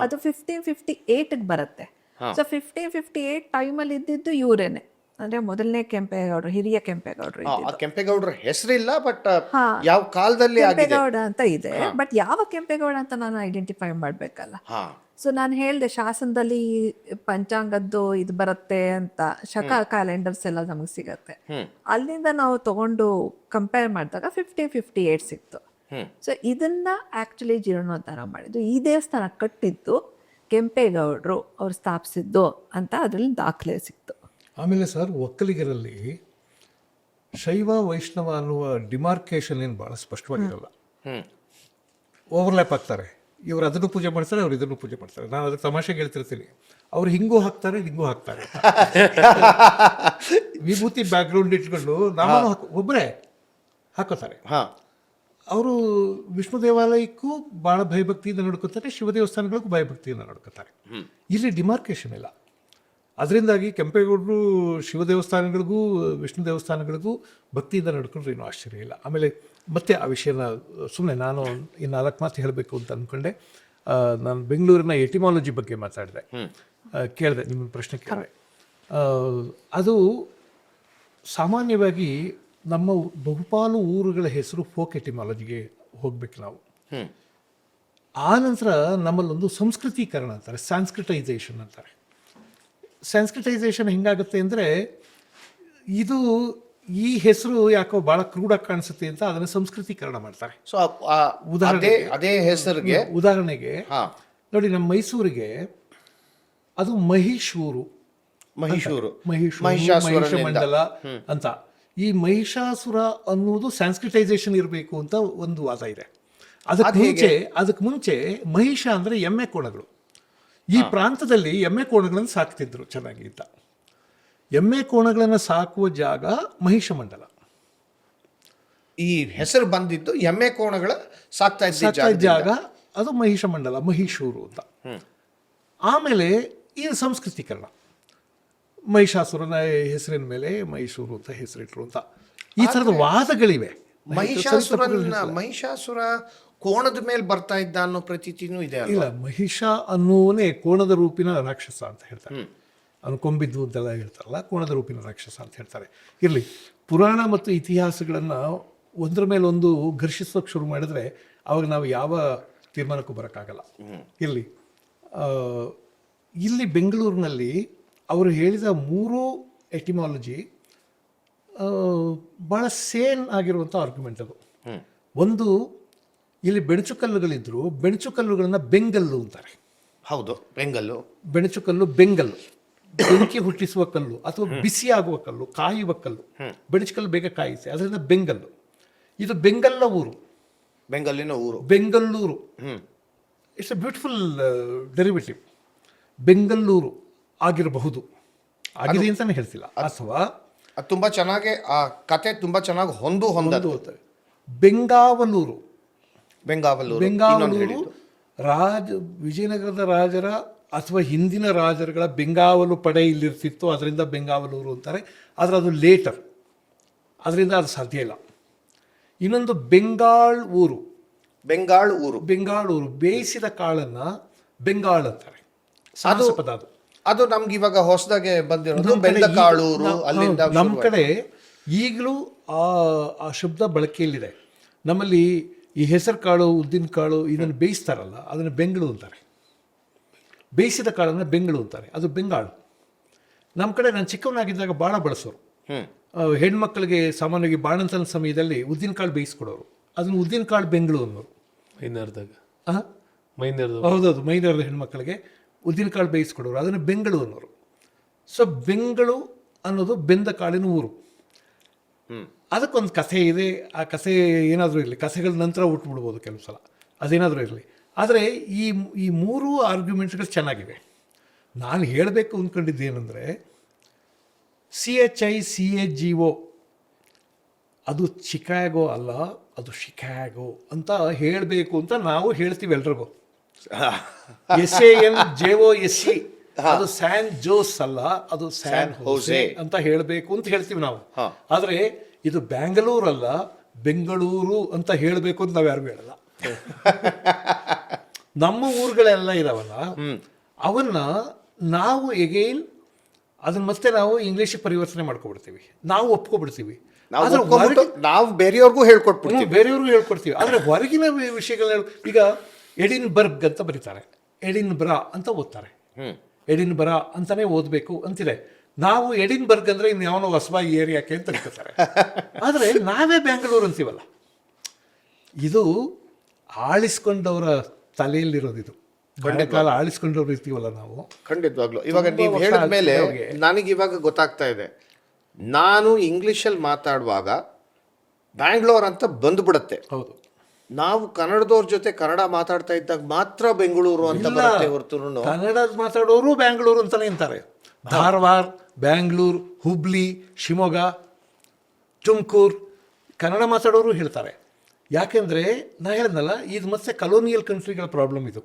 ಅದು 1558 ಬರುತ್ತೆ. ಸೊ 1558 ಟೈಮಲ್ಲಿ ಇದ್ದಿದ್ದು ಇವರೇನೆ, ಅಂದ್ರೆ ಮೊದಲನೇ ಕೆಂಪೇಗೌಡರು, ಹಿರಿಯ ಕೆಂಪೇಗೌಡರು. ಕೆಂಪೇಗೌಡರ ಹೆಸರಿಲ್ಲ, ಬಟ್ ಯಾವ ಕಾಲದಲ್ಲಿ ಕೆಂಪೇಗೌಡ ಅಂತ ಇದೆ, ಬಟ್ ಯಾವ ಕೆಂಪೇಗೌಡ ಅಂತ ನಾನು ಐಡೆಂಟಿಫೈ ಮಾಡ್ಬೇಕಲ್ಲ. ಸೊ ನಾನು ಹೇಳಿದೆ, ಶಾಸನದಲ್ಲಿ ಪಂಚಾಂಗದ್ದು ಇದು ಬರುತ್ತೆ ಅಂತ, ಶಕ ಕ್ಯಾಲೆಂಡರ್ಸ್ ಎಲ್ಲ ನಮಗೆ ಸಿಗತ್ತೆ. ಅಲ್ಲಿಂದ ನಾವು ತಗೊಂಡು ಕಂಪೇರ್ ಮಾಡಿದಾಗ 1558 ಸಿಕ್ತು. ಸೊ ಇದನ್ನ ಆಕ್ಚುಲಿ ಜೀರ್ಣೋದ್ಧಾರ ಮಾಡಿದ್ದು, ಈ ದೇವಸ್ಥಾನ ಕಟ್ಟಿದ್ದು ಕೆಂಪೇಗೌಡರು ಅವ್ರು ಸ್ಥಾಪಿಸಿದ್ದು ಅಂತ ಅದರಲ್ಲಿ ದಾಖಲೆ ಸಿಕ್ತು. ಆಮೇಲೆ ಸರ್, ಒಕ್ಕಲಿಗರಲ್ಲಿ ಶೈವ ವೈಷ್ಣವ ಅನ್ನುವ ಡಿಮಾರ್ಕೇಶನ್ ಏನು ಭಾಳ ಸ್ಪಷ್ಟವಾಗಿರಲ್ಲ. ಓವರ್ಲ್ಯಾಪ್ ಆಗ್ತಾರೆ. ಇವರು ಅದನ್ನು ಪೂಜೆ ಮಾಡ್ತಾರೆ, ಅವ್ರು ಇದನ್ನು ಪೂಜೆ ಮಾಡ್ತಾರೆ. ನಾನು ಅದಕ್ಕೆ ತಮಾಷೆಗೆ ಹೇಳ್ತಿರ್ತೀನಿ, ಅವ್ರು ಹಿಂಗೂ ಹಾಕ್ತಾರೆ, ಹಿಂಗೂ ಹಾಕ್ತಾರೆ. ವಿಭೂತಿ ಬ್ಯಾಕ್ಗ್ರೌಂಡ್ ಇಟ್ಕೊಂಡು ನಾಮನು ಒಬ್ಬರೇ ಹಾಕೋತಾರೆ. ಅವರು ವಿಷ್ಣು ದೇವಾಲಯಕ್ಕೂ ಭಾಳ ಭಯಭಕ್ತಿಯಿಂದ ನಡ್ಕೋತಾರೆ, ಶಿವ ದೇವಸ್ಥಾನಗಳಿಗೂ ಭಯಭಕ್ತಿಯಿಂದ ನಡ್ಕೋತಾರೆ. ಇಲ್ಲಿ ಡಿಮಾರ್ಕೇಶನ್ ಇಲ್ಲ. ಅದರಿಂದಾಗಿ ಕೆಂಪೇಗೌಡರು ಶಿವ ದೇವಸ್ಥಾನಗಳಿಗೂ ವಿಷ್ಣು ದೇವಸ್ಥಾನಗಳಿಗೂ ಭಕ್ತಿಯಿಂದ ನಡ್ಕೊಂಡ್ರೆ ಏನೂ ಆಶ್ಚರ್ಯ ಇಲ್ಲ. ಆಮೇಲೆ ಮತ್ತೆ ಆ ವಿಷಯನ ಸುಮ್ಮನೆ ನಾನು ಈ 4 ಮಾತು ಹೇಳಬೇಕು ಅಂತ ಅಂದ್ಕೊಂಡೆ. ನಾನು ಬೆಂಗಳೂರಿನ ಎಟಿಮಾಲಜಿ ಬಗ್ಗೆ ಮಾತಾಡಿದೆ, ಕೇಳಿದೆ, ನಿಮ್ಮ ಪ್ರಶ್ನೆ ಕೇಳಿದೆ. ಅದು ಸಾಮಾನ್ಯವಾಗಿ ನಮ್ಮ ಬಹುಪಾಲು ಊರುಗಳ ಹೆಸರು ಫೋಕ್ ಎಟಿಮಾಲಜಿಗೆ ಹೋಗ್ಬೇಕು ನಾವು. ಆ ನಂತರ ನಮ್ಮಲ್ಲೊಂದು ಸಂಸ್ಕೃತೀಕರಣ ಅಂತಾರೆ, ಸ್ಯಾನ್ಸ್ಕ್ರಿಟೈಸೇಷನ್ ಅಂತಾರೆ. ಸ್ಯಾನ್ಸ್ಕ್ರಿಟೈಸೇಷನ್ ಹೆಂಗಾಗುತ್ತೆ ಅಂದರೆ, ಇದು ಈ ಹೆಸರು ಯಾಕೋ ಭಾಳ ಕ್ರೂಡಾಗಿ ಕಾಣಿಸುತ್ತೆ ಅಂತ ಅದನ್ನು ಸಂಸ್ಕೃತೀಕರಣ ಮಾಡ್ತಾರೆ. ಸೊ ಅದೇ ಹೆಸರಿಗೆ ಉದಾಹರಣೆಗೆ ನೋಡಿ, ನಮ್ಮ ಮೈಸೂರಿಗೆ ಅದು ಮಹಿಷೂರು ಮಂಡಲ ಅಂತ. ಈ ಮಹಿಷಾಸುರ ಅನ್ನುವುದು ಸ್ಯಾನ್ಸ್ಕ್ರಿಟೈಸೇಷನ್ ಇರಬೇಕು ಅಂತ ಒಂದು ವಾದ ಇದೆ. ಅದಕ್ಕೆ ಮುಂಚೆ ಮಹಿಷ ಅಂದರೆ ಎಮ್ಮೆ ಕೋಣಗಳು. ಈ ಪ್ರಾಂತದಲ್ಲಿ ಎಮ್ಮೆ ಕೋಣಗಳನ್ನು ಸಾಕ್ತಿದ್ರು ಚೆನ್ನಾಗಿ ಅಂತ. ಎಮ್ಮೆ ಕೋಣಗಳನ್ನು ಸಾಕುವ ಜಾಗ ಮಹಿಷ ಮಂಡಲ. ಈ ಹೆಸರು ಬಂದಿದ್ದು ಎಮ್ಮೆ ಕೋಣಗಳ ಸಾಕ್ತಾ ಇದ್ದ ಜಾಗ ಅದು ಮಹಿಷ ಮಂಡಲ, ಮಹಿಷೂರು ಅಂತ. ಆಮೇಲೆ ಈ ಸಂಸ್ಕೃತೀಕರಣ, ಮಹಿಷಾಸುರನ ಹೆಸರಿನ ಮೇಲೆ ಮೈಸೂರು ಅಂತ ಹೆಸರಿಟ್ರು ಅಂತ ಈ ಥರದ ವಾದಗಳಿವೆ. ಮಹಿಷಾಸುರ ಕೋಣದ ಮೇಲೆ ಬರ್ತಾ ಇದ್ದ ಅನ್ನೋ ಪ್ರತೀತಿನೂ ಇದೆ. ಇಲ್ಲ, ಮಹಿಷ ಅನ್ನೋನೇ ಕೋಣದ ರೂಪಿನ ರಾಕ್ಷಸ ಅಂತ ಹೇಳ್ತಾರೆ. ಅವನು ಕೊಂಬಿದ್ದು ಅಂತೆಲ್ಲ ಹೇಳ್ತಾರಲ್ಲ, ಕೋಣದ ರೂಪಿನ ರಾಕ್ಷಸ ಅಂತ ಹೇಳ್ತಾರೆ. ಇರಲಿ, ಪುರಾಣ ಮತ್ತು ಇತಿಹಾಸಗಳನ್ನು ಒಂದರ ಮೇಲೆ ಒಂದು ಘರ್ಷಿಸೋಕೆ ಶುರು ಮಾಡಿದ್ರೆ ಅವಾಗ ನಾವು ಯಾವ ತೀರ್ಮಾನಕ್ಕೂ ಬರೋಕ್ಕಾಗಲ್ಲ. ಇರಲಿ, ಇಲ್ಲಿ ಬೆಂಗಳೂರಿನಲ್ಲಿ ಅವರು ಹೇಳಿದ 3 ಎಟಿಮಾಲಜಿ ಭಾಳ ಸೇಮ್ ಆಗಿರುವಂಥ ಆರ್ಗ್ಯುಮೆಂಟ್ ಅದು. ಒಂದು, ಇಲ್ಲಿ ಬೆಣಚುಕಲ್ಲುಗಳಿದ್ರು, ಬೆಣಚುಕಲ್ಲುಗಳನ್ನ ಬೆಂಗಲ್ಲು ಅಂತಾರೆ. ಹೌದು, ಬೆಣಚುಕಲ್ಲು ಬೆಂಗಲ್ಲು, ಬೆಂಕಿ ಹುಟ್ಟಿಸುವ ಕಲ್ಲು ಅಥವಾ ಬಿಸಿ ಆಗುವ ಕಲ್ಲು, ಕಾಯುವ ಕಲ್ಲು. ಬೆಣಚುಕಲ್ಲು ಬೇಗ ಕಾಯಿಸಿ, ಅದರಿಂದ ಬೆಂಗಲ್ಲು. ಇದು ಬೆಂಗಲ್ಲ ಊರು, Bengalluru. It's a beautiful derivative. Bengalluru ಆಗಿರಬಹುದು, ಆಗಿದೆ ಅಂತಾನೆ ಹೇಳ್ತಿಲ್ಲ. ಅಥವಾ ತುಂಬಾ ಚೆನ್ನಾಗಿ ಆ ಕತೆ ತುಂಬಾ ಚೆನ್ನಾಗಿ ಹೊಂದು ಬೆಂಗಾವಲೂರು ವಿಜಯನಗರದ ರಾಜರ ಅಥವಾ ಹಿಂದಿನ ರಾಜರುಗಳ ಬೆಂಗಾವಲು ಪಡೆ ಇಲ್ಲಿರ್ತಿತ್ತು, ಅದರಿಂದ ಬೆಂಗಾವಲೂರು ಅಂತಾರೆ. ಆದರೆ ಅದು ಲೇಟರ್, ಅದರಿಂದ ಅದು ಸಾಧ್ಯ ಇಲ್ಲ. ಇನ್ನೊಂದು ಬೆಂಗಾಳ್ ಊರು, ಬೇಯಿಸಿದ ಕಾಳನ್ನ ಬೆಂಗಾಳ್ ಅಂತಾರೆ. ಪದ ಅದು ನಮ್ಗೆ ಇವಾಗ ಹೊಸದಾಗಿ ಬಂದಿರೋದು ಬೆಂದಕಾಳೂರು. ನಮ್ಮ ಕಡೆ ಈಗಲೂ ಆ ಶಬ್ದ ಬಳಕೆಯಲ್ಲಿದೆ. ನಮ್ಮಲ್ಲಿ ಈ ಹೆಸರು ಕಾಳು, ಉದ್ದಿನ ಕಾಳು ಇದನ್ನು ಬೇಯಿಸ್ತಾರಲ್ಲ, ಅದನ್ನು ಬೆಂಗಳು ಅಂತಾರೆ. ಬೇಯಿಸಿದ ಕಾಳನ್ನು ಬೆಂಗಳು ಅಂತಾರೆ, ಅದು ಬೆಂಗಾಳು. ನಮ್ಮ ಕಡೆ ನಾನು ಚಿಕ್ಕವನಾಗಿದ್ದಾಗ ಭಾಳ ಬಳಸೋರು. ಹೆಣ್ಮಕ್ಳಿಗೆ ಸಾಮಾನ್ಯವಾಗಿ ಬಾಣಂತನ ಸಮಯದಲ್ಲಿ ಉದ್ದಿನ ಕಾಳು ಬೇಯಿಸ್ಕೊಡೋರು, ಅದನ್ನು ಉದ್ದಿನ ಕಾಳು ಬೆಂಗಳು ಅನ್ನೋರು. ಹೌದೌದು, ಮೈನರ್ದ ಹೆಣ್ಮಕ್ಳಿಗೆ ಉದ್ದಿನ ಕಾಳು ಬೇಯಿಸ್ಕೊಡೋರು, ಅದನ್ನು ಬೆಂಗಳು ಅನ್ನೋರು. ಸೊ ಬೆಂಗಳು ಅನ್ನೋದು ಬೆಂದ ಕಾಳಿನ ಊರು. ಅದಕ್ಕೊಂದು ಕಥೆ ಇದೆ. ಆ ಕಥೆ ಏನಾದರೂ ಇರಲಿ, ಕಥೆಗಳ ನಂತರ ಉಟ್ಬಿಡ್ಬೋದು ಕೆಲವು ಸಲ, ಅದೇನಾದರೂ ಇರಲಿ. ಆದರೆ ಈ 3 ಆರ್ಗ್ಯುಮೆಂಟ್ಗಳು ಚೆನ್ನಾಗಿವೆ. ನಾನು ಹೇಳಬೇಕು ಅಂದ್ಕೊಂಡಿದ್ದೇನೆಂದರೆ, CHICAGO ಅದು ಚಿಕಾಗೋ ಅಲ್ಲ, ಅದು ಶಿಕಾಗೋ ಅಂತ ಹೇಳಬೇಕು ಅಂತ ನಾವು ಹೇಳ್ತೀವಿ ಎಲ್ರಿಗೂ. SANJOSE ಅದು ಸ್ಯಾನ್ ಜೋಸ್ ಅಲ್ಲ, ಅದು ಸ್ಯಾನ್ ಹೋಸೆ ಅಂತ ಹೇಳಬೇಕು ಅಂತ ಹೇಳ್ತೀವಿ ನಾವು. ಆದರೆ ಇದು ಬ್ಯಾಂಗಲೂರು ಅಲ್ಲ, ಬೆಂಗಳೂರು ಅಂತ ಹೇಳಬೇಕು ಅಂತ ನಾವು ಯಾರಿಗೂ ಹೇಳಲ್ಲ. ನಮ್ಮ ಊರುಗಳೆಲ್ಲ ಇದಾವಲ್ಲ, ಅವನ್ನ ನಾವು ಎಗೈನ್ ಅದನ್ನ ಮತ್ತೆ ನಾವು ಇಂಗ್ಲೀಷ್ ಪರಿವರ್ತನೆ ಮಾಡ್ಕೊಬಿಡ್ತೀವಿ, ನಾವು ಒಪ್ಕೊಬಿಡ್ತೀವಿ. ನಾವು ಬೇರೆಯವ್ರಿಗೂ ಹೇಳ್ಕೊಡ್ತೀವಿ. ಆದರೆ ಹೊರಗಿನ ವಿಷಯಗಳನ್ನ, ಈಗ ಎಡಿನ್ಬರ್ಗ್ ಅಂತ ಬರೀತಾರೆ, ಎಡಿನ್ಬ್ರಾ ಅಂತ ಓದ್ತಾರೆ. ಎಡಿನ್ಬರಾ ಅಂತಾನೆ ಓದಬೇಕು ಅಂತಿದೆ. ನಾವು ಎಡಿನ್ಬರ್ಗ್ ಅಂದ್ರೆ ಇನ್ನು ಯಾವನೋ ಹೊಸಬ ಏರಿಯಾಕ್ಕೆ ಅಂತ ತಿಳ್ಕೊತಾರೆ. ಆದರೆ ನಾವೇ ಬ್ಯಾಂಗ್ಳೂರು ಅಂತೀವಲ್ಲ. ಇದು ಆಳಿಸ್ಕೊಂಡವರ ತಲೆಯಲ್ಲಿರೋದು. ಇದು ಕಾಲ ಆಳಿಸ್ಕೊಂಡವ್ರು ಇರ್ತೀವಲ್ಲ ನಾವು. ಖಂಡಿತವಾಗ್ಲು ಇವಾಗ ನೀವು ಹೇಳಿದ ಮೇಲೆ ನನಗೆ ಇವಾಗ ಗೊತ್ತಾಗ್ತಾ ಇದೆ. ನಾನು ಇಂಗ್ಲಿಷಲ್ಲಿ ಮಾತಾಡುವಾಗ ಬ್ಯಾಂಗ್ಳೂರ್ ಅಂತ ಬಂದ್ಬಿಡತ್ತೆ. ಹೌದು, ನಾವು ಕನ್ನಡದವ್ರ ಜೊತೆ ಕನ್ನಡ ಮಾತಾಡ್ತಾ ಇದ್ದಾಗ ಮಾತ್ರ ಬೆಂಗಳೂರು ಅಂತ ಬರುತ್ತೆ ಹೊರತು ಕನ್ನಡ ಮಾತಾಡೋರು ಬ್ಯಾಂಗ್ಳೂರು ಅಂತಾನೆ ಅಂತಾರೆ. ಧಾರವಾಡ, ಬ್ಯಾಂಗ್ಳೂರು, ಹುಬ್ಳಿ, ಶಿವಮೊಗ್ಗ, ತುಮಕೂರು ಕನ್ನಡ ಮಾತಾಡೋರು ಹೇಳ್ತಾರೆ. ಯಾಕೆಂದರೆ ನಾ ಹೇಳಿದ್ನಲ್ಲ, ಇದು ಮತ್ತೆ ಕಲೋನಿಯಲ್ ಕಂಟ್ರಿಗಳ ಪ್ರಾಬ್ಲಮ್. ಇದು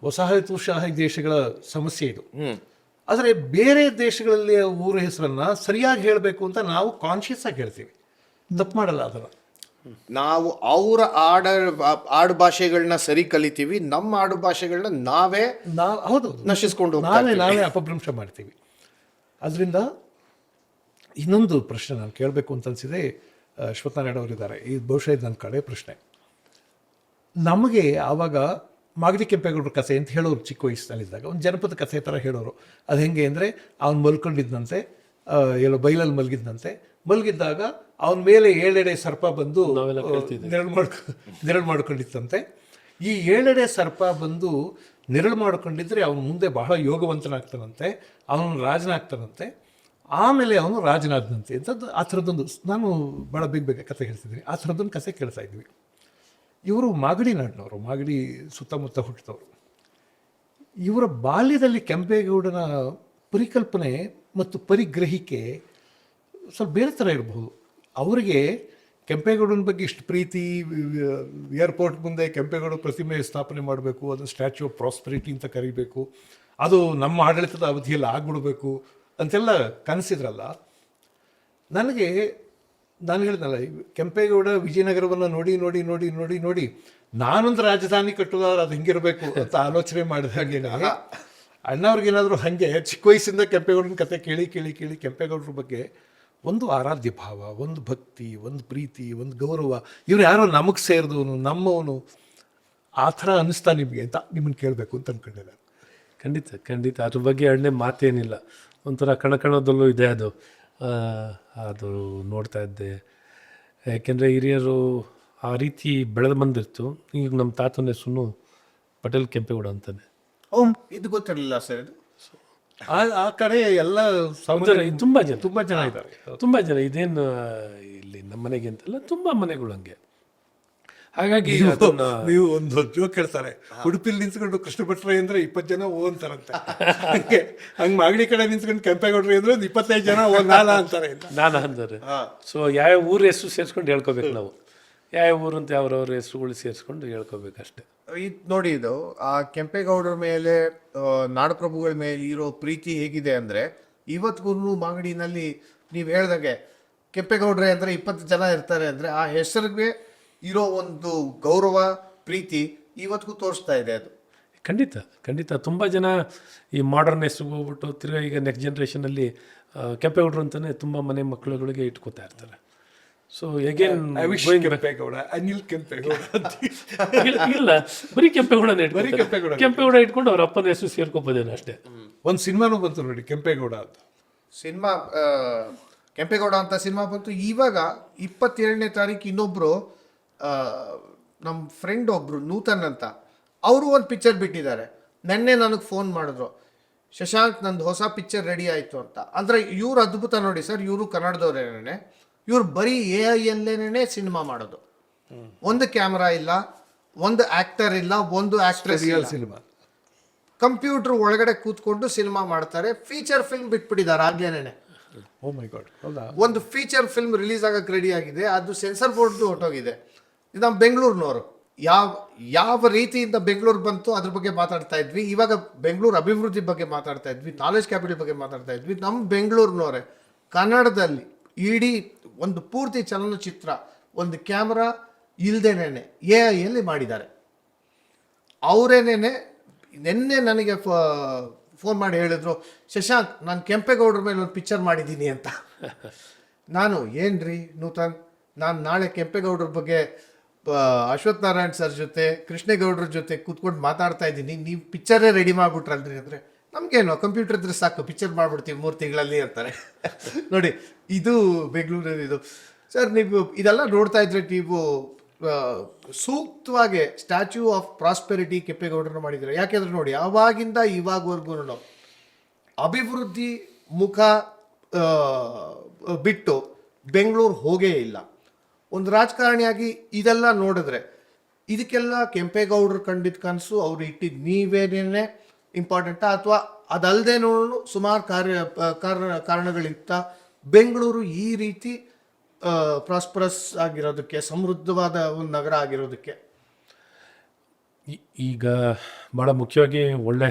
ವಸಾಹತುಶಾಹಿ ದೇಶಗಳ ಸಮಸ್ಯೆ ಇದು. ಆದರೆ ಬೇರೆ ದೇಶಗಳಲ್ಲಿ ಊರ ಹೆಸರನ್ನು ಸರಿಯಾಗಿ ಹೇಳಬೇಕು ಅಂತ ನಾವು ಕಾನ್ಷಿಯಸ್ ಆಗಿ ಹೇಳ್ತೀವಿ, ತಪ್ಪು ಮಾಡಲ್ಲ ಅದನ್ನು. ನಾವು ಅವರ ಆಡು ಭಾಷೆಗಳನ್ನ ಸರಿ ಕಲಿತೀವಿ, ನಮ್ಮ ಆಡು ಭಾಷೆಗಳನ್ನ ನಾವೇ ನಶಿಸ್ಕೊಂಡು ನಾವೇ ಅಪಭ್ರಂಶ ಮಾಡ್ತೀವಿ. ಅದರಿಂದ ಇನ್ನೊಂದು ಪ್ರಶ್ನೆ ನಾನು ಕೇಳಬೇಕು ಅಂತ ಅನಿಸಿದೆ. ಅಶ್ವತ್ಥನಾರಾಯಣ ಅವರಿದ್ದಾರೆ, ಈ ಬಹುಶಃ ಇದು ನನ್ನ ಕಡೆ ಪ್ರಶ್ನೆ. ನಮಗೆ ಆವಾಗ ಮಾಗಡಿ ಕೆಂಪೇಗೌಡರ ಕಥೆ ಅಂತ ಹೇಳೋರು ಚಿಕ್ಕ ವಯಸ್ಸಿನಲ್ಲಿದ್ದಾಗ, ಒಂದು ಜನಪದ ಕಥೆ ಥರ ಹೇಳೋರು. ಅದು ಹೆಂಗೆ ಅಂದರೆ, ಅವನು ಮಲ್ಕೊಂಡಿದ್ದಂತೆ, ಎಲ್ಲೋ ಬೈಲಲ್ಲಿ ಮಲಗಿದ್ದಾಗ ಅವನ ಮೇಲೆ 7 ಎಡೆ ಸರ್ಪ ಬಂದು ನೆರಳು ಮಾಡ್ಕೊಂಡಿತ್ತಂತೆ. ಈ 7 ಎಡೆ ಸರ್ಪ ಬಂದು ನೆರಳು ಮಾಡ್ಕೊಂಡಿದ್ರೆ ಅವನು ಮುಂದೆ ಬಹಳ ಯೋಗವಂತನಾಗ್ತಾನಂತೆ, ಅವನು ರಾಜನಾಗ್ತಾನಂತೆ, ಆಮೇಲೆ ಅವನು ರಾಜನಾದನಂತೆ ಅಂತದ್ದು. ಆ ಥರದ್ದೊಂದು, ನಾನು ಭಾಳ ಬೇಗ ಕಥೆ ಹೇಳ್ತಿದ್ದೀನಿ, ಆ ಥರದ್ದೊಂದು ಕಥೆ ಕೇಳ್ತಾ ಇದ್ವಿ. ಇವರು ಮಾಗಡಿ ನಾಡಿನವರು, ಮಾಗಡಿ ಸುತ್ತಮುತ್ತ ಹುಟ್ಟಿದವರು. ಇವರ ಬಾಲ್ಯದಲ್ಲಿ ಕೆಂಪೇಗೌಡನ ಪರಿಕಲ್ಪನೆ ಮತ್ತು ಪರಿಗ್ರಹಿಕೆ ಸ್ವಲ್ಪ ಬೇರೆ ಥರ ಇರಬಹುದು. ಅವರಿಗೆ ಕೆಂಪೇಗೌಡನ ಬಗ್ಗೆ ಇಷ್ಟು ಪ್ರೀತಿ, ಏರ್ಪೋರ್ಟ್ ಮುಂದೆ ಕೆಂಪೇಗೌಡ ಪ್ರತಿಮೆ ಸ್ಥಾಪನೆ ಮಾಡಬೇಕು, ಅದು ಸ್ಟ್ಯಾಚ್ಯೂ ಆಫ್ ಪ್ರಾಸ್ಪರಿಟಿ ಅಂತ ಕರಿಬೇಕು, ಅದು ನಮ್ಮ ಆಡಳಿತದ ಅವಧಿಯಲ್ಲಿ ಆಗ್ಬಿಡ್ಬೇಕು ಅಂತೆಲ್ಲ ಕನಸಿದ್ರಲ್ಲ. ನಾನು ಹೇಳಿದ್ನಲ್ಲ, ಕೆಂಪೇಗೌಡ ವಿಜಯನಗರವನ್ನು ನೋಡಿ ನೋಡಿ ನೋಡಿ ನೋಡಿ ನೋಡಿ ನಾನೊಂದು ರಾಜಧಾನಿ ಕಟ್ಟುವುದಾದ್ರೆ ಅದು ಹಿಂಗಿರಬೇಕು ಅಂತ ಆಲೋಚನೆ ಮಾಡಿದ ಹಾಗೆ ಅಣ್ಣವ್ರಿಗೇನಾದರೂ ಹಾಗೆ ಚಿಕ್ಕ ವಯಸ್ಸಿಂದ ಕೆಂಪೇಗೌಡನ ಕತೆ ಕೇಳಿ ಕೇಳಿ ಕೇಳಿ ಕೆಂಪೇಗೌಡರ ಬಗ್ಗೆ ಒಂದು ಆರಾಧ್ಯ ಭಾವ, ಒಂದು ಭಕ್ತಿ, ಒಂದು ಪ್ರೀತಿ, ಒಂದು ಗೌರವ, ಇವ್ರು ಯಾರೋ ನಮಗೆ ಸೇರಿದವನು, ನಮ್ಮವನು, ಆ ಥರ ಅನ್ನಿಸ್ತಾ ನಿಮಗೆ ಅಂತ ನಿಮ್ಮನ್ನು ಕೇಳಬೇಕು ಅಂತ ಅಂದ್ಕೊಂಡೆ ನಾನು. ಖಂಡಿತ ಅದ್ರ ಬಗ್ಗೆ ಎರಡನೇ ಮಾತೇನಿಲ್ಲ. ಒಂಥರ ಕಣಕಣದಲ್ಲೂ ಇದೆ ಅದು. ಅದು ನೋಡ್ತಾ ಇದ್ದೆ, ಯಾಕೆಂದರೆ ಹಿರಿಯರು ಆ ರೀತಿ ಬೆಳೆದು ಬಂದಿರ್ತು. ಈಗ ನಮ್ಮ ತಾತನ ಹೆಸರು ಪಟೇಲ್ ಕೆಂಪೇಗೌಡ ಅಂತಾನೆ. ಇದು ಗೊತ್ತಿರಲಿಲ್ಲ ಸರ್. ಇದು ಆ ಕಡೆ ಎಲ್ಲ ತುಂಬ ಜನ ಇದ್ದಾರೆ. ತುಂಬ ಜನ ಇದೇನು ಇಲ್ಲಿ ನಮ್ಮ ಮನೆಗೆ ಅಂತಲ್ಲ, ತುಂಬ ಮನೆಗಳು ಹಂಗೆ. ಹಾಗಾಗಿ ನೀವು ಒಂದು ಜೋಕ್ ಹೇಳ್ತಾರೆ, ಉಡುಪಿಲಿ ನಿಂತ್ಕೊಂಡು ಕೃಷ್ಣ ಭಟ್ರೆ ಅಂದ್ರೆ 20 ಜನ ಓ ಅಂತಾರಂತೆ. ಹಂಗೆ ಮಾಗಡಿ ಕಡೆ ನಿಂತ್ಕೊಂಡು ಕೆಂಪೇಗೌಡ್ರಿ ಅಂದ್ರೆ 25 ಜನ ಓ ನಾನಾ ಅಂತಾರೆ. ಅಂತಾರೆ. ಸೊ ಯಾವ ಊರ ಹೆಸರು ಸೇರಿಸ್ಕೊಂಡು ಹೇಳ್ಕೊಬೇಕು ನಾವು, ಯಾವ ಊರು ಅಂತ ಅವ್ರವ್ರ ಹೆಸರುಗಳು ಸೇರಿಸ್ಕೊಂಡು ಹೇಳ್ಕೊಬೇಕಷ್ಟೆ. ಇದು ನೋಡಿ, ಇದು ಆ ಕೆಂಪೇಗೌಡರ ಮೇಲೆ, ನಾಡಪ್ರಭುಗಳ ಮೇಲೆ ಇರೋ ಪ್ರೀತಿ ಹೇಗಿದೆ ಅಂದರೆ, ಇವತ್ತಿಗೂ ಮಾಗಡಿನಲ್ಲಿ ನೀವು ಹೇಳ್ದಾಗೆ ಕೆಂಪೇಗೌಡ್ರೆ ಅಂದರೆ 20 ಜನ ಇರ್ತಾರೆ ಅಂದರೆ ಆ ಹೆಸರಿಗೆ ಇರೋ ಒಂದು ಗೌರವ, ಪ್ರೀತಿ ಇವತ್ತಿಗೂ ತೋರಿಸ್ತಾ ಇದೆ. ಅದು ಖಂಡಿತ ತುಂಬ ಜನ ಈ ಮಾಡರ್ನ್ ಹೆಸರು ಹೋಗ್ಬಿಟ್ಟು ತಿರ್ಗಾ ಈಗ ನೆಕ್ಸ್ಟ್ ಜನ್ರೇಷನಲ್ಲಿ ಕೆಂಪೇಗೌಡರು ಅಂತಲೇ ತುಂಬ ಮನೆ ಮಕ್ಕಳುಗಳಿಗೆ ಇಟ್ಕೋತಾ ಇರ್ತಾರೆ. ಸೊ ಅಗೇನ್ ಕೆಂಪೇಗೌಡ, ಅನಿಲ್ ಕೆಂಪೇಗೌಡ ಇಲ್ಲ, ಬರೀ ಕೆಂಪೇಗೌಡನೇ ಕೆಂಪೇಗೌಡ ಇಟ್ಕೊಂಡು ಅವ್ರ ಅಪ್ಪನ ಹೆಸರು ಸೇರ್ಕೊಬೋದೇನೋ ಅಷ್ಟೇ. ಒಂದು ಸಿನಿಮಾನೂ ಬಂತು ನೋಡಿ, ಕೆಂಪೇಗೌಡ ಅಂತ ಸಿನಿಮಾ. ಕೆಂಪೇಗೌಡ ಅಂತ ಸಿನಿಮಾ ಬಂತು. ಇವಾಗ 27ನೇ ತಾರೀಕು ಇನ್ನೊಬ್ರು ನಮ್ಮ ಫ್ರೆಂಡ್ ಒಬ್ರು ನೂತನ್ ಅಂತ, ಅವರು ಒಂದು ಪಿಕ್ಚರ್ ಬಿಟ್ಟಿದ್ದಾರೆ. ನೆನ್ನೆ ನನಗೆ ಫೋನ್ ಮಾಡಿದ್ರು, ಶಶಾಂಕ್ ನಂದು ಹೊಸ ಪಿಕ್ಚರ್ ರೆಡಿ ಆಯಿತು ಅಂತ. ಅಂದರೆ ಇವ್ರು ಅದ್ಭುತ ನೋಡಿ ಸರ್, ಇವರು ಕನ್ನಡದವರೇನೇ, ಇವ್ರು ಬರೀ AI ಸಿನಿಮಾ ಮಾಡೋದು. ಒಂದು ಕ್ಯಾಮ್ರಾ ಇಲ್ಲ, ಒಂದು ಆ್ಯಕ್ಟರ್ ಇಲ್ಲ, ಒಂದು ಆ್ಯಕ್ಟ್ರೆಸ್ ಇಲ್ಲ, ಸಿನಿಮಾ ಕಂಪ್ಯೂಟರ್ ಒಳಗಡೆ ಕೂತ್ಕೊಂಡು ಸಿನಿಮಾ ಮಾಡ್ತಾರೆ. ಫೀಚರ್ ಫಿಲ್ಮ್ ಬಿಟ್ಬಿಟ್ಟಿದ್ದಾರೆ ಆಗ್ಲೇನೆ. ಓ ಮೈ ಗಾಡ್, ಹೌದಾ? ಒಂದು ಫೀಚರ್ ಫಿಲ್ಮ್ ರಿಲೀಸ್ ಆಗಕ್ಕೆ ರೆಡಿ ಆಗಿದೆ, ಅದು ಸೆನ್ಸರ್ ಬೋರ್ಡ್ದು ಹೊಟ್ಟೋಗಿದೆ. ಇದು ನಮ್ಮ ಬೆಂಗಳೂರಿನವರು ಯಾವ ರೀತಿಯಿಂದ ಬೆಂಗಳೂರು ಬಂತು ಅದ್ರ ಬಗ್ಗೆ ಮಾತಾಡ್ತಾ ಇದ್ವಿ. ಇವಾಗ ಬೆಂಗಳೂರು ಅಭಿವೃದ್ಧಿ ಬಗ್ಗೆ ಮಾತಾಡ್ತಾ ಇದ್ವಿ, ನಾಲೆಜ್ ಕ್ಯಾಪಿಟಲ್ ಬಗ್ಗೆ ಮಾತಾಡ್ತಾ ಇದ್ವಿ. ನಮ್ಮ ಬೆಂಗಳೂರಿನವರೇ ಕನ್ನಡದಲ್ಲಿ ಇಡೀ ಒಂದು ಪೂರ್ತಿ ಚಲನಚಿತ್ರ ಒಂದು ಕ್ಯಾಮ್ರಾ ಇಲ್ದೇನೆ AI ಮಾಡಿದ್ದಾರೆ. ಅವರೇನೇನೆ ನಿನ್ನೆ ನನಗೆ ಫೋನ್ ಮಾಡಿ ಹೇಳಿದ್ರು, ಶಶಾಂಕ್ ನಾನು ಕೆಂಪೇಗೌಡರ ಮೇಲೆ ಒಂದು ಪಿಕ್ಚರ್ ಮಾಡಿದ್ದೀನಿ ಅಂತ. ನಾನು ಏನ್ರಿ ನೂತನ್, ನಾನು ನಾಳೆ ಕೆಂಪೇಗೌಡರ ಬಗ್ಗೆ ಅಶ್ವಥ್ ನಾರಾಯಣ್ ಸರ್ ಜೊತೆ, ಕೃಷ್ಣೇಗೌಡರ ಜೊತೆ ಕೂತ್ಕೊಂಡು ಮಾತಾಡ್ತಾ ಇದ್ದೀನಿ, ನೀವು ಪಿಕ್ಚರೇ ರೆಡಿ ಮಾಡಿಬಿಟ್ರಲ್ರಿ ಅಂದರೆ, ನಮಗೇನು ಕಂಪ್ಯೂಟರ್ ಇದ್ರೆ ಸಾಕು ಪಿಕ್ಚರ್ ಮಾಡಿಬಿಡ್ತೀವಿ 3 ತಿಂಗಳಲ್ಲಿ ಅಂತಾರೆ. ನೋಡಿ, ಇದು ಬೆಂಗಳೂರಲ್ಲಿ ಇದು ಸರ್. ನೀವು ಇದೆಲ್ಲ ನೋಡ್ತಾ ಇದ್ರೆ ನೀವು ಸೂಕ್ತವಾಗಿ ಸ್ಟ್ಯಾಚ್ಯೂ ಆಫ್ ಪ್ರಾಸ್ಪೆರಿಟಿ ಕೆಂಪೇಗೌಡರನ್ನ ಮಾಡಿದ್ದಾರೆ. ಯಾಕೆಂದ್ರೆ ನೋಡಿ, ಆವಾಗಿಂದ ಇವಾಗವರೆಗೂ ಅಭಿವೃದ್ಧಿ ಮುಖ ಬಿಟ್ಟು ಬೆಂಗಳೂರು ಹೋಗೇ ಇಲ್ಲ. ಒಂದು ರಾಜಕಾರಣಿಯಾಗಿ ಇದೆಲ್ಲ ನೋಡಿದ್ರೆ ಇದಕ್ಕೆಲ್ಲ ಕೆಂಪೇಗೌಡರು ಕಂಡಿದ್ದ ಕನಸು, ಅವ್ರು ಇಟ್ಟಿದ್ದು ನೀವೇನೇ ಇಂಪಾರ್ಟೆಂಟಾ ಅಥವಾ ಅದಲ್ಲದೇನೂ ಸುಮಾರು ಕಾರಣಗಳಿಂದ ಬೆಂಗಳೂರು ಈ ರೀತಿ ಪ್ರಾಸ್ಪರಸ್ ಆಗಿರೋದಕ್ಕೆ, ಸಮೃದ್ಧವಾದ ಒಂದು ನಗರ ಆಗಿರೋದಕ್ಕೆ? ಈಗ ಭಾಳ ಮುಖ್ಯವಾಗಿ ಒಳ್ಳೆ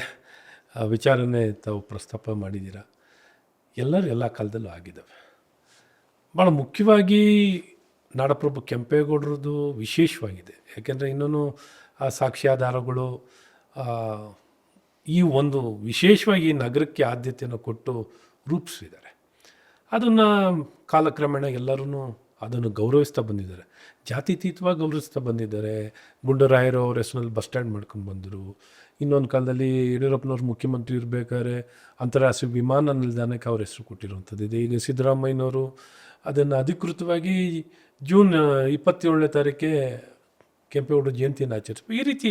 ವಿಚಾರನೇ ತಾವು ಪ್ರಸ್ತಾಪ ಮಾಡಿದ್ದೀರಾ. ಎಲ್ಲರೂ ಎಲ್ಲ ಕಾಲದಲ್ಲೂ ಆಗಿದ್ದಾವೆ. ಭಾಳ ಮುಖ್ಯವಾಗಿ ನಾಡಪ್ರಭು ಕೆಂಪೇಗೌಡರದ್ದು ವಿಶೇಷವಾಗಿದೆ. ಯಾಕೆಂದರೆ ಇನ್ನೂ ಆ ಸಾಕ್ಷ್ಯಾಧಾರಗಳು ಈ ಒಂದು ವಿಶೇಷವಾಗಿ ಈ ನಗರಕ್ಕೆ ಆದ್ಯತೆಯನ್ನು ಕೊಟ್ಟು ರೂಪಿಸಿದ್ದಾರೆ. ಅದನ್ನು ಕಾಲಕ್ರಮೇಣ ಎಲ್ಲರೂ ಅದನ್ನು ಗೌರವಿಸ್ತಾ ಬಂದಿದ್ದಾರೆ, ಜಾತ್ಯತೀತವಾಗಿ ಗೌರವಿಸ್ತಾ ಬಂದಿದ್ದಾರೆ. ಗುಂಡೂರಾಯರು ಅವ್ರ ಹೆಸರಲ್ಲಿ ಬಸ್ ಸ್ಟ್ಯಾಂಡ್ ಮಾಡ್ಕೊಂಡು ಬಂದರು. ಇನ್ನೊಂದು ಕಾಲದಲ್ಲಿ ಯಡಿಯೂರಪ್ಪನವ್ರು ಮುಖ್ಯಮಂತ್ರಿ ಇರಬೇಕಾದ್ರೆ ಅಂತಾರಾಷ್ಟ್ರೀಯ ವಿಮಾನ ನಿಲ್ದಾಣಕ್ಕೆ ಅವ್ರ ಹೆಸರು ಕೊಟ್ಟಿರುವಂಥದ್ದು ಇದೆ. ಈಗ ಸಿದ್ದರಾಮಯ್ಯನವರು ಅದನ್ನು ಅಧಿಕೃತವಾಗಿ ಜೂನ್ 27ನೇ ತಾರೀಕೆ ಕೆಂಪೇಗೌಡರ ಜಯಂತಿಯನ್ನು ಆಚರಿಸ್ಬೇಕು. ಈ ರೀತಿ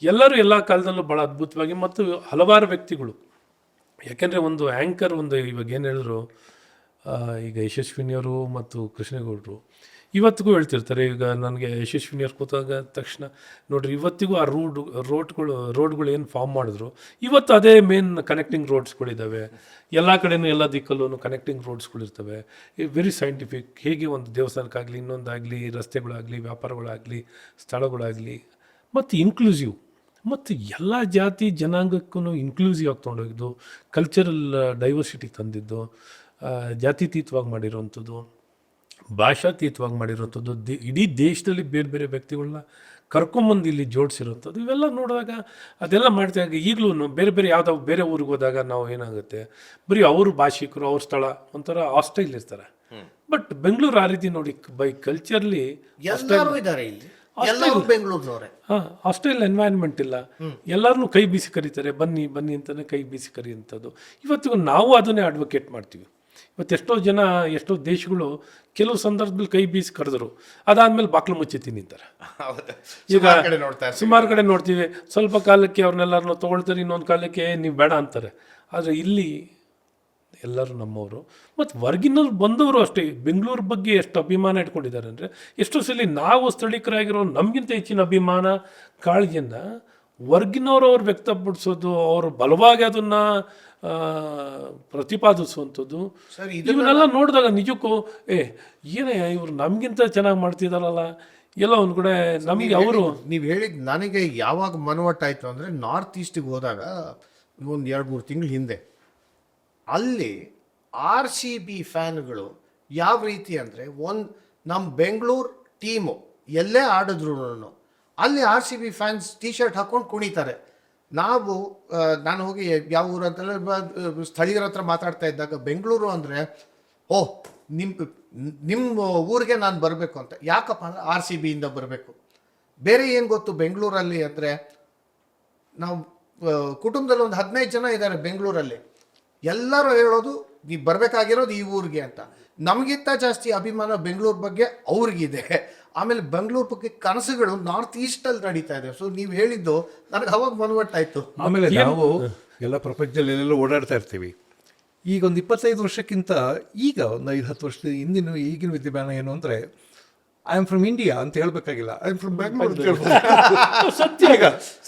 ಎಲ್ಲರೂ ಎಲ್ಲ ಕಾಲದಲ್ಲೂ ಭಾಳ ಅದ್ಭುತವಾಗಿ ಮತ್ತು ಹಲವಾರು ವ್ಯಕ್ತಿಗಳು, ಯಾಕೆಂದರೆ ಒಂದು ಆ್ಯಂಕರ್ ಒಂದು ಇವಾಗ ಏನು ಹೇಳಿದ್ರು, ಈಗ ಯಶಸ್ವಿನಿಯವರು ಮತ್ತು ಕೃಷ್ಣೇಗೌಡರು ಇವತ್ತಿಗೂ ಹೇಳ್ತಿರ್ತಾರೆ. ಈಗ ನನಗೆ ಯಶಸ್ವಿನಿಯವ್ರು ಕೂತಾಗ ತಕ್ಷಣ ನೋಡ್ರಿ, ಇವತ್ತಿಗೂ ಆ ರೋಡ್ಗಳು ಏನು ಫಾರ್ಮ್ ಮಾಡಿದ್ರು ಇವತ್ತು ಅದೇ ಮೇನ್ ಕನೆಕ್ಟಿಂಗ್ ರೋಡ್ಸ್ಗಳಿದ್ದಾವೆ. ಎಲ್ಲ ಕಡೆನೂ ಎಲ್ಲ ದಿಕ್ಕಲ್ಲೂ ಕನೆಕ್ಟಿಂಗ್ ರೋಡ್ಸ್ಗಳಿರ್ತವೆ. Very scientific. ಹೇಗೆ ಒಂದು ದೇವಸ್ಥಾನಕ್ಕಾಗಲಿ, ಇನ್ನೊಂದಾಗಲಿ, ರಸ್ತೆಗಳಾಗಲಿ, ವ್ಯಾಪಾರಗಳಾಗಲಿ, ಸ್ಥಳಗಳಾಗಲಿ, ಮತ್ತು ಇನ್ಕ್ಲೂಸಿವ್, ಮತ್ತು ಎಲ್ಲ ಜಾತಿ ಜನಾಂಗಕ್ಕೂ ಇನ್ಕ್ಲೂಸಿವ್ ಆಗಿ ತೊಗೊಂಡೋಗಿದ್ದು, ಕಲ್ಚರಲ್ ಡೈವರ್ಸಿಟಿ ತಂದಿದ್ದು, ಜಾತ್ಯತೀತವಾಗಿ ಮಾಡಿರೋವಂಥದ್ದು, ಭಾಷಾತೀತವಾಗಿ ಮಾಡಿರೋಂಥದ್ದು, ಇಡೀ ದೇಶದಲ್ಲಿ ಬೇರೆ ಬೇರೆ ವ್ಯಕ್ತಿಗಳನ್ನ ಕರ್ಕೊಂಬಂದು ಇಲ್ಲಿ ಜೋಡಿಸಿರೋಂಥದ್ದು, ಇವೆಲ್ಲ ನೋಡಿದಾಗ ಅದೆಲ್ಲ ಮಾಡ್ದಾಗ ಈಗಲೂ ಬೇರೆ ಬೇರೆ ಯಾವುದೋ ಬೇರೆ ಊರಿಗೆ ಹೋದಾಗ ನಾವು ಏನಾಗುತ್ತೆ, ಬರೀ ಅವರು ಭಾಷಿಕರು, ಅವ್ರ ಸ್ಥಳ ಒಂಥರ ಹಾಸ್ಟೈಲ್ ಇರ್ತಾರೆ. ಬಟ್ ಬೆಂಗಳೂರು ಆ ರೀತಿ ನೋಡಿ, ಬೈ ಕಲ್ಚರ್ಲಿ ಎಲ್ಲರೂ ಇದ್ದಾರೆ ಇಲ್ಲಿ, ಎಲ್ಲರೂ ಬೆಂಗಳೂರಿನವರೇ. ಹಾಸ್ಟೈಲ್ ಎನ್ವೈರ್ನ್ಮೆಂಟ್ ಇಲ್ಲ, ಎಲ್ಲರನ್ನೂ ಕೈ ಬೀಸಿ ಕರೀತಾರೆ, ಬನ್ನಿ ಬನ್ನಿ ಅಂತಲೇ ಕೈ ಬೀಸಿ ಕರೆಯುವಂಥದ್ದು. ಇವತ್ತಿಗೂ ನಾವು ಅದನ್ನೇ ಅಡ್ವೊಕೇಟ್ ಮಾಡ್ತೀವಿ. ಇವತ್ತು ಎಷ್ಟೋ ದೇಶಗಳು ಕೆಲವು ಸಂದರ್ಭದಲ್ಲಿ ಕೈ ಬೀಸಿ ಕರೆದ್ರು, ಅದಾದ್ಮೇಲೆ ಬಾಕ್ಲು ಮುಚ್ಚಿ ತಿಂತಾರೆ. ಈಗ ಸುಮಾರು ಕಡೆ ನೋಡ್ತೀವಿ, ಸ್ವಲ್ಪ ಕಾಲಕ್ಕೆ ಅವ್ರನ್ನೆಲ್ಲರನ್ನೂ ತೊಗೊಳ್ತಾರೆ, ಇನ್ನೊಂದು ಕಾಲಕ್ಕೆ ನೀವು ಬೇಡ ಅಂತಾರೆ. ಆದರೆ ಇಲ್ಲಿ ಎಲ್ಲರೂ ನಮ್ಮವರು. ಮತ್ತು ಹೊರ್ಗಿನವ್ರು ಬಂದವರು ಅಷ್ಟೇ ಬೆಂಗಳೂರು ಬಗ್ಗೆ ಎಷ್ಟು ಅಭಿಮಾನ ಇಟ್ಕೊಂಡಿದ್ದಾರೆ ಅಂದರೆ, ಎಷ್ಟೋ ಸಲ ನಾವು ಸ್ಥಳೀಕರಾಗಿರೋ ನಮಗಿಂತ ಹೆಚ್ಚಿನ ಅಭಿಮಾನ, ಕಾಳಜಿಯನ್ನು ಹೊರ್ಗಿನವರು ಅವ್ರು ವ್ಯಕ್ತಪಡಿಸೋದು, ಅವರು ಬಲವಾಗಿ ಅದನ್ನು ಪ್ರತಿಪಾದಿಸುವಂಥದ್ದು, ಇವನ್ನೆಲ್ಲ ನೋಡಿದಾಗ ನಿಜಕ್ಕೂ ಏನೇ ಇವರು ನಮಗಿಂತ ಚೆನ್ನಾಗಿ ಮಾಡ್ತಿದ್ದಾರಲ್ಲ, ಎಲ್ಲ ಒಂದು ಕಡೆ ನಮಗೆ ಅವರು. ನೀವು ಹೇಳಿದ ನನಗೆ ಯಾವಾಗ ಮನವಟ್ಟಾಯಿತು ಅಂದರೆ, ನಾರ್ತ್ ಈಸ್ಟಿಗೆ ಹೋದಾಗ ಒಂದು 2-3 ತಿಂಗಳ ಹಿಂದೆ, ಅಲ್ಲಿ RCB ಫ್ಯಾನ್ಗಳು ಯಾವ ರೀತಿ ಅಂದರೆ, ನಮ್ಮ ಬೆಂಗಳೂರು ಟೀಮು ಎಲ್ಲೇ ಆಡಿದ್ರು ಅಲ್ಲಿ RCB ಫ್ಯಾನ್ಸ್ ಟೀ-ಶರ್ಟ್ ಹಾಕ್ಕೊಂಡು ಕುಣಿತಾರೆ. ನಾನು ಹೋಗಿ ಯಾವ ಊರು ಅಂತೆಲ್ಲ ಸ್ಥಳೀಯರ ಹತ್ರ ಮಾತಾಡ್ತಾ ಇದ್ದಾಗ, ಬೆಂಗಳೂರು ಅಂದರೆ ನಿಮ್ಮ ಊರಿಗೆ ನಾನು ಬರಬೇಕು ಅಂತ. ಯಾಕಪ್ಪ ಅಂದರೆ RCBಯಿಂದ ಬರಬೇಕು. ಬೇರೆ ಏನು ಗೊತ್ತು ಬೆಂಗಳೂರಲ್ಲಿ ಅಂದರೆ, ನಾವು ಕುಟುಂಬದಲ್ಲಿ ಒಂದು 15 ಜನ ಇದ್ದಾರೆ ಬೆಂಗಳೂರಲ್ಲಿ, ಎಲ್ಲರೂ ಹೇಳೋದು ನೀವು ಬರಬೇಕಾಗಿರೋದು ಈ ಊರಿಗೆ ಅಂತ. ನಮಗಿಂತ ಜಾಸ್ತಿ ಅಭಿಮಾನ ಬೆಂಗಳೂರು ಬಗ್ಗೆ ಅವ್ರಿಗಿದೆ. ಆಮೇಲೆ ಬೆಂಗಳೂರು ಬಗ್ಗೆ ಕನಸುಗಳು ನಾರ್ತ್ ಈಸ್ಟಲ್ಲಿ ನಡೀತಾ ಇದೆ. ಸೊ ನೀವು ಹೇಳಿದ್ದು ನನಗೆ ಅವಾಗ ಮನವಟ್ಟಾಯಿತು. ಆಮೇಲೆ ನಾವು ಎಲ್ಲ ಪ್ರಪಂಚದಲ್ಲಿ ಎಲ್ಲೆಲ್ಲ ಓಡಾಡ್ತಾ ಇರ್ತೀವಿ. ಈಗ ಒಂದು 25 ವರ್ಷಕ್ಕಿಂತ ಈಗ ಒಂದು 5-10 ವರ್ಷದ ಈಗಿನ ವಿದ್ಯಮಾನ ಏನು ಅಂದರೆ, ಐ ಆಮ್ ಫ್ರಮ್ ಇಂಡಿಯಾ ಅಂತ ಹೇಳ್ಬೇಕಾಗಿಲ್ಲ, ಐ ಆಮ್ ಫ್ರಮ್ ಬ್ಯಾಂಗ್ಳೂರ್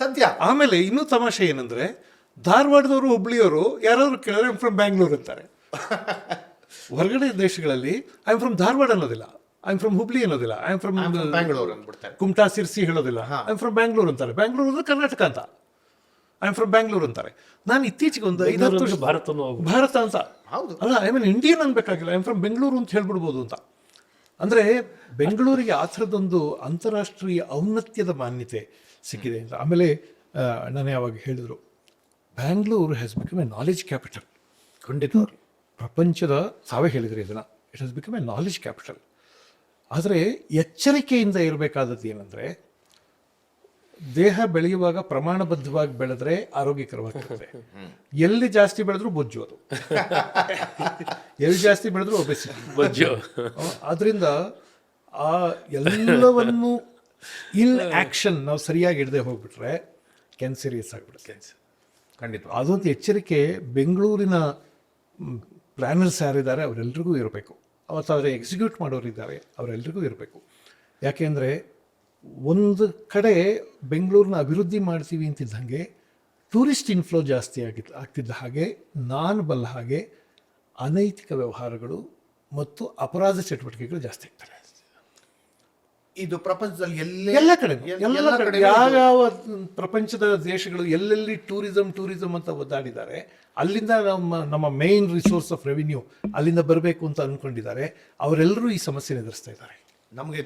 ಸತ್ಯ. ಆಮೇಲೆ ಇನ್ನೂ ತಮಾಷೆ ಏನಂದರೆ, ಧಾರವಾಡದವರು, ಹುಬ್ಳಿಯವರು ಯಾರಾದರೂ ಕೇಳಿದ್ರೆ ಐ ಆಮ್ ಫ್ರಮ್ ಬ್ಯಾಂಗ್ಳೂರ್ ಅಂತಾರೆ. ಹೊರಗಡೆ ದೇಶಗಳಲ್ಲಿ ಐ ಆಮ್ ಫ್ರಮ್ ಧಾರವಾಡ ಅನ್ನೋದಿಲ್ಲ, ಐ ಆಮ್ ಫ್ರಮ್ ಹುಬ್ಳಿ ಅನ್ನೋದಿಲ್ಲ, ಐ ಆಮ್ ಫ್ರಮ್ ಬ್ಯಾಂಗ್ಳೂರ್ ಅಂದ್ಬಿಡ್ತಾರೆ. ಕುಮಟಾ, ಸಿರ್ಸಿ ಹೇಳೋದಿಲ್ಲ, ಐ ಆಮ್ ಫ್ರಮ್ ಬ್ಯಾಂಗ್ಳೂರ್ ಅಂತಾರೆ. ಬ್ಯಾಂಗ್ಳೂರ್ ಅಂದ್ರೆ ಕರ್ನಾಟಕ ಅಂತ, ಐ ಆಮ್ ಫ್ರಮ್ ಬ್ಯಾಂಗ್ಳೂರ್ ಅಂತಾರೆ. ನಾನು ಇತ್ತೀಚೆಗೆ ಒಂದು 5-10 ವರ್ಷ ಭಾರತ ಅಂತ, ಹೌದು ಅಲ್ಲ, ಐ ಮೀನ್ ಇಂಡಿಯನ್ ಅನ್ಬೇಕಾಗಿಲ್ಲ, ಐ ಆಮ್ ಫ್ರಮ್ ಬೆಂಗಳೂರು ಅಂತ ಹೇಳ್ಬಿಡ್ಬೋದು ಅಂತ. ಅಂದರೆ ಬೆಂಗಳೂರಿಗೆ ಆ ಥರದೊಂದು ಅಂತಾರಾಷ್ಟ್ರೀಯ ಔನ್ನತ್ಯದ ಮಾನ್ಯತೆ ಸಿಕ್ಕಿದೆ ಅಂತ. ಆಮೇಲೆ ನಾನು ಯಾವಾಗ ಹೇಳಿದ್ರು, Bangalore has become A knowledge capital. ಖಂಡಿತ ಪ್ರಪಂಚದ ತಾವೇ ಹೇಳಿದ್ರಿ ಇದನ್ನು, it has become A knowledge capital. ಆದರೆ ಎಚ್ಚರಿಕೆಯಿಂದ ಇರಬೇಕಾದದ್ದು ಏನಂದರೆ, ದೇಹ ಬೆಳೆಯುವಾಗ ಪ್ರಮಾಣಬದ್ಧವಾಗಿ ಬೆಳೆದ್ರೆ ಆರೋಗ್ಯಕರವಾಗಿರುತ್ತೆ. ಎಲ್ಲಿ ಜಾಸ್ತಿ ಬೆಳೆದ್ರೂ ಬೊಜ್ಜು, ಅದು ಎಲ್ಲಿ ಜಾಸ್ತಿ ಬೆಳೆದ್ರೂ ಒಬೆಸಿಟಿ, ಬೊಜ್ಜು. ಆದ್ದರಿಂದ ಆ ಎಲ್ಲವನ್ನು ಇನ್ ಆ್ಯಕ್ಷನ್ ನಾವು ಸರಿಯಾಗಿ ಇಡದೆ ಹೋಗ್ಬಿಟ್ರೆ ಸೀರಿಯಸ್ ಆಗಿಬಿಡುತ್ತೆ. ಖಂಡಿತ ಅದೊಂದು ಎಚ್ಚರಿಕೆ ಬೆಂಗಳೂರಿನ ಪ್ಲ್ಯಾನರ್ಸ್ ಯಾರಿದ್ದಾರೆ ಅವರೆಲ್ರಿಗೂ ಇರಬೇಕು, ಅವತ್ತು ಅವರ ಎಕ್ಸಿಕ್ಯೂಟ್ ಮಾಡೋರಿದ್ದಾರೆ ಅವರೆಲ್ರಿಗೂ ಇರಬೇಕು. ಯಾಕೆಂದರೆ ಒಂದು ಕಡೆ ಬೆಂಗಳೂರನ್ನ ಅಭಿವೃದ್ಧಿ ಮಾಡ್ತೀವಿ ಅಂತಿದ್ದಂಗೆ ಟೂರಿಸ್ಟ್ ಇನ್ಫ್ಲೋ ಜಾಸ್ತಿ ಆಗ್ತಿದ್ದ ಹಾಗೆ, ನಾನು ಬಲ್ಲ ಹಾಗೆ ಅನೈತಿಕ ವ್ಯವಹಾರಗಳು ಮತ್ತು ಅಪರಾಧ ಚಟುವಟಿಕೆಗಳು ಜಾಸ್ತಿ ಆಗ್ತವೆ. ಇದು ಪ್ರಪಂಚದಲ್ಲಿ ಎಲ್ಲ ಕಡೆ ಯಾವ ಪ್ರಪಂಚದ ದೇಶಗಳು ಎಲ್ಲೆಲ್ಲಿ ಟೂರಿಸಂ ಅಂತ ಒದ್ದಾಡಿದ್ದಾರೆ, ಅಲ್ಲಿಂದ ನಮ್ಮ ಮೇನ್ ರಿಸೋರ್ಸ್ ಆಫ್ ರೆವಿನ್ಯೂ ಅಲ್ಲಿಂದ ಬರಬೇಕು ಅಂತ ಅಂದ್ಕೊಂಡಿದ್ದಾರೆ, ಅವರೆಲ್ಲರೂ ಈ ಸಮಸ್ಯೆ ಎದುರಿಸ್ತಾ ಇದ್ದಾರೆ. ನಮಗೆ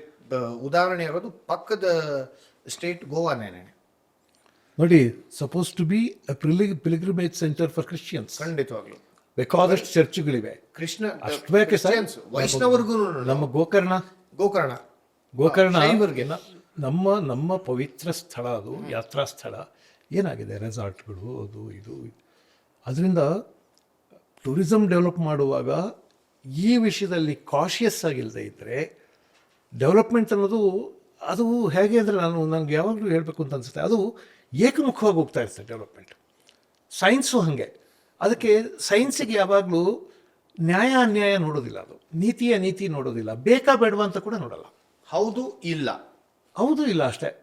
ಉದಾಹರಣೆ ಇರೋದು ಪಕ್ಕದ ಸ್ಟೇಟ್ ಗೋವಾನೇ ನೋಡಿ. Suppose to be a pilgrimage centre for Christians. ಖಂಡಿತವಾಗ್ಲು ಬೇಕಾದಷ್ಟು ಚರ್ಚ್ಗಳಿವೆ. ಕೃಷ್ಣ ಅಷ್ಟು ಬೇಕೆ ಸರ್, ವೈಷ್ಣವರಿಗೂ. ನಮ್ಮ ಗೋಕರ್ಣ ಗೋಕರ್ಣ ಶೈವರಿಗೆ. ನಮ್ಮ ಪವಿತ್ರ ಸ್ಥಳ, ಅದು ಯಾತ್ರಾ ಸ್ಥಳ. ಏನಾಗಿದೆ, ರೆಸಾರ್ಟ್ಗಳು ಅದು ಇದು. ಅದರಿಂದ ಟೂರಿಸಂ ಡೆವಲಪ್ ಮಾಡುವಾಗ ಈ ವಿಷಯದಲ್ಲಿ ಕಾಷಿಯಸ್ ಆಗಿಲ್ಲದೆ ಇದ್ದರೆ ಡೆವಲಪ್ಮೆಂಟ್ ಅನ್ನೋದು ಅದು ಹೇಗೆ ಅಂದರೆ ನನಗೆ ಯಾವಾಗಲೂ ಹೇಳಬೇಕು ಅಂತ ಅನಿಸುತ್ತೆ, ಅದು ಏಕಮುಖವಾಗಿ ಹೋಗ್ತಾ ಇರ್ತದೆ ಡೆವಲಪ್ಮೆಂಟ್. ಸೈನ್ಸು ಹಾಗೆ. ಅದಕ್ಕೆ ಸೈನ್ಸಿಗೆ ಯಾವಾಗಲೂ ನ್ಯಾಯ ಅನ್ಯಾಯ ನೋಡೋದಿಲ್ಲ, ಅದು ನೀತಿ ನೋಡೋದಿಲ್ಲ, ಬೇಕಾ ಬೇಡವಾ ಅಂತ ಕೂಡ ನೋಡಲ್ಲ. ಹೌದು ಇಲ್ಲ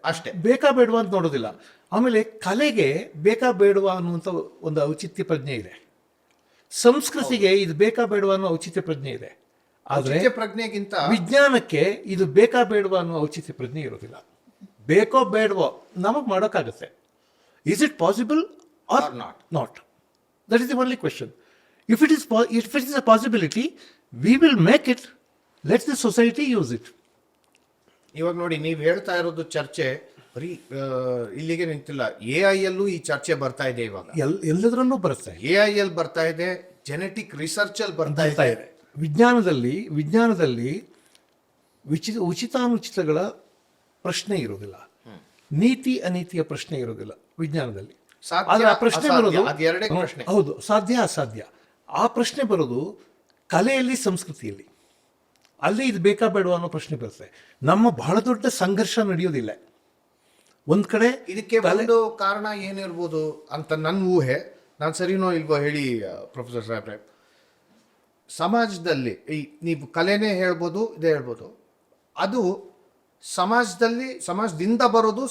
ಅಷ್ಟೇ ಬೇಕಾ ಬೇಡವಾ ಅಂತ ನೋಡೋದಿಲ್ಲ. ಆಮೇಲೆ ಕಲೆಗೆ ಬೇಕಾ ಬೇಡವಾ ಅನ್ನುವಂಥ ಒಂದು ಔಚಿತ್ಯ ಪ್ರಜ್ಞೆ ಇದೆ, ಸಂಸ್ಕೃತಿಗೆ ಇದು ಬೇಕಾ ಬೇಡವಾ ಅನ್ನೋ ಔಚಿತ್ಯ ಪ್ರಜ್ಞೆ ಇದೆ. ಆದರೆ ಪ್ರಜ್ಞೆಗಿಂತ ವಿಜ್ಞಾನಕ್ಕೆ ಇದು ಬೇಕಾ ಬೇಡವಾ ಅನ್ನೋ ಔಚಿತ್ಯ ಪ್ರಜ್ಞೆ ಇರೋದಿಲ್ಲ. ಬೇಕೋ ಬೇಡವೋ ನಮಗೆ ಮಾಡೋಕ್ಕಾಗತ್ತೆ. Is it possible or not? That is the only question. If it is a possibility, we will make it. Let the society use it. ಇವಾಗ ನೋಡಿ, ನೀವು ಹೇಳ್ತಾ ಇರೋದು ಚರ್ಚೆ ಬರೀ ಇಲ್ಲಿಗೆ ನಿಂತಿಲ್ಲ. AI ಯಲ್ಲೂ ಈ ಚರ್ಚೆ ಬರ್ತಾ ಇದೆ. ಇವಾಗ ಎಲ್ಲದರಲ್ಲೂ ಬರುತ್ತೆ. AI ಯಲ್ಲಿ ಬರ್ತಾ ಇದೆ, ಜೆನೆಟಿಕ್ ರಿಸರ್ಚ್ ಅಲ್ಲಿ ಬರ್ತಾ ಇದೆ. ವಿಜ್ಞಾನದಲ್ಲಿ ಉಚಿತಾನುಚಿತಗಳ ಪ್ರಶ್ನೆ ಇರೋದಿಲ್ಲ, ನೀತಿ ಅನೀತಿಯ ಪ್ರಶ್ನೆ ಇರೋದಿಲ್ಲ ವಿಜ್ಞಾನದಲ್ಲಿ. ಆದ್ರೆ ಆ ಪ್ರಶ್ನೆ ಬರೋದು ಎರಡೇ ಪ್ರಶ್ನೆ. ಹೌದು, ಸಾಧ್ಯ ಅಸಾಧ್ಯ. ಆ ಪ್ರಶ್ನೆ ಬರೋದು ಕಲೆಯಲ್ಲಿ, ಸಂಸ್ಕೃತಿಯಲ್ಲಿ. ಅಲ್ಲಿ ಇದು ಬೇಕಾ ಬೇಡವಾ ಅನ್ನೋ ಪ್ರಶ್ನೆ ಬರುತ್ತೆ. ನಮ್ಮ ಬಹಳ ದೊಡ್ಡ ಸಂಘರ್ಷ ನಡೆಯೋದಿಲ್ಲ. ಒಂದ್ ಕಡೆ ಇದಕ್ಕೆ ಒಂದು ಕಾರಣ ಏನಿರ್ಬೋದು ಅಂತ ನನ್ನ ಊಹೆ. ನಾನು ಸರಿನೋ ಇಲ್ವೋ ಹೇಳಿ ಪ್ರೊಫೆಸರ್ ಸಾಹೇಬ್ರೆ. ಸಮಾಜದಲ್ಲಿ ನೀವು ಕಲೆನೇ ಹೇಳ್ಬೋದು, ಇದೇ ಹೇಳ್ಬೋದು, ಅದು ಸಮಾಜದಿಂದ ಬರೋದು,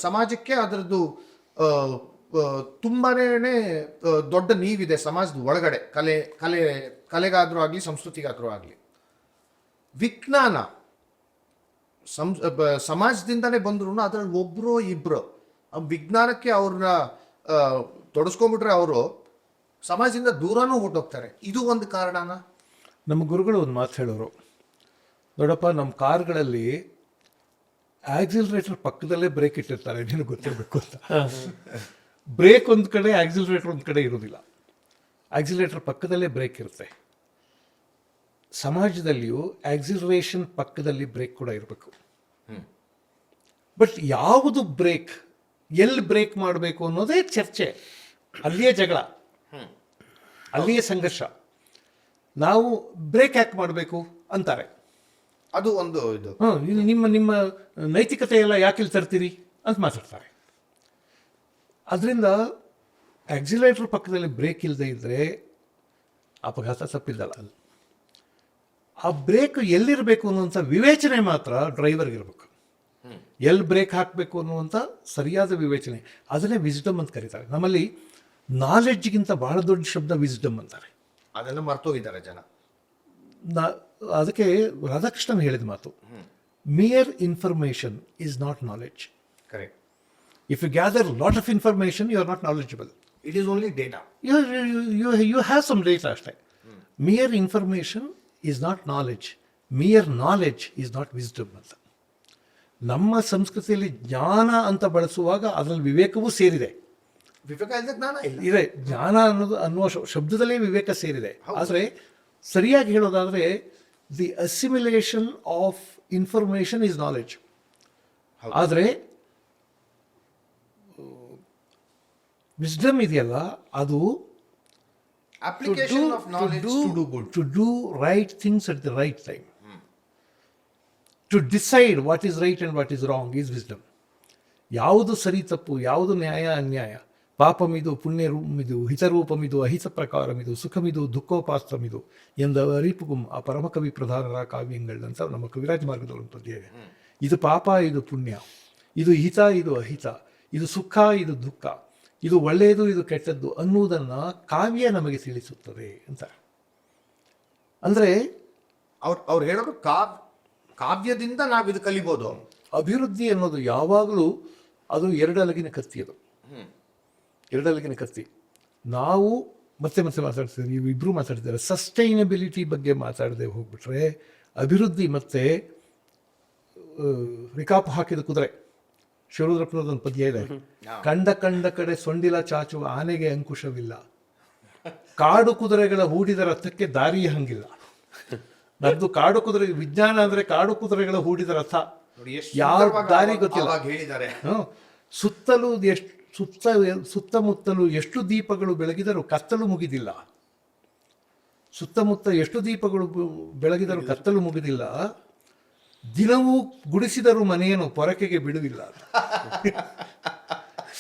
ಸಮಾಜಕ್ಕೆ ಅದರದ್ದು ತುಂಬಾನೇ ದೊಡ್ಡ ನೀವಿದೆ ಸಮಾಜದ ಒಳಗಡೆ. ಕಲೆಗಾದ್ರೂ ಆಗಲಿ, ಸಂಸ್ಕೃತಿಗಾದ್ರೂ ಆಗಲಿ. ವಿಜ್ಞಾನ ಸಮಾಜದಿಂದನೇ ಬಂದ್ರು, ಅದ್ರಲ್ಲಿ ಒಬ್ರು ಇಬ್ರು ವಿಜ್ಞಾನಕ್ಕೆ ಅವ್ರನ್ನ ತೊಡಸ್ಕೊಂಡ್ಬಿಟ್ರೆ ಅವರು ಸಮಾಜದಿಂದ ದೂರನೂ ಹೊರಟೋಗ್ತಾರೆ. ಇದು ಒಂದು ಕಾರಣನ? ನಮ್ಮ ಗುರುಗಳು ಒಂದು ಮಾತು ಹೇಳೋರು, ನೋಡಪ್ಪ, ನಮ್ಮ ಕಾರ್ಗಳಲ್ಲಿ ಆಕ್ಸಿಲರೇಟರ್ ಪಕ್ಕದಲ್ಲೇ ಬ್ರೇಕ್ ಇಟ್ಟಿರ್ತಾರೆ, ನಿನಗೆ ಗೊತ್ತಿರಬೇಕು ಅಂತ. ಬ್ರೇಕ್ ಒಂದು ಕಡೆ, ಆಕ್ಸಿಲರೇಟರ್ ಒಂದು ಕಡೆ ಇರೋದಿಲ್ಲ. ಆಕ್ಸಿಲರೇಟರ್ ಪಕ್ಕದಲ್ಲೇ ಬ್ರೇಕ್ ಇರುತ್ತೆ. ಸಮಾಜದಲ್ಲಿಯೂ ಆಕ್ಸಿಲರೇಷನ್ ಪಕ್ಕದಲ್ಲಿ ಬ್ರೇಕ್ ಕೂಡ ಇರಬೇಕು. ಬಟ್ ಯಾವುದು ಬ್ರೇಕ್, ಎಲ್ಲಿ ಬ್ರೇಕ್ ಮಾಡಬೇಕು ಅನ್ನೋದೇ ಚರ್ಚೆ. ಅಲ್ಲಿಯೇ ಜಗಳ, ಅಲ್ಲಿಯೇ ಸಂಘರ್ಷ. ನಾವು ಬ್ರೇಕ್ ಯಾಕೆ ಮಾಡಬೇಕು ಅಂತಾರೆ. ಅದು ಒಂದು ಇದು ನಿಮ್ಮ ನೈತಿಕತೆ ಎಲ್ಲ ಯಾಕೆ ಇಲ್ಲಿ ತರ್ತೀರಿ ಅಂತ ಮಾತಾಡ್ತಾರೆ. ಅದರಿಂದ ಆಕ್ಸಿಲರೇಟರ್ ಪಕ್ಕದಲ್ಲಿ ಬ್ರೇಕ್ ಇಲ್ಲದೆ ಇದ್ದರೆ ಅಪಘಾತ ತಪ್ಪಿದ್ದಲ್ಲ. ಆ ಬ್ರೇಕ್ ಎಲ್ಲಿರಬೇಕು ಅನ್ನುವಂಥ ವಿವೇಚನೆ ಮಾತ್ರ ಡ್ರೈವರ್ಗಿರ್ಬೇಕು. ಎಲ್ಲಿ ಬ್ರೇಕ್ ಹಾಕಬೇಕು ಅನ್ನುವಂಥ ಸರಿಯಾದ ವಿವೇಚನೆ, ಅದನ್ನೇ ವಿಸ್ಡಮ್ ಅಂತ ಕರೀತಾರೆ. ನಮ್ಮಲ್ಲಿ ನಾಲೆಡ್ಜ್ಗಿಂತ ಬಹಳ ದೊಡ್ಡ ಶಬ್ದ ವಿಸ್ಡಮ್ ಅಂತಾರೆ. ಅದನ್ನು ಮರ್ತೋಗಿದ್ದಾರೆ ಜನ. ಅದಕ್ಕೆ ರಾಧಾಕೃಷ್ಣನ್ ಹೇಳಿದ ಮಾತು, mere information is not knowledge. Correct. If you gather lot of information, you are not knowledgeable. It is only data. You have some data ಅಷ್ಟೇ. Mere information is not knowledge. Mere knowledge is not wisdom ಅಂತ. ನಮ್ಮ ಸಂಸ್ಕೃತಿಯಲ್ಲಿ ಜ್ಞಾನ ಅಂತ ಬಳಸುವಾಗ ಅದರಲ್ಲಿ ವಿವೇಕವೂ ಸೇರಿದೆ. ವಿವೇಕ ಇಲ್ಲದೆ ಜ್ಞಾನ ಇಲ್ಲ. ಇದೆ, ಜ್ಞಾನ ಅನ್ನುವ ಶಬ್ದದಲ್ಲೇ ವಿವೇಕ ಸೇರಿದೆ. ಆದರೆ ಸರಿಯಾಗಿ ಹೇಳೋದಾದರೆ the assimilation of information is knowledge. ಆದರೆ ವಿಸ್ಡಮ್ ಇದೆಯಲ್ಲ, ಅದು application of knowledge to do good, to do right things at the right time, to decide what is right and what is wrong is wisdom. ಯಾವುದು ಸರಿ ತಪ್ಪು, ಯಾವುದು ನ್ಯಾಯ ಅನ್ಯಾಯ, ಪಾಪಮಿದು ಪುಣ್ಯಮಿದು, ಹಿತರೂಪಮಿದು ಅಹಿತ ಪ್ರಕಾರಮಿದು, ಸುಖಮಿದು ದುಃಖೋಪಾಸ್ತ್ರಮಿದು ಎಂದ ಅರಿಪುಗುಂ ಆ ಪರಮಕವಿ ಪ್ರಧಾನರ ಕಾವ್ಯங்கள் ಅಂತ ನಮ್ಮ ಕವಿರಾಜ ಮಾರ್ಗದವರು ಒಂದು ಪದ್ಯ ಇದೆ. ಇದು ಪಾಪ, ಇದು ಪುಣ್ಯ, ಇದು ಹಿತ, ಇದು ಅಹಿತ, ಇದು ಸುಖ, ಇದು ದುಃಖ, ಇದು ಒಳ್ಳೆಯದು, ಇದು ಕೆಟ್ಟದ್ದು ಅನ್ನುವುದನ್ನು ಕಾವ್ಯ ನಮಗೆ ತಿಳಿಸುತ್ತದೆ ಅಂತ. ಅಂದರೆ ಅವ್ರು ಹೇಳೋದು ಕಾವ್ಯದಿಂದ ನಾವು ಇದು ಕಲಿಬೋದು. ಅಭಿವೃದ್ಧಿ ಅನ್ನೋದು ಯಾವಾಗಲೂ ಅದು ಎರಡಲಗಿನ ಕತ್ತಿ. ಅದು ಎರಡಲಗಿನ ಕತ್ತಿ. ನಾವು ಮತ್ತೆ ಮಾತಾಡ್ತಿದ್ದೀವಿ, ನೀವಿಬ್ಬರು ಮಾತಾಡ್ತಿದ್ದಾರೆ. ಸಸ್ಟೈನಬಿಲಿಟಿ ಬಗ್ಗೆ ಮಾತಾಡದೆ ಹೋಗ್ಬಿಟ್ರೆ ಅಭಿವೃದ್ಧಿ ಮತ್ತೆ ರಿಕಾಪು ಹಾಕಿದ ಕುದುರೆ. ಶಿವರುದ್ರಪ್ಪನದೊಂದು ಪದ್ಯ ಇದೆ, ಕಂಡ ಕಡೆ ಸೊಂಡಿಲ ಚಾಚುವ ಆನೆಗೆ ಅಂಕುಶವಿಲ್ಲ, ಕಾಡು ಕುದುರೆಗಳ ಹೂಡಿದ ರಥಕ್ಕೆ ದಾರಿಯ ಹಂಗಿಲ್ಲ. ನಮ್ದು ಕಾಡು ಕುದುರೆ ವಿಜ್ಞಾನ ಅಂದ್ರೆ ಕಾಡು ಕುದುರೆಗಳ ಹೂಡಿದ ರಥ. ನೋಡಿ ಎಷ್ಟು ಯಾವ ಸುಂದರವಾಗಿ ದಾರಿ ಅವಾಗ- ಗೊತ್ತಿಲ್ಲ. ಅವಾಗ ಹೇಳಿದ್ದಾರೆ. ಸುತ್ತಲೂ ಸುತ್ತಮುತ್ತಲು ಎಷ್ಟು ದೀಪಗಳು ಬೆಳಗಿದರೂ ಕತ್ತಲು ಮುಗಿದಿಲ್ಲ. ಸುತ್ತಮುತ್ತ ಎಷ್ಟು ದೀಪಗಳು ಬೆಳಗಿದರೂ ಕತ್ತಲು ಮುಗಿದಿಲ್ಲ. ದಿನವೂ ಗುಡಿಸಿದರೂ ಮನೆಯನ್ನು ಪೊರಕೆಗೆ ಬಿಡುವಿಲ್ಲ.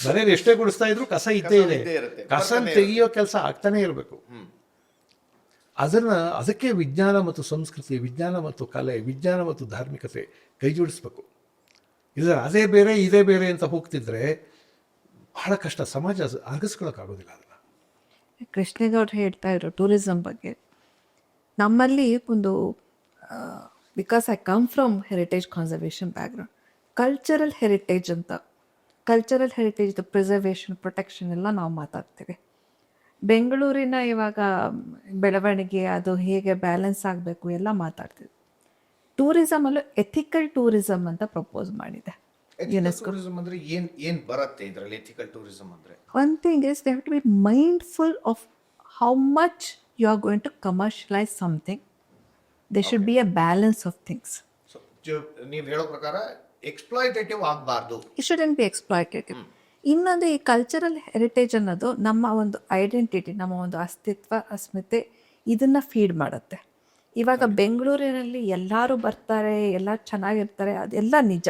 ಮನೇಲಿ ಎಷ್ಟೇ ಗುಡಿಸ್ತಾ ಇದ್ರು ಕಸ ಇದ್ದೇ ಇದೆ. ಇದ್ದೇ ಇರುತ್ತೆ. ಕಸ ತೆಗೆಯೋ ಕೆಲಸ ಆಗ್ತಾನೆ ಇರಬೇಕು. ಅದಕ್ಕೆ ವಿಜ್ಞಾನ ಮತ್ತು ಸಂಸ್ಕೃತಿ, ವಿಜ್ಞಾನ ಮತ್ತು ಕಲೆ, ವಿಜ್ಞಾನ ಮತ್ತು ಧಾರ್ಮಿಕತೆ ಕೈ ಜೋಡಿಸ್ಬೇಕು. ಇಲ್ಲ ಅದೇ ಬೇರೆ ಇದೇ ಬೇರೆ ಅಂತ ಹೋಗ್ತಿದ್ರೆ ಬಹಳ ಕಷ್ಟ. ಸಮಾಜ ಅರಗಿಸ್ಕೊಳಕ್ಕಾಗೋದಿಲ್ಲ ಅದನ್ನ. ಕೃಷ್ಣೇಗೌಡರು ಹೇಳ್ತಾ ಇದ್ರು ಟೂರಿಸಂ ಬಗ್ಗೆ. ನಮ್ಮಲ್ಲಿ ಒಂದು because I come from heritage conservation background, cultural heritage ಅಂತ, ಕಲ್ಚರಲ್ ಹೆರಿಟೇಜ್ ಪ್ರಿಸರ್ವೇಷನ್ ಪ್ರೊಟೆಕ್ಷನ್ ಎಲ್ಲ ನಾವು ಮಾತಾಡ್ತೀವಿ. ಬೆಂಗಳೂರಿನ ಇವಾಗ ಬೆಳವಣಿಗೆ ಅದು ಹೇಗೆ ಬ್ಯಾಲೆನ್ಸ್ ಆಗಬೇಕು ಎಲ್ಲ ಮಾತಾಡ್ತೀವಿ. ಟೂರಿಸಮಲ್ಲೂ ಎಥಿಕಲ್ ಟೂರಿಸಂ ಅಂತ ಪ್ರಪೋಸ್ ಮಾಡಿದೆ ಯುನೆಸ್ಕೋ. ಟೂರಿಸಂ ಅಂದ್ರೆ ಏನ್ ಬರುತ್ತೆ ಇದರಲ್ಲಿ? ಎಥಿಕಲ್ ಟೂರಿಸಂ ಅಂದ್ರೆ One thing is they have to be mindful of how much you are going to commercialize something. There should be a balance of things. So ನೀವು ಹೇಳೋ ಪ್ರಕಾರ ಎಕ್ಸ್ಪ್ಲಾಯ್ಟೇಟಿವ್ ಆಗಬಾರ್ದು. It shouldn't be exploitative. ಇನ್ನೊಂದು ಈ cultural heritage ಅನ್ನೋದು ನಮ್ಮ ಒಂದು identity, ನಮ್ಮ ಒಂದು ಅಸ್ತಿತ್ವ, ಅಸ್ಮಿತೆ ಇದನ್ನು ಫೀಡ್ ಮಾಡುತ್ತೆ. ಇವಾಗ ಬೆಂಗಳೂರಿನಲ್ಲಿ ಎಲ್ಲರೂ ಬರ್ತಾರೆ, ಎಲ್ಲ ಚೆನ್ನಾಗಿರ್ತಾರೆ, ಅದೆಲ್ಲ ನಿಜ.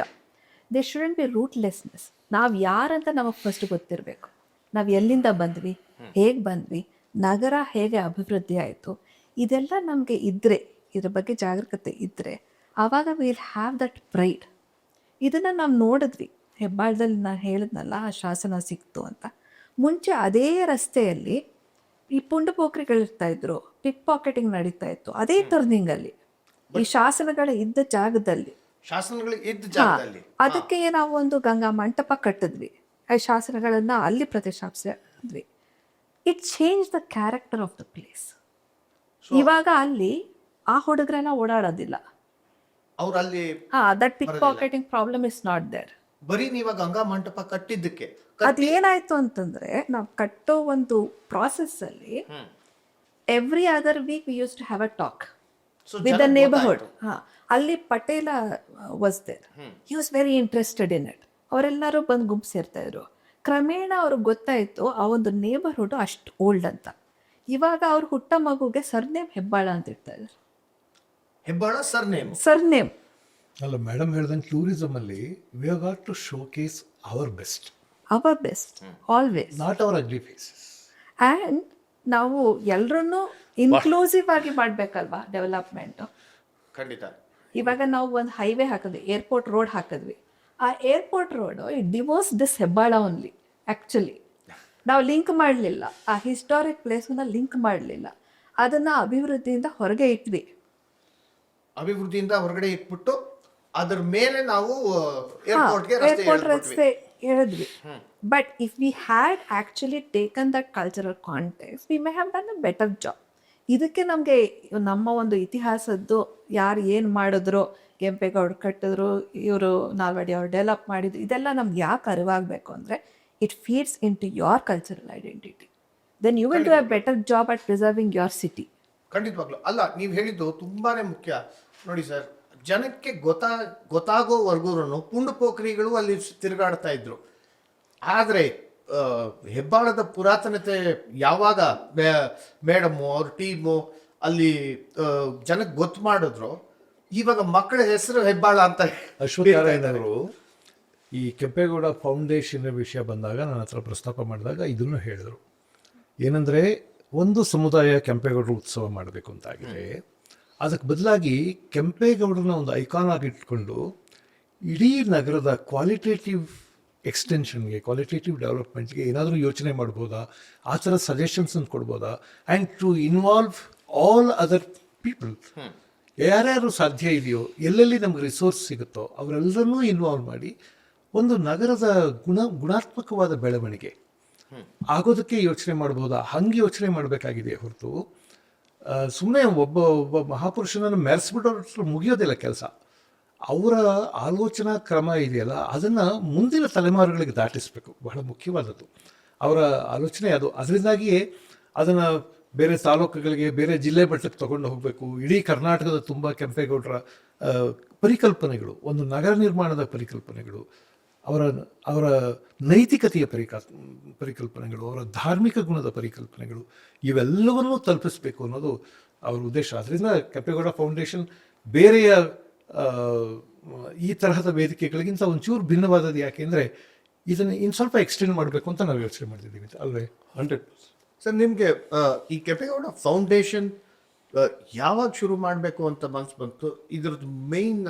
They shouldn't be rootlessness. ನಾವು ಯಾರಂತ ನಮಗೆ ಫಸ್ಟ್ ಗೊತ್ತಿರಬೇಕು. ನಾವು ಎಲ್ಲಿಂದ ಬಂದ್ವಿ, ಹೇಗೆ ಬಂದ್ವಿ, ನಗರ ಹೇಗೆ ಅಭಿವೃದ್ಧಿ ಆಯಿತು, ಇದೆಲ್ಲ ನಮಗೆ ಇದ್ದರೆ, ಇದ್ರ ಬಗ್ಗೆ ಜಾಗರೂಕತೆ ಇದ್ದರೆ ಆವಾಗ ವಿಲ್ ಹ್ಯಾವ್ ದಟ್ ಪ್ರೈಡ್. ಇದನ್ನು ನಾವು ನೋಡಿದ್ವಿ ಹೆಬ್ಬಾಳದಲ್ಲಿ. ನಾನು ಹೇಳಿದ್ನಲ್ಲ ಆ ಶಾಸನ ಸಿಕ್ತು ಅಂತ. ಮುಂಚೆ ಅದೇ ರಸ್ತೆಯಲ್ಲಿ ಈ ಪುಂಡು ಪೋಖ್ರಿಗಳಿರ್ತಾ ಇದ್ರು, ಪಿಕ್ ಪಾಕೆಟಿಂಗ್ ನಡೀತಾ ಇತ್ತು. ಅದೇ ಟರ್ನಿಂಗಲ್ಲಿ ಈ ಶಾಸನಗಳ ಇದ್ದ ಜಾಗದಲ್ಲಿ, ಶಾಸನಗಳು ಇದ್ದ ಜಾಗದಲ್ಲಿ ಅದಕ್ಕೆ ನಾವು ಒಂದು ಗಂಗಾ ಮಂಟಪ ಕಟ್ಟಿದ್ವಿ. ಆ ಶಾಸನಗಳನ್ನು ಅಲ್ಲಿ ಪ್ರತಿಷ್ಠಾಪಿಸಿದ್ವಿ. It change the character of the place. ಇವಾಗ ಅಲ್ಲಿ ಆ ಹುಡುಗರೆಲ್ಲ ಓಡಾಡೋದಿಲ್ಲ. ಅವ್ರು ಅಲ್ಲಿ that pick pocketing problem is not there. ಬರೀ ನೀವ ಗಂಗಾ ಮಂಟಪ ಕಟ್ಟಿದ್ದಕ್ಕೆ ಅದೇನಾಯ್ತು ಅಂತಂದ್ರೆ, ನಾವು ಕಟ್ಟೋ ಒಂದು ಪ್ರಾಸೆಸ್ ಅಲ್ಲಿ every other week we use to have a talk with the neighbourhood. ಅಲ್ಲಿ Patela was there. He was very interested in it. ಅವರೆಲ್ಲರೂ ಬಂದು ಗುಂಪು ಸೇರ್ತಾ ಇದ್ರು. ಕ್ರಮೇಣ ಅವ್ರಿಗೆ ಗೊತ್ತಾಯ್ತು ಆ ಒಂದು ನೇಬರ್ಹುಡ್ ಅಷ್ಟು ಓಲ್ಡ್ ಅಂತ. ಇವಾಗ ಅವ್ರ ಹುಟ್ಟ ಮಗುಗೆ ಸರ್ನೇಮ್ ಹೆಬ್ಬಾಳ ಅಂತ ಇಡ್ತಾ ಇದ್ದಾರೆ. ಹೆಬ್ಬಾಳ ಸರ್ನೇಮ್ ಅಲ್ಲ ಮೇಡಮ್ ಹೇಳ್ದಂಗೆ ಟೂರಿಸಮ್ ಅಲ್ಲಿ we have got to showcase our best, always, not our ugly faces. And ನಾವು ಎಲ್ಲರನ್ನೂ ಇನ್ಕ್ಲೂಸಿವ್ ಆಗಿ ಮಾಡಬೇಕಲ್ವಾ ಡೆವಲಪ್ಮೆಂಟ್. ಖಂಡಿತ. ಇವಾಗ ನಾವು ಒಂದು ಹೈವೇ ಹಾಕಿದ್ವಿ, ಏರ್ಪೋರ್ಟ್ ರೋಡ್ ಹಾಕಿದ್ವಿ. ಆ airport road it divorce this Hebbal only. Actually ನಾವು ಲಿಂಕ್ ಮಾಡಲಿಲ್ಲ, ಆ ಹಿಸ್ಟಾರಿಕ್ ಪ್ಲೇಸನ್ನ ಲಿಂಕ್ ಮಾಡಲಿಲ್ಲ. ಅದನ್ನು ಅಭಿವೃದ್ಧಿಯಿಂದ ಹೊರಗೆ ಇಟ್ವಿ. ಅಭಿವೃದ್ಧಿಯಿಂದ ಹೊರಗಡೆ ಇಟ್ಬಿಟ್ಟು ಅದ್ರ ಮೇಲೆ ನಾವು ಏರ್ಪೋರ್ಟ್ ರಸ್ತೆ ಹೇಳಿದ್ವಿ. But if we had actually taken that cultural context we may have done a better job. ಇದಕ್ಕೆ ನಮಗೆ ನಮ್ಮ ಒಂದು ಇತಿಹಾಸದ್ದು ಯಾರು ಏನು ಮಾಡಿದ್ರು, ಕೆಂಪೇಗೌಡರು ಕಟ್ಟಿದ್ರು, ಇವರು ನಾಲ್ವಡಿ ಅವರು ಡೆವಲಪ್ ಮಾಡಿದ್ರು, ಇದೆಲ್ಲ ನಮ್ಗೆ ಯಾಕೆ ಅರಿವಾಗಬೇಕು ಅಂದರೆ it feeds in to your cultural identity. Then you will do a better job at preserving your city. ಖಂಡಿತವಾಗ್ಲು. ಅಲ್ಲ, ನೀವು ಹೇಳಿದ್ದು ತುಂಬಾನೇ ಮುಖ್ಯ. ನೋಡಿ ಸರ್, ಜನಕ್ಕೆ ಗೊತ್ತಾಗೋವರೆಗೂ ಪುಂಡು ಪೋಖ್ರಿಗಳು ಅಲ್ಲಿ ತಿರುಗಾಡ್ತಾ ಇದ್ರು. ಆದರೆ ಹೆಬ್ಬಾಳದ ಪುರಾತನತೆ ಯಾವಾಗ ಮೇಡಮು ಅವ್ರ ಟೀಮು ಅಲ್ಲಿ ಜನಕ್ಕೆ ಗೊತ್ತು ಮಾಡಿದ್ರು, ಇವಾಗ ಮಕ್ಕಳ ಹೆಸರು ಹೆಬ್ಬಾಳ ಅಂತ. ಅಶ್ವತ್ಥನಾರಾಯಣವರು ಈ ಕೆಂಪೇಗೌಡ ಫೌಂಡೇಶನ್ ವಿಷಯ ಬಂದಾಗ ನನ್ನ ಹತ್ರ ಪ್ರಸ್ತಾಪ ಮಾಡಿದಾಗ ಇದನ್ನು ಹೇಳಿದರು. ಏನಂದರೆ, ಒಂದು ಸಮುದಾಯ ಕೆಂಪೇಗೌಡರು ಉತ್ಸವ ಮಾಡಬೇಕು ಅಂತಾಗಿದೆ. ಅದಕ್ಕೆ ಬದಲಾಗಿ ಕೆಂಪೇಗೌಡರನ್ನ ಒಂದು ಐಕಾನ್ ಆಗಿ ಇಟ್ಕೊಂಡು ಇಡೀ ನಗರದ ಕ್ವಾಲಿಟೇಟಿವ್ ಎಕ್ಸ್ಟೆನ್ಷನ್ಗೆ, ಕ್ವಾಲಿಟೇಟಿವ್ ಡೆವಲಪ್ಮೆಂಟ್ಗೆ ಏನಾದರೂ ಯೋಚನೆ ಮಾಡ್ಬೋದಾ, ಆ ಥರ ಸಜೆಷನ್ಸನ್ನು ಕೊಡ್ಬೋದಾ, and to involve all other people. ಯಾರ್ಯಾರು ಸಾಧ್ಯ ಇದೆಯೋ, ಎಲ್ಲೆಲ್ಲಿ ನಮ್ಗೆ ರಿಸೋರ್ಸ್ ಸಿಗುತ್ತೋ ಅವರೆಲ್ಲರನ್ನೂ ಇನ್ವಾಲ್ವ್ ಮಾಡಿ ಒಂದು ನಗರದ ಗುಣಾತ್ಮಕವಾದ ಬೆಳವಣಿಗೆ ಆಗೋದಕ್ಕೆ ಯೋಚನೆ ಮಾಡ್ಬೋದಾ, ಹಂಗೆ ಯೋಚನೆ ಮಾಡಬೇಕಾಗಿದೆ ಹೊರತು ಸುಮ್ಮನೆ ಒಬ್ಬ ಮಹಾಪುರುಷನನ್ನು ಮೆರೆಸ್ಬಿಟ್ಟೋರು ಮುಗಿಯೋದಿಲ್ಲ ಕೆಲಸ. ಅವರ ಆಲೋಚನಾ ಕ್ರಮ ಇದೆಯಲ್ಲ, ಅದನ್ನು ಮುಂದಿನ ತಲೆಮಾರುಗಳಿಗೆ ದಾಟಿಸಬೇಕು. ಬಹಳ ಮುಖ್ಯವಾದದ್ದು ಅವರ ಆಲೋಚನೆ ಅದು. ಅದರಿಂದಾಗಿಯೇ ಅದನ್ನು ಬೇರೆ ತಾಲೂಕುಗಳಿಗೆ, ಬೇರೆ ಜಿಲ್ಲೆ ಮಟ್ಟಕ್ಕೆ ತಗೊಂಡು ಹೋಗಬೇಕು. ಇಡೀ ಕರ್ನಾಟಕದ ತುಂಬ ಕೆಂಪೇಗೌಡರ ಪರಿಕಲ್ಪನೆಗಳು, ಒಂದು ನಗರ ನಿರ್ಮಾಣದ ಪರಿಕಲ್ಪನೆಗಳು, ಅವರ ನೈತಿಕತೆಯ ಪರಿಕಲ್ಪನೆಗಳು, ಅವರ ಧಾರ್ಮಿಕ ಗುಣದ ಪರಿಕಲ್ಪನೆಗಳು, ಇವೆಲ್ಲವನ್ನೂ ತಲುಪಿಸ್ಬೇಕು ಅನ್ನೋದು ಅವರ ಉದ್ದೇಶ. ಅದರಿಂದ ಕೆಂಪೇಗೌಡ ಫೌಂಡೇಶನ್ ಬೇರೆಯ ಈ ತರಹದ ವೇದಿಕೆಗಳಿಗಿಂತ ಒಂಚೂರು ಭಿನ್ನವಾದದ್ದು. ಯಾಕೆಂದರೆ ಇದನ್ನು ಇನ್ನು ಸ್ವಲ್ಪ ಎಕ್ಸ್ಟೆಂಡ್ ಮಾಡಬೇಕು ಅಂತ ನಾವು ಯೋಚನೆ ಮಾಡ್ತಿದ್ದೀವಿ, ಅಲ್ವೇ? 100%. ಸರ್, ನಿಮಗೆ ಈ ಕೆಂಪೇಗೌಡ ಫೌಂಡೇಶನ್ ಯಾವಾಗ ಶುರು ಮಾಡಬೇಕು ಅಂತ ಮನಸ್ಸು ಬಂತು? ಇದ್ರದ್ದು ಮೇನ್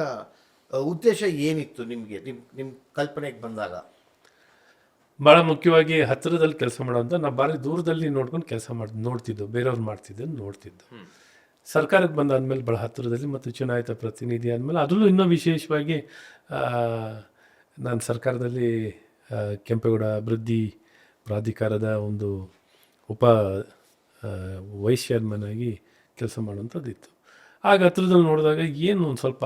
ಉದ್ದೇಶ ಏನಿತ್ತು ನಿಮಗೆ, ನಿಮ್ಮ ಕಲ್ಪನೆಗೆ ಬಂದಾಗ? ಭಾಳ ಮುಖ್ಯವಾಗಿ ಹತ್ತಿರದಲ್ಲಿ ಕೆಲಸ ಮಾಡೋಂಥ, ನಾವು ಭಾರಿ ದೂರದಲ್ಲಿ ನೋಡ್ಕೊಂಡು ಕೆಲಸ ನೋಡ್ತಿದ್ದೆವು, ಬೇರೆಯವ್ರು ಮಾಡ್ತಿದ್ದೆ ನೋಡ್ತಿದ್ದು. ಸರ್ಕಾರಕ್ಕೆ ಬಂದಾದ್ಮೇಲೆ ಭಾಳ ಹತ್ತಿರದಲ್ಲಿ ಮತ್ತು ಚುನಾಯಿತ ಪ್ರತಿನಿಧಿ ಆದಮೇಲೆ ಅದರಲ್ಲೂ ಇನ್ನೂ ವಿಶೇಷವಾಗಿ ನಾನು ಸರ್ಕಾರದಲ್ಲಿ ಕೆಂಪೇಗೌಡ ಅಭಿವೃದ್ಧಿ ಪ್ರಾಧಿಕಾರದ ಒಂದು ವೈಸ್ ಚೇರ್ಮನ್ ಆಗಿ ಕೆಲಸ ಮಾಡೋಂಥದ್ದಿತ್ತು. ಆಗ ಹತ್ರದಲ್ಲಿ ನೋಡಿದಾಗ ಏನು ಒಂದು ಸ್ವಲ್ಪ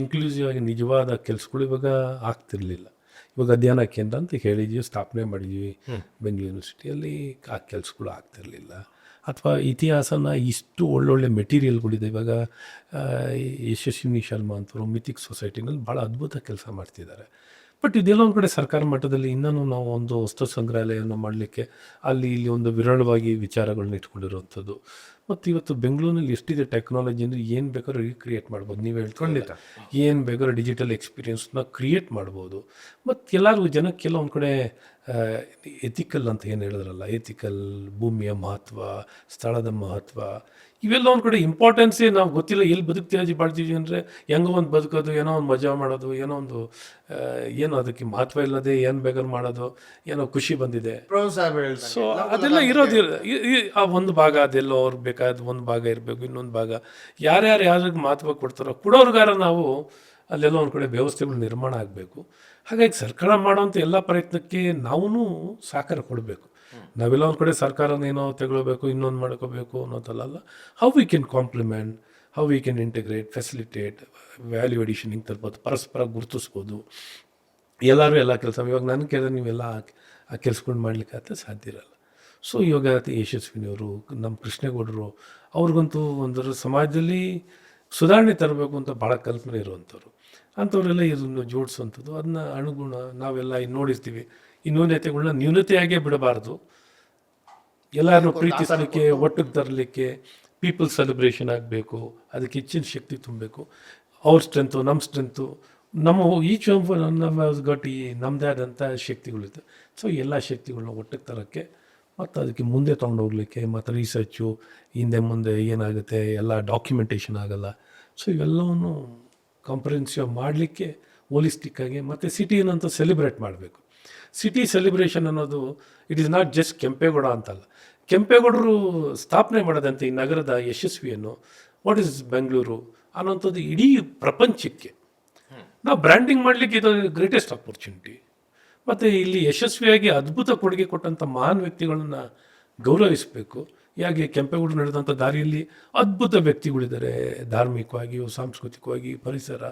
ಇನ್ಕ್ಲೂಸಿವ್ ಆಗಿ ನಿಜವಾದ ಕೆಲಸಗಳು ಇವಾಗ ಆಗ್ತಿರ್ಲಿಲ್ಲ. ಇವಾಗ ಅಧ್ಯಯನ ಕೇಂದ್ರ ಅಂತ ಹೇಳಿದ್ವಿ, ಸ್ಥಾಪನೆ ಮಾಡಿದ್ವಿ ಬೆಂಗಳೂರು ಯೂನಿವರ್ಸಿಟಿಯಲ್ಲಿ, ಆ ಕೆಲಸಗಳು ಆಗ್ತಿರಲಿಲ್ಲ. ಅಥವಾ ಇತಿಹಾಸನ ಇಷ್ಟು ಒಳ್ಳೊಳ್ಳೆ ಮೆಟೀರಿಯಲ್ಗಳಿದೆ. ಇವಾಗ ಯಶಸ್ವಿನಿ ಶರ್ಮಾ ಅಂತವರು ಮಿಥಿಕ್ಸ್ ಸೊಸೈಟಿನಲ್ಲಿ ಭಾಳ ಅದ್ಭುತ ಕೆಲಸ ಮಾಡ್ತಿದ್ದಾರೆ. ಬಟ್ ಇದೆಲ್ಲ ಒಂದು ಕಡೆ ಸರ್ಕಾರ ಮಟ್ಟದಲ್ಲಿ ಇನ್ನೂ ನಾವು ಒಂದು ವಸ್ತು ಸಂಗ್ರಹಾಲಯವನ್ನು ಮಾಡಲಿಕ್ಕೆ ಅಲ್ಲಿ ಇಲ್ಲಿ ಒಂದು ವಿರಳವಾಗಿ ವಿಚಾರಗಳನ್ನ ಇಟ್ಕೊಂಡಿರುವಂಥದ್ದು. ಮತ್ತು ಇವತ್ತು ಬೆಂಗಳೂರಿನಲ್ಲಿ ಎಷ್ಟಿದೆ ಟೆಕ್ನಾಲಜಿ ಅಂದರೆ ಏನು ಬೇಕಾದ್ರೂ ರೀಕ್ರಿಯೇಟ್ ಮಾಡ್ಬೋದು. ನೀವು ಹೇಳ್ಕೊಂಡಿದ್ದ ಏನು ಬೇಕಾದ್ರೂ ಡಿಜಿಟಲ್ ಎಕ್ಸ್ಪೀರಿಯನ್ಸ್ನ ಕ್ರಿಯೇಟ್ ಮಾಡ್ಬೋದು. ಮತ್ತು ಎಲ್ಲರಿಗೂ ಜನಕ್ಕೆಲ್ಲ ಒಂದು ಕಡೆ ಎಥಿಕಲ್ ಅಂತ ಏನು ಹೇಳಿದ್ರಲ್ಲ, ಎಥಿಕಲ್, ಭೂಮಿಯ ಮಹತ್ವ, ಸ್ಥಳದ ಮಹತ್ವ, ಇವೆಲ್ಲ ಒಂದು ಕಡೆ ಇಂಪಾರ್ಟೆನ್ಸೇ ನಾವು ಗೊತ್ತಿಲ್ಲ. ಎಲ್ಲಿ ಬದುಕ್ತೀವಿ ಬಾಳ್ತೀವಿ ಅಂದರೆ ಹೆಂಗೋ ಒಂದು ಬದುಕೋದು, ಏನೋ ಒಂದು ಮಜಾ ಮಾಡೋದು, ಏನೋ ಒಂದು ಏನೋ ಅದಕ್ಕೆ ಮಹತ್ವ ಇಲ್ಲದೆ ಏನು ಬೇಕಾದ್ರೂ ಮಾಡೋದು, ಏನೋ ಖುಷಿ ಬಂದಿದೆ. ಸೊ ಅದೆಲ್ಲ ಇರೋದು ಆ ಒಂದು ಭಾಗ ಅದೆಲ್ಲೋ ಅವ್ರಿಗೆ ಬೇಕಾದ ಒಂದು ಭಾಗ ಇರಬೇಕು, ಇನ್ನೊಂದು ಭಾಗ ಯಾರ್ಯಾರಿಗೆ ಮಹತ್ವ ಕೊಡ್ತಾರೋ ಕೊಡೋರ್ಗಾರ ನಾವು ಅಲ್ಲೆಲ್ಲ ಒಂದು ಕಡೆ ವ್ಯವಸ್ಥೆಗಳು ನಿರ್ಮಾಣ ಆಗಬೇಕು. ಹಾಗಾಗಿ ಸರ್ಕಾರ ಮಾಡೋವಂಥ ಎಲ್ಲ ಪ್ರಯತ್ನಕ್ಕೆ ನಾವೂ ಸಹಕಾರ ಕೊಡಬೇಕು. ನಾವೆಲ್ಲ ಒಂದು ಕಡೆ ಸರ್ಕಾರನ ಏನೋ ತಗೊಳ್ಬೇಕು, ಇನ್ನೊಂದು ಮಾಡ್ಕೋಬೇಕು ಅನ್ನೋದಲ್ಲ. How we can complement, how we can integrate, facilitate, value addition ಹಿಂಗೆ ತರ್ಬೋದು, ಪರಸ್ಪರ ಗುರುತಿಸ್ಬೋದು. ಎಲ್ಲರೂ ಎಲ್ಲ ಕೆಲಸ ಇವಾಗ ನಾನು ಕೇಳಿದ್ರೆ ನೀವೆಲ್ಲ ಆ ಕೆಲಸಗಳು ಮಾಡಲಿಕ್ಕೆ ಸಾಧ್ಯ ಇರಲ್ಲ. ಸೊ ಇವಾಗ ಯಶಸ್ವಿನಿಯವರು, ನಮ್ಮ ಕೃಷ್ಣೇಗೌಡರು, ಅವ್ರಿಗಂತೂ ಒಂದು ಸಮಾಜದಲ್ಲಿ ಸುಧಾರಣೆ ತರಬೇಕು ಅಂತ ಭಾಳ ಕಲ್ಪನೆ ಇರುವಂಥವ್ರು. ಅಂಥವರೆಲ್ಲ ಇದನ್ನು ಜೋಡಿಸುವಂಥದ್ದು, ಅದನ್ನ ಅನುಗುಣ ನಾವೆಲ್ಲ ನೋಡಿರ್ತೀವಿ. ಈ ನ್ಯೂನತೆಗಳನ್ನ ನ್ಯೂನತೆಯಾಗೇ ಬಿಡಬಾರ್ದು. ಎಲ್ಲರನ್ನೂ ಪ್ರೀತಿಸಲಿಕ್ಕೆ, ಒಟ್ಟಿಗೆ ತರಲಿಕ್ಕೆ ಪೀಪಲ್ ಸೆಲೆಬ್ರೇಷನ್ ಆಗಬೇಕು. ಅದಕ್ಕೆ ಹೆಚ್ಚಿನ ಶಕ್ತಿ ತುಂಬಬೇಕು. ಅವ್ರ ಸ್ಟ್ರೆಂತು, ನಮ್ಮ ಸ್ಟ್ರೆಂತು, ನಮ್ಮ ಈಚ್ ನಮ್ಮ ಗಟ್ಟಿ ನಮ್ಮದೇ ಆದಂಥ ಶಕ್ತಿಗಳಿದೆ. ಸೊ ಎಲ್ಲ ಶಕ್ತಿಗಳನ್ನ ಒಟ್ಟಿಗೆ ತರೋಕ್ಕೆ ಮತ್ತು ಅದಕ್ಕೆ ಮುಂದೆ ತೊಗೊಂಡೋಗ್ಲಿಕ್ಕೆ, ಮತ್ತು ರಿಸರ್ಚು ಹಿಂದೆ ಮುಂದೆ ಏನಾಗುತ್ತೆ ಎಲ್ಲ ಡಾಕ್ಯುಮೆಂಟೇಷನ್ ಆಗಲ್ಲ. ಸೊ ಇವೆಲ್ಲವನ್ನು ಕಾಂಪ್ರಿಹೆನ್ಸಿವ್ ಮಾಡಲಿಕ್ಕೆ ಹೋಲಿಸ್ಟಿಕ್ಕಾಗಿ ಮತ್ತು ಸಿಟಿನಂತ ಸೆಲೆಬ್ರೇಟ್ ಮಾಡಬೇಕು. ಸಿಟಿ ಸೆಲೆಬ್ರೇಷನ್ ಅನ್ನೋದು it is not just Kempegowda ಅಂತಲ್ಲ. ಕೆಂಪೇಗೌಡರು ಸ್ಥಾಪನೆ ಮಾಡೋದಂತೆ ಈ ನಗರದ ಯಶಸ್ವಿಯನ್ನು, ವಾಟ್ ಈಸ್ ಬೆಂಗಳೂರು ಅನ್ನೋಂಥದ್ದು ಇಡೀ ಪ್ರಪಂಚಕ್ಕೆ ನಾವು ಬ್ರ್ಯಾಂಡಿಂಗ್ ಮಾಡಲಿಕ್ಕೆ ಇದು ಗ್ರೇಟೆಸ್ಟ್ ಆಪರ್ಚುನಿಟಿ. ಮತ್ತು ಇಲ್ಲಿ ಯಶಸ್ವಿಯಾಗಿ ಅದ್ಭುತ ಕೊಡುಗೆ ಕೊಟ್ಟಂಥ ಮಹಾನ್ ವ್ಯಕ್ತಿಗಳನ್ನು ಗೌರವಿಸಬೇಕು. ಹೇಗೆ ಕೆಂಪೇಗೌಡರು ನಡೆದಂಥ ದಾರಿಯಲ್ಲಿ ಅದ್ಭುತ ವ್ಯಕ್ತಿಗಳಿದ್ದಾರೆ, ಧಾರ್ಮಿಕವಾಗಿಯೂ, ಸಾಂಸ್ಕೃತಿಕವಾಗಿ, ಪರಿಸರ,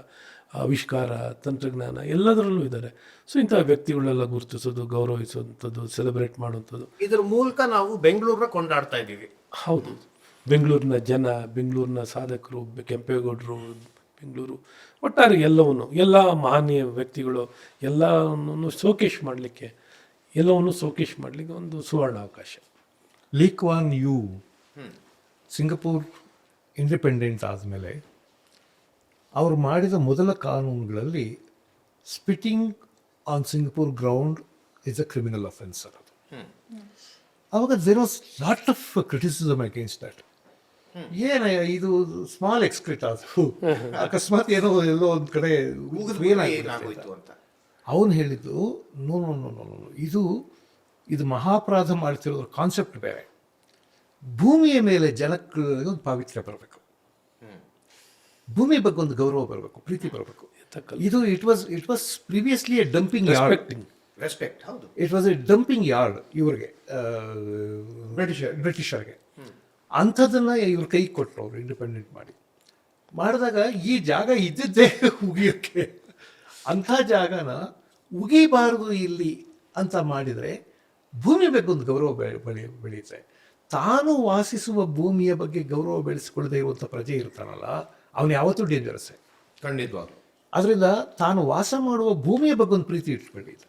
ಆವಿಷ್ಕಾರ, ತಂತ್ರಜ್ಞಾನ ಎಲ್ಲದರಲ್ಲೂ ಇದ್ದಾರೆ. ಸೊ ಇಂಥ ವ್ಯಕ್ತಿಗಳೆಲ್ಲ ಗುರುತಿಸೋದು, ಗೌರವಿಸುವಂಥದ್ದು, ಸೆಲೆಬ್ರೇಟ್ ಮಾಡುವಂಥದ್ದು, ಇದ್ರ ಮೂಲಕ ನಾವು ಬೆಂಗಳೂರನ್ನ ಕೊಂಡಾಡ್ತಾ ಇದ್ದೀವಿ. ಹೌದು. ಬೆಂಗಳೂರಿನ ಜನ, ಬೆಂಗಳೂರಿನ ಸಾಧಕರು, ಕೆಂಪೇಗೌಡರು, ಬೆಂಗಳೂರು ಒಟ್ಟಾರೆ ಎಲ್ಲವನ್ನು, ಎಲ್ಲ ಮಹನೀಯ ವ್ಯಕ್ತಿಗಳು ಎಲ್ಲವನ್ನು ಶೋಕೇಶ್ ಮಾಡಲಿಕ್ಕೆ, ಎಲ್ಲವನ್ನು ಶೋಕೇಶ್ ಮಾಡಲಿಕ್ಕೆ ಒಂದು ಸುವರ್ಣ ಅವಕಾಶ. Lee Kuan Yew Singapore independent ಆದಮೇಲೆ ಅವರು ಮಾಡಿದ ಮೊದಲ ಕಾನೂನುಗಳಲ್ಲಿ spitting on Singapore ground is a criminal offence. ಅದು ಆವಾಗ there was lot of criticism against that. ಏನ ಇದು ಸ್ಮಾಲ್ ಎಕ್ಸ್ಕ್ರಿಟ್ ಅದು, ಅಕಸ್ಮಾತ್ ಏನೋ ಎಲ್ಲೋ ಒಂದು ಕಡೆ ಏನಾಗೋಯ್ತು ಅಂತ ಅವನು ಹೇಳಿದ್ದು, no no no no no, ಇದು ಮಹಾಪರಾಧ ಮಾಡ್ತಿರೋದ್ರ ಕಾನ್ಸೆಪ್ಟ್ ಬೇರೆ. ಭೂಮಿಯ ಮೇಲೆ ಜನಕ್ಕೆ ಒಂದು ಪಾವಿತ್ರ್ಯ ಬರಬೇಕು, ಭೂಮಿ ಬಗ್ಗೆ ಒಂದು ಗೌರವ ಬರಬೇಕು, ಪ್ರೀತಿ ಬರಬೇಕು. ಇದು it was previously a dumping yard. Respect, ಹೌದು. It was a dumping yard ಇವ್ರಿಗೆ, ಬ್ರಿಟಿಷರ್ಗೆ. ಅಂಥದ್ದನ್ನ ಇವ್ರ ಕೈ ಕೊಟ್ಟರು ಅವರು ಇಂಡಿಪೆಂಡೆಂಟ್ ಮಾಡಿದಾಗ ಈ ಜಾಗ ಇದ್ದಿದ್ದೇ ಉಗಿಯೋಕ್ಕೆ. ಅಂಥ ಜಾಗನ ಉಗಿಬಾರದು ಇಲ್ಲಿ ಅಂತ ಮಾಡಿದರೆ ಭೂಮಿ ಬಗ್ಗೆ ಒಂದು ಗೌರವ ಬೆಳೆಯುತ್ತೆ. ತಾನು ವಾಸಿಸುವ ಭೂಮಿಯ ಬಗ್ಗೆ ಗೌರವ ಬೆಳೆಸಿಕೊಳ್ಳದೆ ಇರುವಂಥ ಪ್ರಜೆ ಇರ್ತಾನಲ್ಲ, ಅವನು ಯಾವತ್ತೂ ಡೇಂಜರಸ್ಸೇ. ಖಂಡಿತವಾಗ್ಲು. ಅದರಿಂದ ತಾನು ವಾಸ ಮಾಡುವ ಭೂಮಿಯ ಬಗ್ಗೆ ಒಂದು ಪ್ರೀತಿ ಇಟ್ಕೊಂಡಿದ್ದ.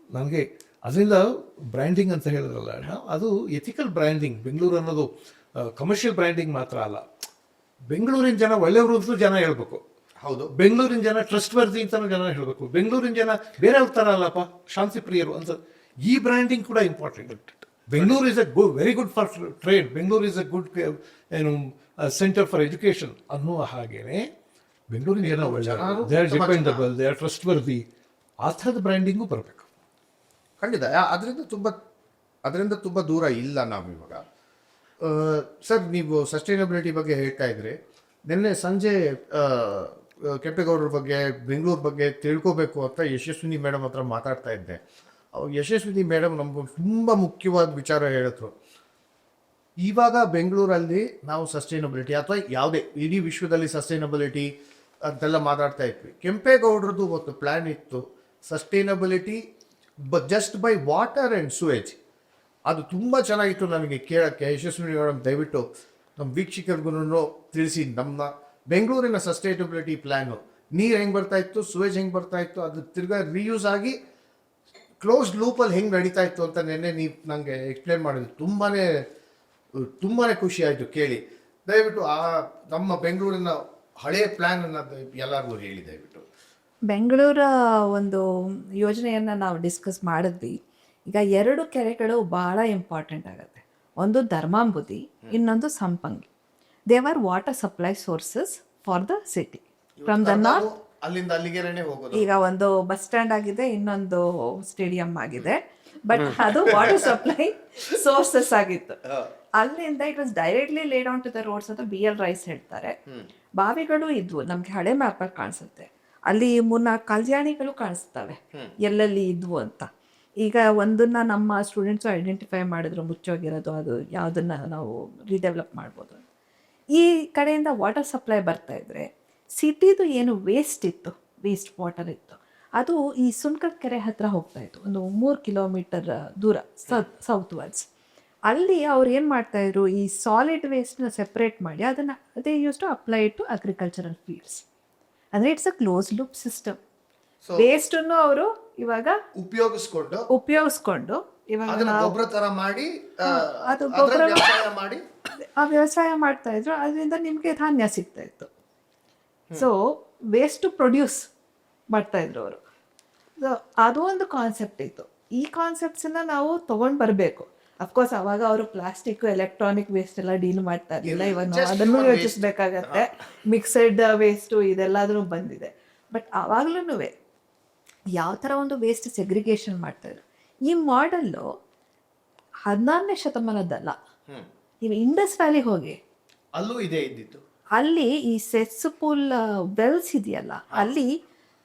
ನನಗೆ ಅದರಿಂದ ಬ್ರ್ಯಾಂಡಿಂಗ್ ಅಂತ ಹೇಳಿದ್ರಲ್ಲ ಅಣ್ಣ, ಅದು ಎಥಿಕಲ್ ಬ್ರ್ಯಾಂಡಿಂಗ್. ಬೆಂಗಳೂರು ಅನ್ನೋದು ಕಮರ್ಷಿಯಲ್ ಬ್ರ್ಯಾಂಡಿಂಗ್ ಮಾತ್ರ ಅಲ್ಲ. ಬೆಂಗಳೂರಿನ ಜನ ಒಳ್ಳೆಯವರು ಅಂತಲೂ ಜನ ಹೇಳ್ಬೇಕು. ಹೌದು. ಬೆಂಗಳೂರಿನ ಜನ ಟ್ರಸ್ಟ್ ವರ್ದಿ ಅಂತಲೂ ಜನ ಹೇಳಬೇಕು. ಬೆಂಗಳೂರಿನ ಜನ ಬೇರೆ ಥರ ಅಲ್ಲಪ್ಪ, ಶಾಂತಿ ಪ್ರಿಯರು ಅಂತ. ಈ ಬ್ರ್ಯಾಂಡಿಂಗ್ ಕೂಡ important. Bengaluru is a very good for trade. Bengaluru is a good centre for education ಅನ್ನುವ ಹಾಗೇನೆ ಬೆಂಗಳೂರಿನ ಜನ ಒಳ್ಳೆ, they are dependable, they are trust worthy. ಆ ಥರದ ಬ್ರ್ಯಾಂಡಿಂಗು ಬರಬೇಕು. ಖಂಡಿತ. ಅದರಿಂದ ತುಂಬ ದೂರ ಇಲ್ಲ ನಾವು ಇವಾಗ. ಸರ್, ನೀವು ಸಸ್ಟೈನಬಿಲಿಟಿ ಬಗ್ಗೆ ಹೇಳ್ತಾ ಇದ್ರಿ. ನಿನ್ನೆ ಸಂಜೆ ಕೆಂಪೇಗೌಡರ ಬಗ್ಗೆ, ಬೆಂಗಳೂರು ಬಗ್ಗೆ ತಿಳ್ಕೋಬೇಕು ಅಂತ ಯಶಸ್ವಿನಿ ಮೇಡಮ್ ಹತ್ರ ಮಾತಾಡ್ತಾ ಇದ್ದೆ. ಯಶಸ್ವಿನಿ ಮೇಡಮ್ ನಮ್ಗೆ ತುಂಬ ಮುಖ್ಯವಾದ ವಿಚಾರ ಹೇಳಿದ್ರು. ಇವಾಗ ಬೆಂಗಳೂರಲ್ಲಿ ನಾವು ಸಸ್ಟೈನಬಿಲಿಟಿ ಅಥವಾ ಯಾವುದೇ ಇಡೀ ವಿಶ್ವದಲ್ಲಿ ಸಸ್ಟೈನಬಿಲಿಟಿ ಅಂತೆಲ್ಲ ಮಾತಾಡ್ತಾ ಇದ್ವಿ. ಕೆಂಪೇಗೌಡರದ್ದು ಒಂದು ಪ್ಲ್ಯಾನ್ ಇತ್ತು, sustainability just by water and Suez. ಅದು ತುಂಬ ಚೆನ್ನಾಗಿತ್ತು ನನಗೆ ಕೇಳೋಕ್ಕೆ. ಯಶಸ್ವಿನಿ ಮೇಡಮ್ ದಯವಿಟ್ಟು ನಮ್ಮ ವೀಕ್ಷಕರಿಗೂ ತಿಳಿಸಿ, ನಮ್ಮ ಬೆಂಗಳೂರಿನ ಸಸ್ಟೈನಬಿಲಿಟಿ ಪ್ಲ್ಯಾನು, ನೀರು ಹೆಂಗೆ ಬರ್ತಾ ಇತ್ತು, ಸುವೇಜ್ ಹೆಂಗೆ ಬರ್ತಾ ಇತ್ತು, ಅದು ತಿರ್ಗಾ ರೀಯೂಸ್ ಆಗಿ ಕ್ಲೋಸ್ಡ್ ಲೂಪಲ್ಲಿ ಹೆಂಗೆ ನಡೀತಾ ಇತ್ತು ಅಂತ ನಿನ್ನೆ ನೀವು ನನಗೆ ಎಕ್ಸ್ಪ್ಲೇನ್ ಮಾಡಿದ್ವಿ. ತುಂಬಾ ಖುಷಿ ಆಯಿತು ಕೇಳಿ. ದಯವಿಟ್ಟು ನಮ್ಮ ಬೆಂಗಳೂರಿನ ಹಳೆಯ ಪ್ಲ್ಯಾನನ್ನು ಎಲ್ಲರಿಗೂ ಹೇಳಿ ದಯವಿಟ್ಟು. ಬೆಂಗಳೂರ ಒಂದು ಯೋಜನೆಯನ್ನು ನಾವು ಡಿಸ್ಕಸ್ ಮಾಡಿದ್ವಿ. ಈಗ 2 ಕೆರೆಗಳು ಭಾಳ ಇಂಪಾರ್ಟೆಂಟ್ ಆಗುತ್ತೆ. ಒಂದು ಧರ್ಮಾಂಬುದಿ, ಇನ್ನೊಂದು Sampangi. They are water supply sources for the city from the north. ಅಲ್ಲಿಂದ ಅಲ್ಲಿಗೆನೇ ಹೋಗೋದು. ಈಗ ಒಂದು ಬಸ್ ಸ್ಟ್ಯಾಂಡ್ ಆಗಿದೆ, ಇನ್ನೊಂದು ಸ್ಟೇಡಿಯಂ ಆಗಿದೆ, ಬಟ್ ಅದು ವಾಟರ್ ಸಪ್ಲೈ ಸೋರ್ಸಸ್ ಆಗಿತ್ತು. ಅಲ್ಲಿಂದ it was directly laid on to the roads ಅಂತ BL ರೈಸ್ ಹೇಳ್ತಾರೆ. ಬಾವಿಗಳು ಇದ್ವು, ನಮ್ಗೆ ಹಳೆ ಮ್ಯಾಪಲ್ಲಿ ಕಾಣಿಸುತ್ತೆ. ಅಲ್ಲಿ 3-4 ಕಲ್ಯಾಣಿಗಳು ಕಾಣಿಸ್ತವೆ ಎಲ್ಲೆಲ್ಲಿ ಇದ್ವು ಅಂತ. ಈಗ ಒಂದನ್ನ ನಮ್ಮ ಸ್ಟೂಡೆಂಟ್ಸು ಐಡೆಂಟಿಫೈ ಮಾಡಿದ್ರು, ಮುಚ್ಚೋಗಿರೋದು, ಅದು ಯಾವುದನ್ನ ನಾವು ರೀಡೆವಲಪ್ ಮಾಡ್ಬೋದು. ಈ ಕಡೆಯಿಂದ ವಾಟರ್ ಸಪ್ಲೈ ಬರ್ತಾ ಇದ್ರೆ ಸಿಟಿದು ಏನು ವೇಸ್ಟ್ ಇತ್ತು, ವೇಸ್ಟ್ ವಾಟರ್ ಇತ್ತು, ಅದು ಈ ಸುಂಕದ ಕೆರೆ ಹತ್ರ ಹೋಗ್ತಾ ಇತ್ತು, ಒಂದು 3 ಕಿಲೋಮೀಟರ್ ದೂರ ಸೌತ್ ವರ್ಡ್ಸ್. ಅಲ್ಲಿ ಅವ್ರು ಏನು ಮಾಡ್ತಾಯಿದ್ರು, ಈ ಸಾಲಿಡ್ ವೇಸ್ಟ್ನ ಸೆಪ್ರೇಟ್ ಮಾಡಿ ಅದನ್ನು ಅದೇ use to apply to agricultural fields. ಅಂದರೆ it's a close loop system. ವೇಸ್ಟನ್ನು ಅವರು ಇವಾಗ ಉಪಯೋಗಿಸ್ಕೊಂಡು ಇವಾಗ ಗೊಬ್ಬರ ತರ ಮಾಡಿ ಅದು ಗೊಬ್ಬರ ಮಾಡಿ ವ್ಯವಸಾಯ ಮಾಡ್ತಾ ಇದ್ರು. ಅದರಿಂದ ನಿಮಗೆ ಧಾನ್ಯ ಸಿಗ್ತಾ ಇತ್ತು. ಸೊ ವೇಸ್ಟ್ ಪ್ರೊಡ್ಯೂಸ್ ಮಾಡ್ತಾ ಇದ್ರು ಅವರು. ಸೊ ಅದು ಒಂದು ಕಾನ್ಸೆಪ್ಟ್ ಇತ್ತು. ಈ ಕಾನ್ಸೆಪ್ಟ್ಸನ್ನ ನಾವು ತೊಗೊಂಡು ಬರಬೇಕು. ಅಫ್ಕೋರ್ಸ್ ಅವಾಗ ಅವರು ಪ್ಲಾಸ್ಟಿಕ್, ಎಲೆಕ್ಟ್ರಾನಿಕ್ ವೇಸ್ಟ್ ಎಲ್ಲ ಡೀಲ್ ಮಾಡ್ತಾ ಇರಲಿಲ್ಲ. ಇವಾಗ ನಾವು ಅದನ್ನು ಯೋಚಿಸ್ಬೇಕಾಗತ್ತೆ. ಮಿಕ್ಸೆಡ್ ವೇಸ್ಟು ಇದೆಲ್ಲದೂ ಬಂದಿದೆ. ಬಟ್ ಆವಾಗ್ಲೂ ಯಾವ ಥರ ಒಂದು ವೇಸ್ಟ್ ಸೆಗ್ರಿಗೇಷನ್ ಮಾಡ್ತಾಯಿದ್ರು. ಈ ಮಾಡೆಲ್ಲು 16ನೇ ಶತಮಾನದಲ್ಲ. ಈಗ ಇಂಡಸ್ ವ್ಯಾಲಿ ಹೋಗಿ ಅಲ್ಲೂ ಇದೆ ಇದ್ದಿತ್ತು. ಅಲ್ಲಿ ಈ ಸೆಸ್ಪೂಲ್ ವೆಲ್ಸ್ ಇದೆಯಲ್ಲ, ಅಲ್ಲಿ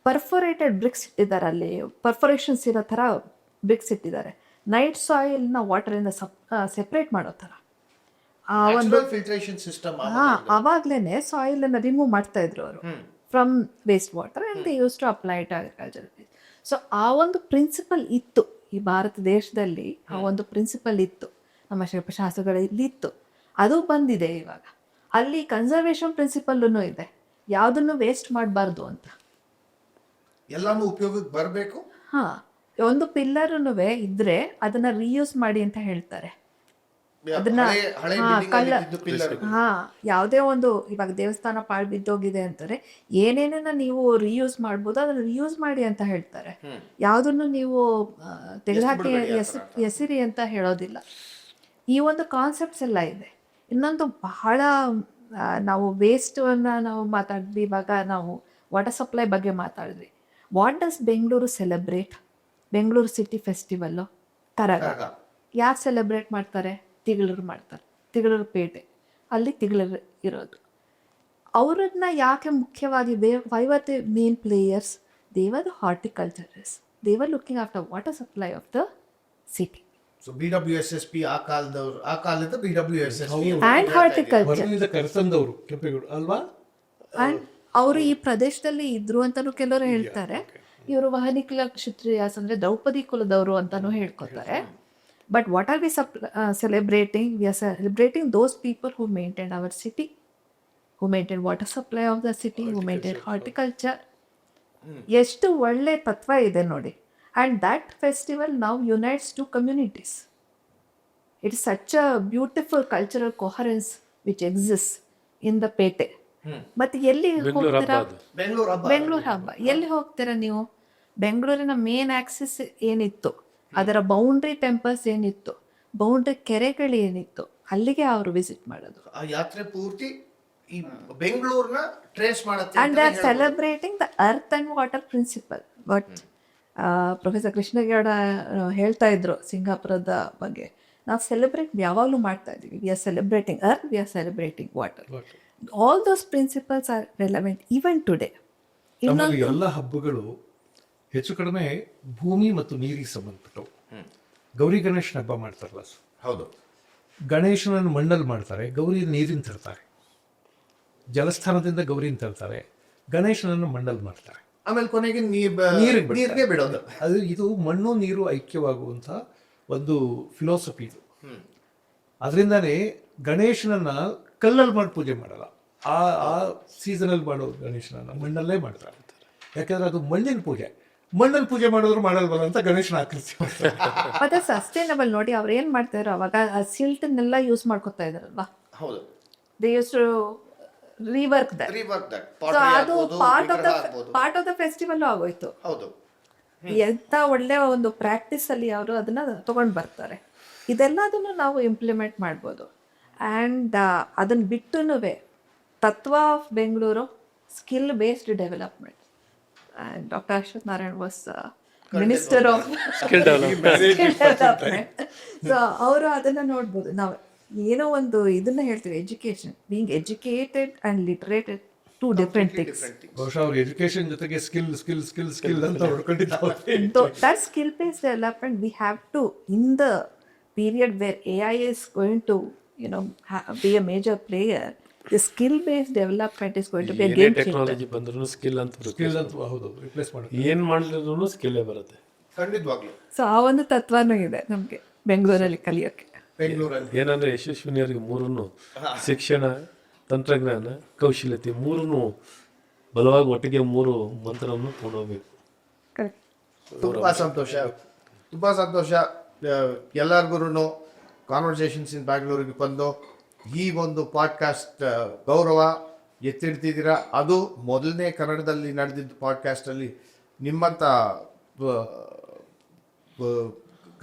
ಪರ್ಫೊರೇಟೆಡ್ ಬ್ರಿಕ್ಸ್ ಇಟ್ಟಿದ್ದಾರೆ. ಅಲ್ಲಿ ಪರ್ಫೊರೇಷನ್ಸ್ ಇರೋ ಥರ ಬ್ರಿಕ್ಸ್ ಇಟ್ಟಿದ್ದಾರೆ. ನೈಟ್ ಸಾಯಿಲ್ನ ವಾಟರಿಂದ ಸೆಪ್ರೇಟ್ ಮಾಡೋ ಥರ ಒಂದು ಫಿಲ್ಟ್ರೇಷನ್ ಸಿಸ್ಟಮ್. ಆವಾಗಲೇ ಸಾಯಿಲನ್ನು ರಿಮೂವ್ ಮಾಡ್ತಾ ಇದ್ರು ಅವರು from waste water and they use to apply to agriculture. So ಆ ಒಂದು ಪ್ರಿನ್ಸಿಪಲ್ ಇತ್ತು ಈ ಭಾರತ ದೇಶದಲ್ಲಿ. ಆ ಒಂದು ಪ್ರಿನ್ಸಿಪಲ್ ಇತ್ತು, ನಮ್ಮ ಶಿಲ್ಪಶಾಸ್ತ್ರಗಳಲ್ಲಿ ಇತ್ತು. ಅದು ಬಂದಿದೆ ಇವಾಗ. ಅಲ್ಲಿ ಕನ್ಸರ್ವೇಷನ್ ಪ್ರಿನ್ಸಿಪಲ್ಲೂ ಇದೆ, ಯಾವುದನ್ನು ವೇಸ್ಟ್ ಮಾಡಬಾರ್ದು ಅಂತ. ಎಲ್ಲಾನು ಉಪಯೋಗಕ್ಕೆ ಬರಬೇಕು. ಹಾಂ, ಒಂದು ಪಿಲ್ಲರ್ನು ಇದ್ರೆ ಅದನ್ನ ರೀಯೂಸ್ ಮಾಡಿ ಅಂತ ಹೇಳ್ತಾರೆ. ಅದನ್ನ ಯಾವುದೇ ಒಂದು ಇವಾಗ ದೇವಸ್ಥಾನ ಪಾಳು ಬಿದ್ದೋಗಿದೆ ಅಂತಾರೆ, ಏನೇನನ್ನ ನೀವು ರೀಯೂಸ್ ಮಾಡ್ಬೋದು ಅದನ್ನ ರೀಯೂಸ್ ಮಾಡಿ ಅಂತ ಹೇಳ್ತಾರೆ. ಯಾವುದನ್ನು ನೀವು ತೆಗೆದುಹಾಕಿ ಎಸಿರಿ ಅಂತ ಹೇಳೋದಿಲ್ಲ. ಈ ಒಂದು ಕಾನ್ಸೆಪ್ಟ್ಸ್ ಎಲ್ಲ ಇದೆ. ಇನ್ನೊಂದು ಬಹಳ ನಾವು ವೇಸ್ಟನ್ನು ನಾವು ಮಾತಾಡಿದ್ವಿ. ಇವಾಗ ನಾವು ವಾಟರ್ ಸಪ್ಲೈ ಬಗ್ಗೆ ಮಾತಾಡಿದ್ವಿ. What does Bengaluru celebrate? Bengaluru city festival Karaga ಯಾರು ಸೆಲೆಬ್ರೇಟ್ ಮಾಡ್ತಾರೆ? ತಿಗಳರು ಮಾಡ್ತಾರೆ. ತಿಗಳರು ಪೇಟೆ, ಅಲ್ಲಿ ತಿಗಳರು ಇರೋದು. ಅವರನ್ನ ಯಾಕೆ ಮುಖ್ಯವಾಗಿ why were the main players? They were the horticulturist. They were looking after water supply of the city. So BWSSP ಆ ಕಾಲದ BWSSP ಆ್ಯಂಡ್ ಹಾರ್ಟಿಕಲ್ಚರ್ ಕರೆತಂದವರು ಕೆಂಪೇಗೌಡ ಅಲ್ವಾ? ಆ್ಯಂಡ್ ಅವರು ಈ ಪ್ರದೇಶದಲ್ಲಿ ಇದ್ರು ಅಂತಲೂ ಕೆಲವರು ಹೇಳ್ತಾರೆ. ಇವರು ವಹನಿ ಕುಲ ಕ್ಷತ್ರಿಯಾಸ್ ಅಂದರೆ ದ್ರೌಪದಿ ಕುಲದವರು ಅಂತಲೂ ಹೇಳ್ಕೊತಾರೆ. But what are we celebrating? We are celebrating those people who maintained our city, who maintained water supply of the city, who maintained horticulture. ಎಷ್ಟು ಒಳ್ಳೆ ತತ್ವ ಇದೆ ನೋಡಿ. ಆ್ಯಂಡ್ ದ್ಯಾಟ್ ಫೆಸ್ಟಿವಲ್ ನಾವು unites to communities. It is such a beautiful cultural coherence which exist in the pete. ಮತ್ತೆ ಎಲ್ಲಿ ಹೋಗ್ತೀರಾ? ಬೆಂಗಳೂರು ಹಬ್ಬ ಎಲ್ಲಿ ಹೋಗ್ತೀರಾ ನೀವು? ಬೆಂಗಳೂರಿನ ಮೇನ್ ಆಕ್ಸಿಸ್ ಏನಿತ್ತು, ಅದರ ಬೌಂಡ್ರಿ ಟೆಂಪಲ್ಸ್ ಏನಿತ್ತು, ಬೌಂಡ್ರಿ ಕೆರೆಗಳು ಏನಿತ್ತು, ಅಲ್ಲಿಗೆ ಅವರು ವಿಸಿಟ್ ಮಾಡೋದು. ಆ ಯಾತ್ರೆ ಪೂರ್ತಿ ಈ ಬೆಂಗಳೂರನ್ನ ಟ್ರೇಸ್ ಮಾಡುತ್ತೆ. And they are celebrating the earth and water principle. But professor Krishnagowda ಹೇಳ್ತಾ ಇದ್ರು ಸಿಂಗಾಪುರದ ಬಗ್ಗೆ. ನಾವು ಸೆಲೆಬ್ರೇಟ್ ಯಾವಾಗಲೂ ಮಾಡ್ತಾ ಇದ್ದೀವಿ. We are celebrating earth, we are celebrating water. All those principles are relevant even today. ನಮ್ಮಲ್ಲಿ ಎಲ್ಲ ಹಬ್ಬಗಳು ಹೆಚ್ಚು ಕಡಿಮೆ ಭೂಮಿ ಮತ್ತು ನೀರಿಗೆ ಸಂಬಂಧಪಟ್ಟವು. ಗೌರಿ ಗಣೇಶನ ಹಬ್ಬ ಮಾಡ್ತಾರಲ್ಲ, ಹೌದು, ಗಣೇಶನನ್ನು ಮಣ್ಣಲ್ಲಿ ಮಾಡ್ತಾರೆ, ಗೌರಿ ನೀರಿನ ತರ್ತಾರೆ. ಜಲಸ್ಥಾನದಿಂದ ಗೌರಿನ ತರ್ತಾರೆ, ಗಣೇಶನನ್ನು ಮಣ್ಣಲ್ಲಿ ಮಾಡ್ತಾರೆ, ಆಮೇಲೆ ಕೊನೆಗೆ ನೀರಿಗೆ ಬಿಡೋದು. ಇದು ಮಣ್ಣು ನೀರು ಐಕ್ಯವಾಗುವಂಥ ಒಂದು ಫಿಲಾಸಫಿ ಇದು. ಅದರಿಂದಾನೇ ಗಣೇಶನನ್ನ ಕಲ್ಲಲ್ಲಿ ಮಾಡಿ ಪೂಜೆ ಮಾಡಲ್ಲ. ಆ ಸೀಸನಲ್ಲಿ ಮಾಡೋ ಗಣೇಶನನ್ನ ಮಣ್ಣಲ್ಲೇ ಮಾಡ್ತಾರೆ. ಯಾಕಂದ್ರೆ ಅದು ಮಣ್ಣಿನ ಪೂಜೆ. ಮಣ್ಣಲ್ಲಿ ಪೂಜೆ ಮಾಡಿದ್ರು ಮಾಡಲ್ವಲ್ಲ ಅಂತ ಗಣೇಶನ ಆಕೃತಿ ಮಾಡ್ತಾರೆ. ಮತ್ತೆ ಸಸ್ಟೈನಬಲ್ ನೋಡಿ, ಅವ್ರು ಏನ್ ಮಾಡ್ತಾರೋ ಅವಾಗ ಆ ಸಿಲ್ಟನ್ನೆಲ್ಲ ಯೂಸ್ ಮಾಡ್ಕೊತಾ ಇದಾರಲ್ವಾ. ಹೌದು, they use to rework that. So ಅದು ಪಾರ್ಟ್ ಆಫ್ ದ ಫೆಸ್ಟಿವಲ್ ಆಗೋಯ್ತು. ಹೌದು, ಎಂತ ಒಳ್ಳೆ ಒಂದು ಪ್ರಾಕ್ಟೀಸ್ ಅಲ್ಲಿ ಅವರು ಅದನ್ನ ತಗೊಂಡು ಬರ್ತಾರೆ. ಇದೆಲ್ಲದನ್ನು ನಾವು ಇಂಪ್ಲಿಮೆಂಟ್ ಮಾಡ್ಬೋದು. ಆ್ಯಂಡ್ ಅದನ್ನ ಬಿಟ್ಟುನುವೆ tatva of Bengaluru skill based development. And doctor Ashwath Narayan was minister of skill development. So ಅವರು ಅದನ್ನ ನೋಡ್ಬೋದು. ನಾವು ಏನೋ ಒಂದು ಇದನ್ನ ಹೇಳ್ತೀವಿ, education, being educated and literated, two different things. ಬಹುಶಃ ಅವ್ರ ಎಜುಕೇಶನ್ ಜೊತೆಗೆ ಸ್ಕಿಲ್ ಅಂತ ಹೊಡ್ಕೊಂಡಿದ್ದಾರೆ. That skill based development we have to, in the period where AI is going to be a major player, the skill based development is going to be a game changer. Technology ಬಂದ್ರೂ skill ಅಂತ ಹೌದು, replace ಮಾಡಿ ಏನ್ ಮಾಡಿದ್ರು ಸ್ಕಿಲ್ಲೇ ಬರುತ್ತೆ ಖಂಡಿತವಾಗ್ಲು. So ಆ ಒಂದು ತತ್ವನೂ ಇದೆ ನಮಗೆ ಬೆಂಗಳೂರಲ್ಲಿ ಕಲಿಯೋಕ್ಕೆ. ಬೆಂಗಳೂರಲ್ಲಿ ಏನಂದ್ರೆ ಯಶಸ್ವಿನಿಯವರಿಗೆ ಮೂರನ್ನು ಶಿಕ್ಷಣ, ತಂತ್ರಜ್ಞಾನ, ಕೌಶಲ್ಯತೆ ಮೂರನ್ನು ಬಲವಾಗಿ ಒಟ್ಟಿಗೆ ಮೂರು ಮಂತ್ರವನ್ನು ತಗೊಂಡೋಗ್ಬೇಕು. ಕರೆಕ್ಟ್. ತುಂಬಾ ಸಂತೋಷ. ಎಲ್ಲರಿಗೂ ಕಾನ್ವರ್ಸೇಷನ್ಸ್ ಇನ್ ಬ್ಯಾಂಗ್ಳೂರಿಗೆ ಬಂದು ಈ ಒಂದು ಪಾಡ್ಕಾಸ್ಟ್ ಗೌರವ ಎತ್ತಿಡ್ತಿದ್ದೀರಾ. ಅದು ಮೊದಲನೇ ಕನ್ನಡದಲ್ಲಿ ನಡೆದಿದ್ದ ಪಾಡ್ಕಾಸ್ಟಲ್ಲಿ ನಿಮ್ಮಂಥ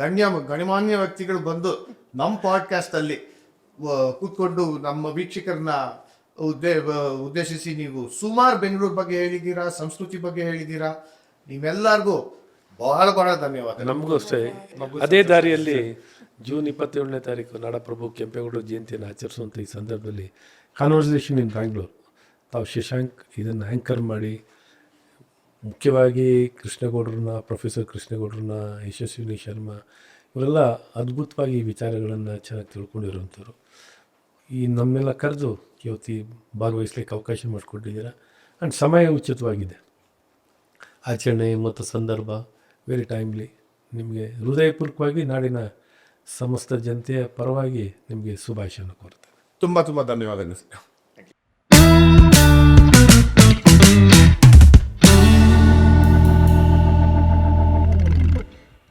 ಗಣ್ಯಮಾನ್ಯ ವ್ಯಕ್ತಿಗಳು ಬಂದು ನಮ್ಮ ಪಾಡ್ಕಾಸ್ಟಲ್ಲಿ ಕೂತ್ಕೊಂಡು ನಮ್ಮ ವೀಕ್ಷಕರನ್ನ ಉದ್ದೇಶಿಸಿ ನೀವು ಸುಮಾರು ಬೆಂಗಳೂರು ಬಗ್ಗೆ ಹೇಳಿದ್ದೀರಾ, ಸಂಸ್ಕೃತಿ ಬಗ್ಗೆ ಹೇಳಿದ್ದೀರಾ. ನೀವೆಲ್ಲರಿಗೂ ಬಹಳ ಧನ್ಯವಾದ. ನಮಗೂ ಅಷ್ಟೇ. ಅದೇ ದಾರಿಯಲ್ಲಿ ಜೂನ್ 27ನೇ ತಾರೀಕು ನಾಡಪ್ರಭು ಕೆಂಪೇಗೌಡರ ಜಯಂತಿಯನ್ನು ಆಚರಿಸುವಂಥ ಈ ಸಂದರ್ಭದಲ್ಲಿ ಕಾನ್ವರ್ಸೇಷನ್ ಇನ್ ಬ್ಯಾಂಗ್ಳೂರ್ ತಾವು ಶಶಾಂಕ್ ಇದನ್ನು ಆ್ಯಂಕರ್ ಮಾಡಿ, ಮುಖ್ಯವಾಗಿ ಕೃಷ್ಣಗೌಡ್ರನ್ನ, ಪ್ರೊಫೆಸರ್ ಕೃಷ್ಣಗೌಡ್ರನ್ನ, ಯಶಸ್ವಿನಿ ಶರ್ಮಾ ಇವರೆಲ್ಲ ಅದ್ಭುತವಾಗಿ ಈ ವಿಚಾರಗಳನ್ನು ಚೆನ್ನಾಗಿ ತಿಳ್ಕೊಂಡಿರುವಂಥವ್ರು. ಈ ನಮ್ಮೆಲ್ಲ ಕರೆದು ಇವತ್ತು ಭಾಗವಹಿಸ್ಲಿಕ್ಕೆ ಅವಕಾಶ ಮಾಡಿಕೊಟ್ಟಿದ್ದೀರಾ. ಆ್ಯಂಡ್ ಸಮಯ ಉಚಿತವಾಗಿದೆ. ಆಚರಣೆ ಮತ್ತು ಸಂದರ್ಭ ವೆರಿ ಟೈಮ್ಲಿ. ನಿಮಗೆ ಹೃದಯಪೂರ್ವಕವಾಗಿ ನಾಡಿನ ಸಮಸ್ತ ಜನತೆಯ ಪರವಾಗಿ ನಿಮಗೆ ಶುಭಾಶಯವನ್ನು ಕೋರ್ತೇನೆ. ತುಂಬ ಧನ್ಯವಾದಗಳು.